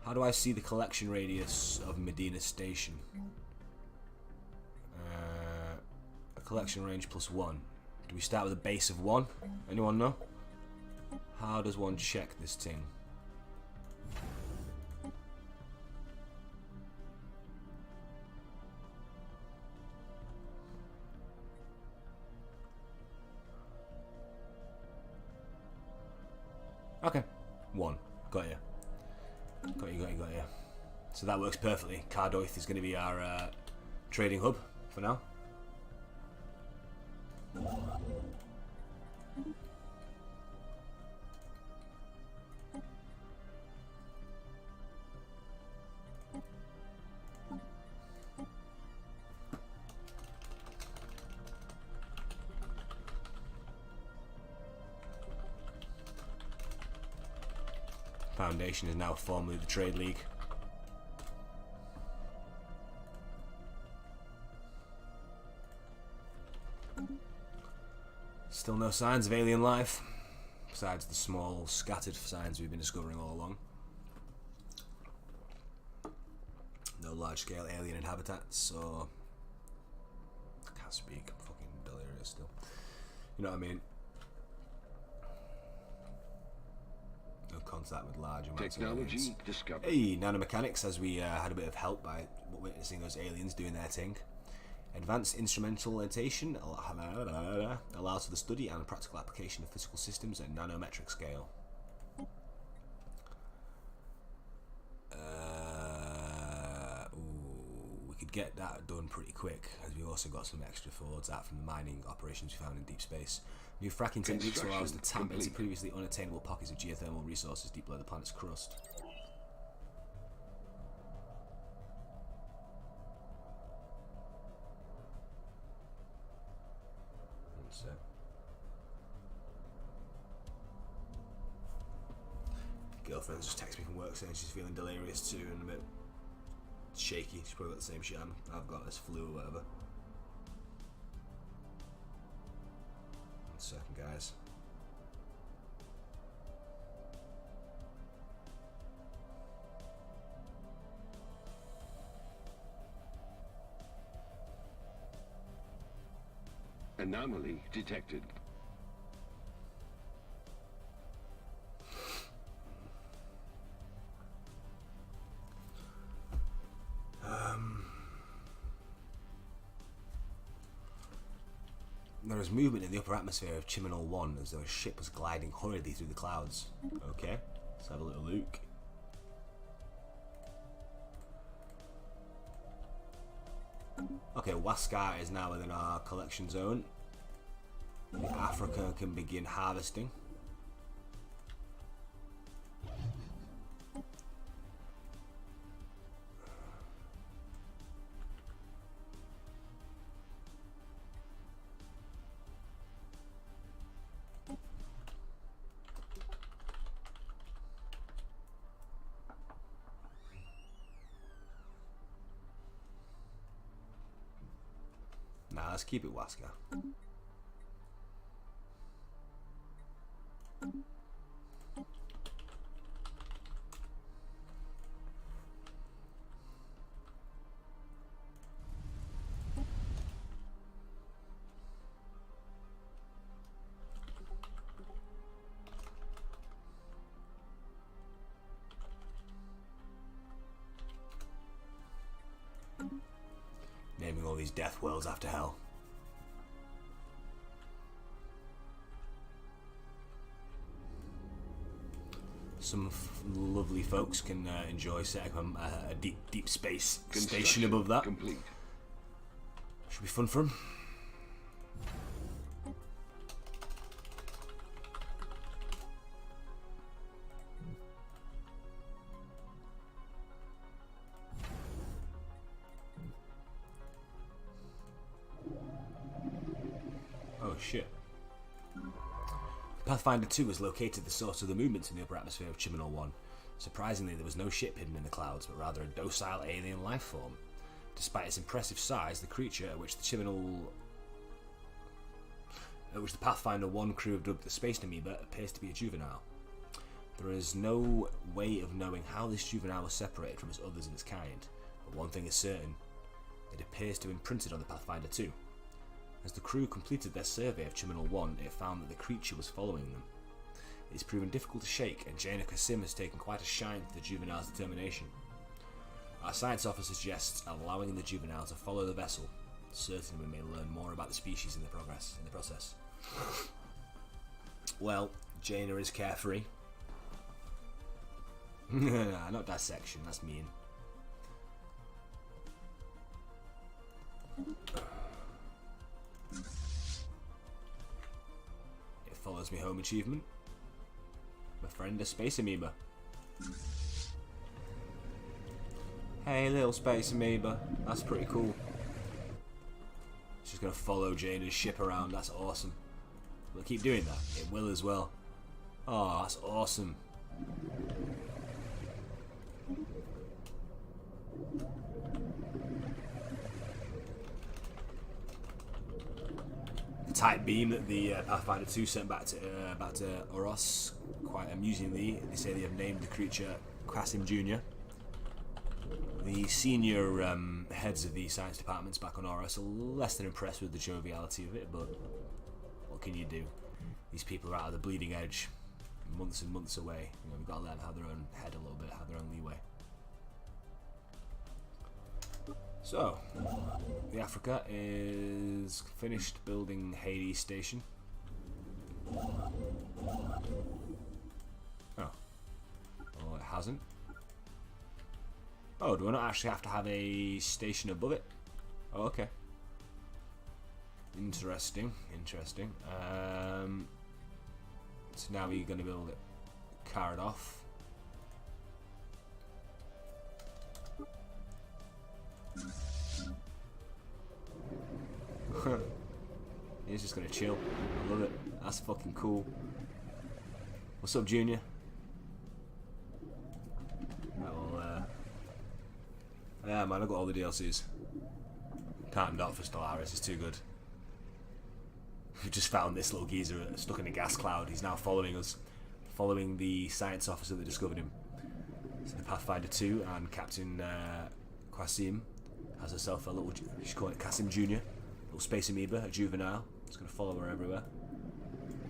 How do I see the collection radius of Medina Station? A collection range +1. Do we start with a base of 1? Anyone know? How does one check this thing? Okay, 1. Got you. Got you. So that works perfectly. Cardoith is going to be our trading hub for now. Foundation is now formally the Trade League. Still no signs of alien life, besides the small scattered signs we've been discovering all along. No large-scale alien inhabitants, so I can't speak. I'm fucking delirious still. You know what I mean? No contact with large amounts of aliens. Technology discovered. Hey, nanomechanics, as we had a bit of help by witnessing those aliens doing their thing. Advanced instrumentation allows for the study and practical application of physical systems at nanometric scale. We could get that done pretty quick, as we also got some extra towards that from the mining operations we found in deep space. New fracking techniques allow us to tap into previously unattainable pockets of geothermal resources deep below the planet's crust. Girlfriend just texted me from work saying she's feeling delirious too and a bit shaky. She's probably got the same shit I've got, this flu or whatever. 1 second, guys. Anomaly detected. There is movement in the upper atmosphere of Chiminal 1 as though a ship was gliding hurriedly through the clouds. Okay, let's have a little look. Okay, Waskar is now within our collection zone. Africa can begin harvesting. Nah, let's keep it Waskar. Naming all these death worlds after hell. Some lovely folks can enjoy setting up a deep space station above that. Complete. Should be fun for them. Oh shit. Pathfinder 2 has located the source of the movements in the upper atmosphere of Chiminal 1. Surprisingly, there was no ship hidden in the clouds, but rather a docile alien life form. Despite its impressive size, the creature, at which the Pathfinder 1 crew have dubbed the Space Amoeba, appears to be a juvenile. There is no way of knowing how this juvenile was separated from its others in its kind, but one thing is certain: it appears to have imprinted on the Pathfinder 2. As the crew completed their survey of Terminal 1, it found that the creature was following them. It has proven difficult to shake, and Jaina Kasim has taken quite a shine to the juvenile's determination. Our science officer suggests allowing the juvenile to follow the vessel. Certainly we may learn more about the species in the process. Well, Jaina is carefree. Nah, not dissection, that's mean. It follows me home achievement. Befriend a space amoeba. Hey, little space amoeba. That's pretty cool. She's gonna follow Jaina's ship around. That's awesome. Will it keep doing that? It will as well. Oh, that's awesome. The tight beam that the Pathfinder 2 sent back to Oros, quite amusingly, they say they have named the creature Qasim Jr. The senior heads of the science departments back on Oros are less than impressed with the joviality of it, but what can you do? These people are out of the bleeding edge, months and months away. You know, we've got to let them have their own head a little bit, have their own leeway. So, the Africa is finished building Hades Station. Oh, it hasn't. Oh, do I not actually have to have a station above it? Oh, okay. Interesting. So now we're going to build it carried off. He's just going to chill. I love it. That's fucking cool. What's up, Junior? Yeah, man, I got all the DLCs. Can't not for Stellaris, it's too good. We just found this little geezer stuck in a gas cloud. He's now following us, following the science officer that discovered him. So the Pathfinder 2 and Captain Qasim has herself a little, she's calling it Qasim Jr., little space amoeba, a juvenile. It's going to follow her everywhere.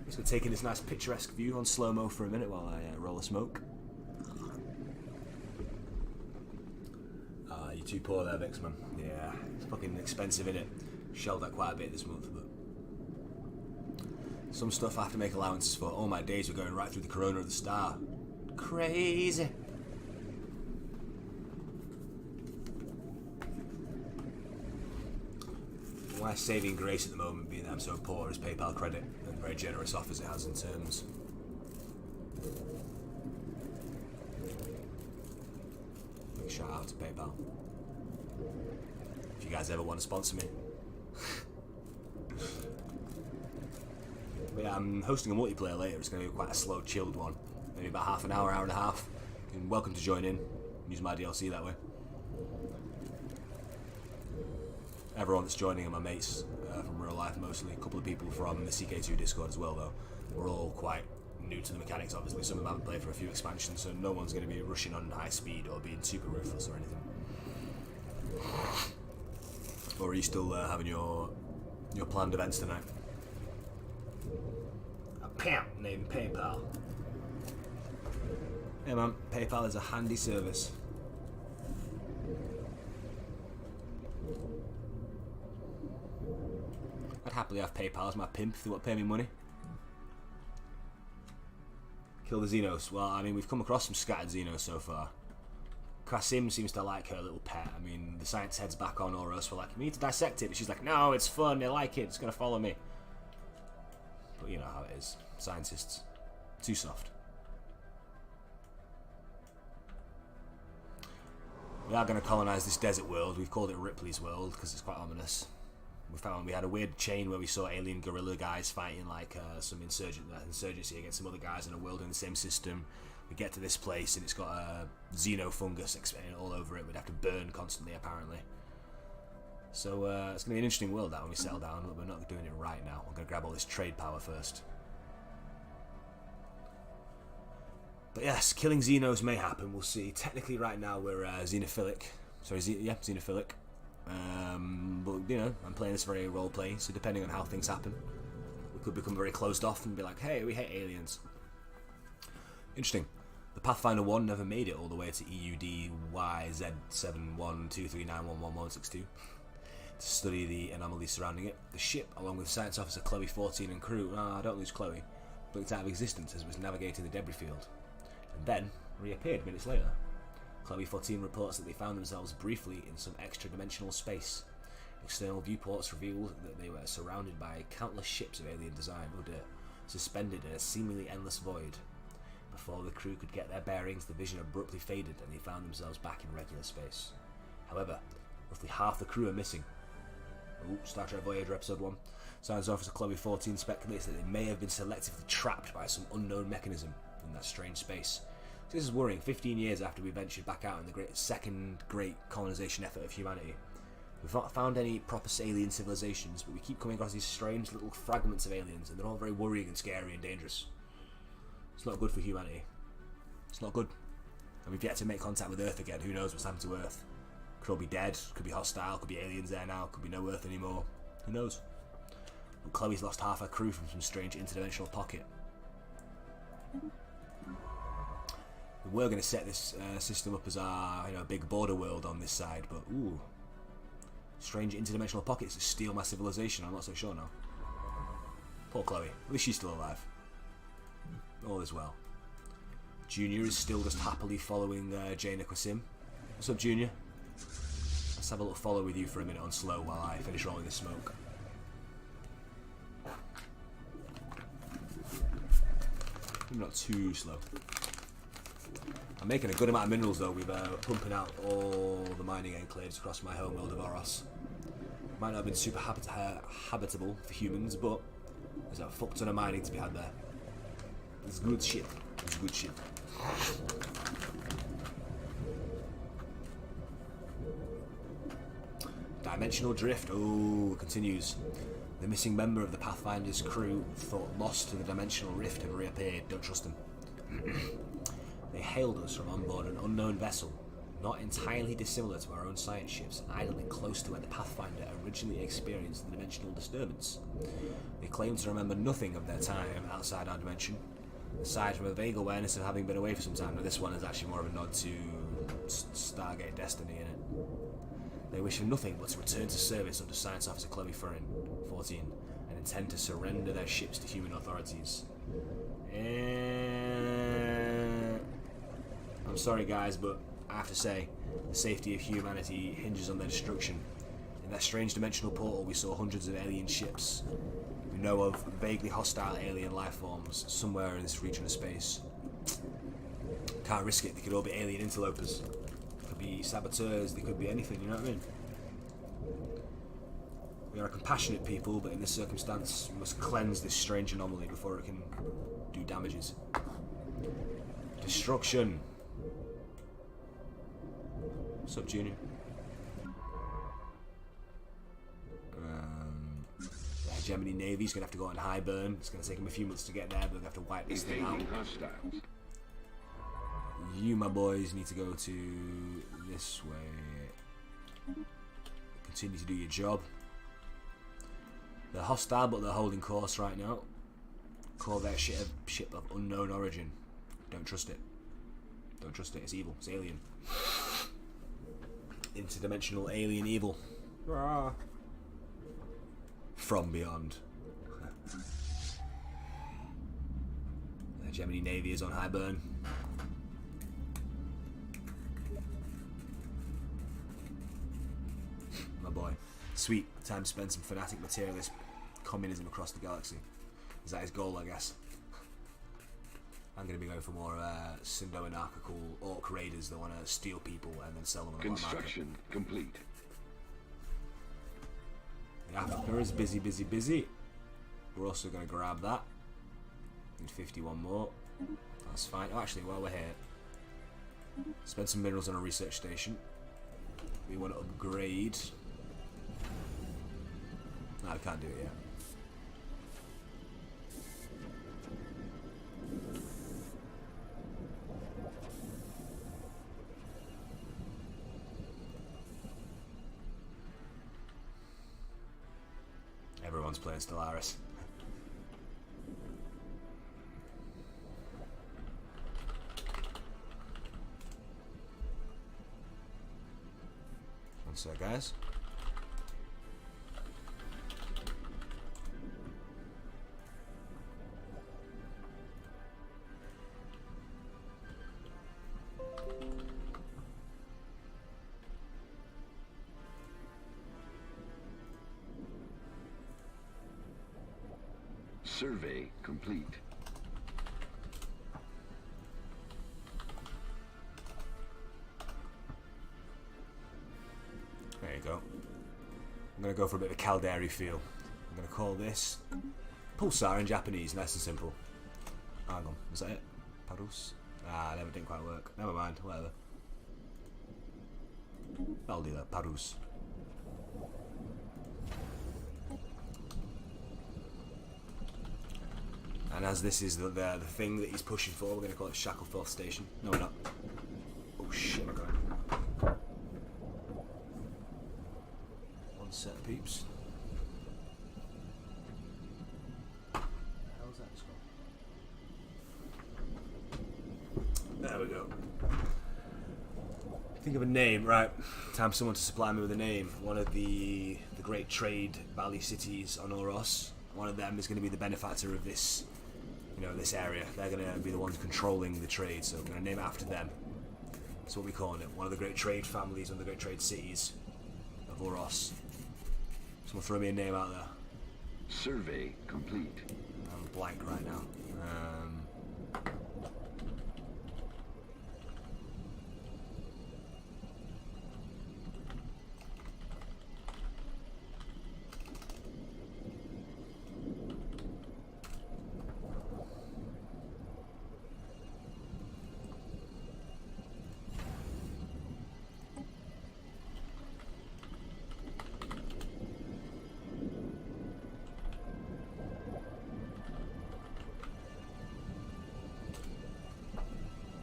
Just going to take in this nice picturesque view on slow-mo for a minute while I roll a smoke. You're too poor there, Vix, man. Yeah, it's fucking expensive, innit? Shelled out quite a bit this month, but some stuff I have to make allowances for. All my days were going right through the corona of the star. Crazy. My saving grace at the moment, being that I'm so poor, is PayPal credit and very generous offers it has in terms. Big shout out to PayPal. If you guys ever want to sponsor me. But yeah, I'm hosting a multiplayer later. It's going to be quite a slow, chilled one. Maybe about half an hour, hour and a half. You're welcome to join in. Use my DLC that way. Everyone that's joining are my mates from real life mostly. A couple of people from the CK2 Discord as well, though. We're all quite new to the mechanics, obviously. Some of them haven't played for a few expansions, so no one's going to be rushing on high speed or being super ruthless or anything. Or are you still having your planned events tonight? A pimp named PayPal. Yeah, man, PayPal is a handy service. I'd happily have PayPal as my pimp if they want to pay me money. Kill the Xenos. Well, I mean, we've come across some scattered Xenos so far. Qasim seems to like her little pet. I mean, the science heads back on Oros were like, we need to dissect it. But she's like, no, it's fun. They like it. It's going to follow me. But you know how it is. Scientists. Too soft. We are going to colonize this desert world. We've called it Ripley's world because it's quite ominous. We had a weird chain where we saw alien guerrilla guys fighting like some insurgency against some other guys in a world in the same system. we get to this place and it's got a xenofungus all over it. We'd have to burn constantly, apparently. So it's going to be an interesting world, that, when we settle down, but we're not doing it right now. We're going to grab all this trade power first. But yes, killing Xenos may happen, we'll see. Technically, right now, we're xenophilic. Sorry, xenophilic. But, you know, I'm playing this very role-play, so depending on how things happen, we could become very closed off and be like, hey, we hate aliens. Interesting. The Pathfinder 1 never made it all the way to EUDYZ7123911162 to study the anomalies surrounding it. The ship, along with Science Officer Chloe 14 and crew, don't lose Chloe, blinked out of existence as it was navigating the debris field, and then reappeared minutes later. Chloe 14 reports that they found themselves briefly in some extra-dimensional space. External viewports revealed that they were surrounded by countless ships of alien design, suspended in a seemingly endless void. Before the crew could get their bearings, the vision abruptly faded and they found themselves back in regular space. However, roughly half the crew are missing. Star Trek Voyager Episode 1. Science Officer Chloe 14 speculates that they may have been selectively trapped by some unknown mechanism in that strange space. This is worrying. 15 years after we ventured back out in the second great colonization effort of humanity, we've not found any proper alien civilizations, but we keep coming across these strange little fragments of aliens, and they're all very worrying and scary and dangerous. It's not good for humanity. It's not good. And we've yet to make contact with Earth again. Who knows what's happened to Earth? Could all be dead, could be hostile, could be aliens there now, could be no Earth anymore. Who knows? But Chloe's lost half her crew from some strange interdimensional pocket. We were going to set this system up as our big border world on this side, but strange interdimensional pockets to steal my civilization. I'm not so sure now. Poor Chloe. At least she's still alive. All is well. Junior is still just happily following Jaina Kwasim. What's up, Junior? Let's have a little follow with you for a minute on slow while I finish rolling the smoke. Maybe not too slow. I'm making a good amount of minerals though. We're pumping out all the mining enclaves across my home world of Oros. Might not have been super habitable for humans, but there's a fuck ton of mining to be had there. It's good shit. It's good shit. Dimensional drift. Oh, it continues. The missing member of the Pathfinder's crew, thought lost to the dimensional rift, and reappeared. Don't trust them. They hailed us from on board an unknown vessel, not entirely dissimilar to our own science ships, and idling close to where the Pathfinder originally experienced the dimensional disturbance. They claimed to remember nothing of their time outside our dimension, aside from a vague awareness of having been away for some time. Now this one is actually more of a nod to Stargate Destiny in it. They wish for nothing but to return to service under Science Officer Chloe 14 and intend to surrender their ships to human authorities. I'm sorry guys, but I have to say, the safety of humanity hinges on their destruction. In that strange dimensional portal we saw hundreds of alien ships. We know of vaguely hostile alien life forms somewhere in this region of space. Can't risk it, they could all be alien interlopers. They could be saboteurs, they could be anything, you know what I mean? We are a compassionate people, but in this circumstance we must cleanse this strange anomaly before it can do damages. Destruction. What's up, Junior? The hegemony Navy's gonna have to go on high burn. It's gonna take them a few months to get there, but they'll have to wipe this thing out. You, my boys, need to go to this way. Continue to do your job. They're hostile, but they're holding course right now. Corvette ship of unknown origin. Don't trust it. Don't trust it. It's evil. It's alien. Interdimensional alien evil. From beyond. The Gemini Navy is on high burn. My boy. Sweet. Time to spend some fanatic materialist communism across the galaxy. Is that his goal, I guess? I'm going to be going for more pseudo-anarchical orc raiders that want to steal people and then sell them on the black market. Construction complete. The Africa is busy, busy, busy. We're also going to grab that. Need 51 more. That's fine. Oh, actually, while we're here, spend some minerals on a research station. We want to upgrade. No, I can't do it yet. Everyone's playing Stellaris. One sec, guys. Survey complete. There you go. I'm going to go for a bit of a Caldari feel. I'm going to call this Pulsar in Japanese, nice and simple. Hang on, is that it? Parus? Ah, never didn't quite work. Never mind, whatever. I'll do that, Parus. And as this is the thing that he's pushing for, we're going to call it Shackleford Station. No, we're not. Oh shit, my god. One set of peeps. How's that spelled? There we go. Think of a name, right? Time for someone to supply me with a name. One of the great trade valley cities on Oros. One of them is going to be the benefactor of this. You know, this area. They're going to be the ones controlling the trade, so we're going to name it after them. That's what we're calling it. One of the great trade families, one of the great trade cities of Oros. Someone throw me a name out there. Survey complete. I'm blank right now.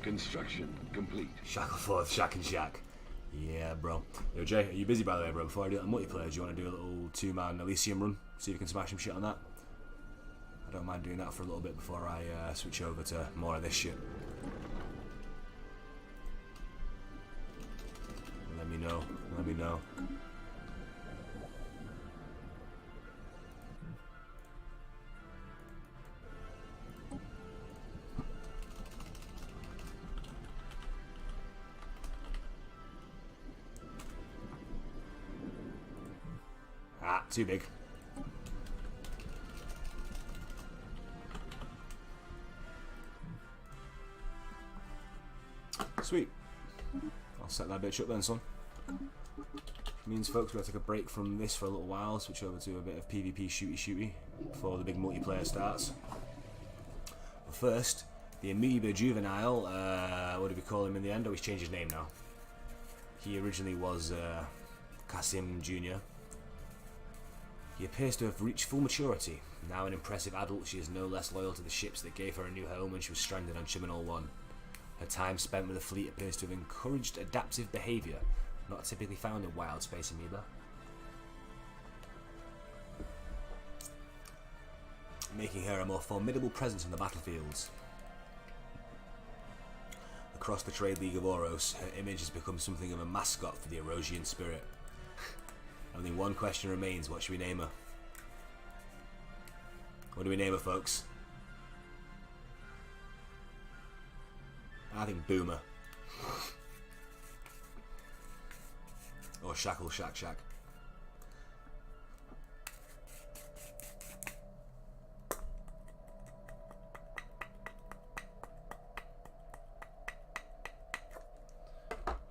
Construction complete. Shackleford, Shack and Shack. Yeah, bro. Yo, Jay, are you busy by the way, bro? Before I do that multiplayer, do you want to do a little two-man Elysium run? See if you can smash some shit on that? I don't mind doing that for a little bit before I switch over to more of this shit. Let me know. Let me know. Ah, too big. Sweet. I'll set that bitch up then, son. Means, folks, we'll take a break from this for a little while, switch over to a bit of PvP shooty before the big multiplayer starts. But first, the Amoeba Juvenile, what do we call him in the end? Oh, he's changed his name now. He originally was Kasim Jr. He appears to have reached full maturity. Now an impressive adult, she is no less loyal to the ships that gave her a new home when she was stranded on Chiminal 1. Her time spent with the fleet appears to have encouraged adaptive behaviour, not typically found in wild space amoeba. Making her a more formidable presence on the battlefields. Across the Trade League of Oros, her image has become something of a mascot for the Erosian spirit. Only one question remains: what should we name her? What do we name her, folks? I think Boomer. Or Shackle Shack Shack.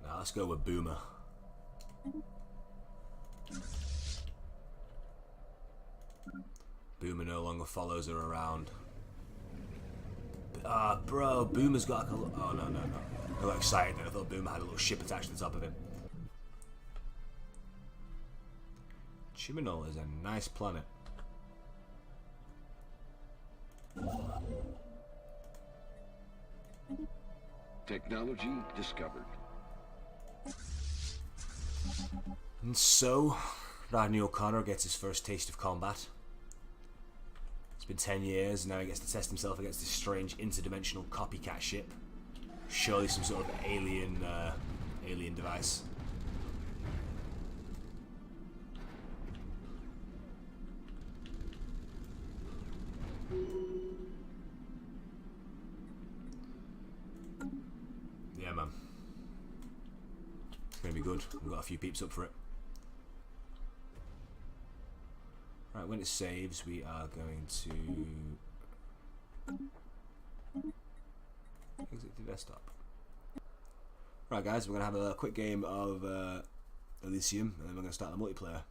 Now let's go with Boomer. Boomer no longer follows her around. Bro, Boomer's got like a little... Oh, no. I got excited then. I thought Boomer had a little ship attached to the top of him. Chimanol is a nice planet. Technology discovered. And so, Rodney O'Connor gets his first taste of combat. It's been 10 years, and now he gets to test himself against this strange interdimensional copycat ship. Surely some sort of alien device. Yeah, man. It's gonna be good. We've got a few peeps up for it. Right, when it saves, we are going to exit the desktop. Right, guys, we're gonna have a quick game of Elysium, and then we're gonna start the multiplayer.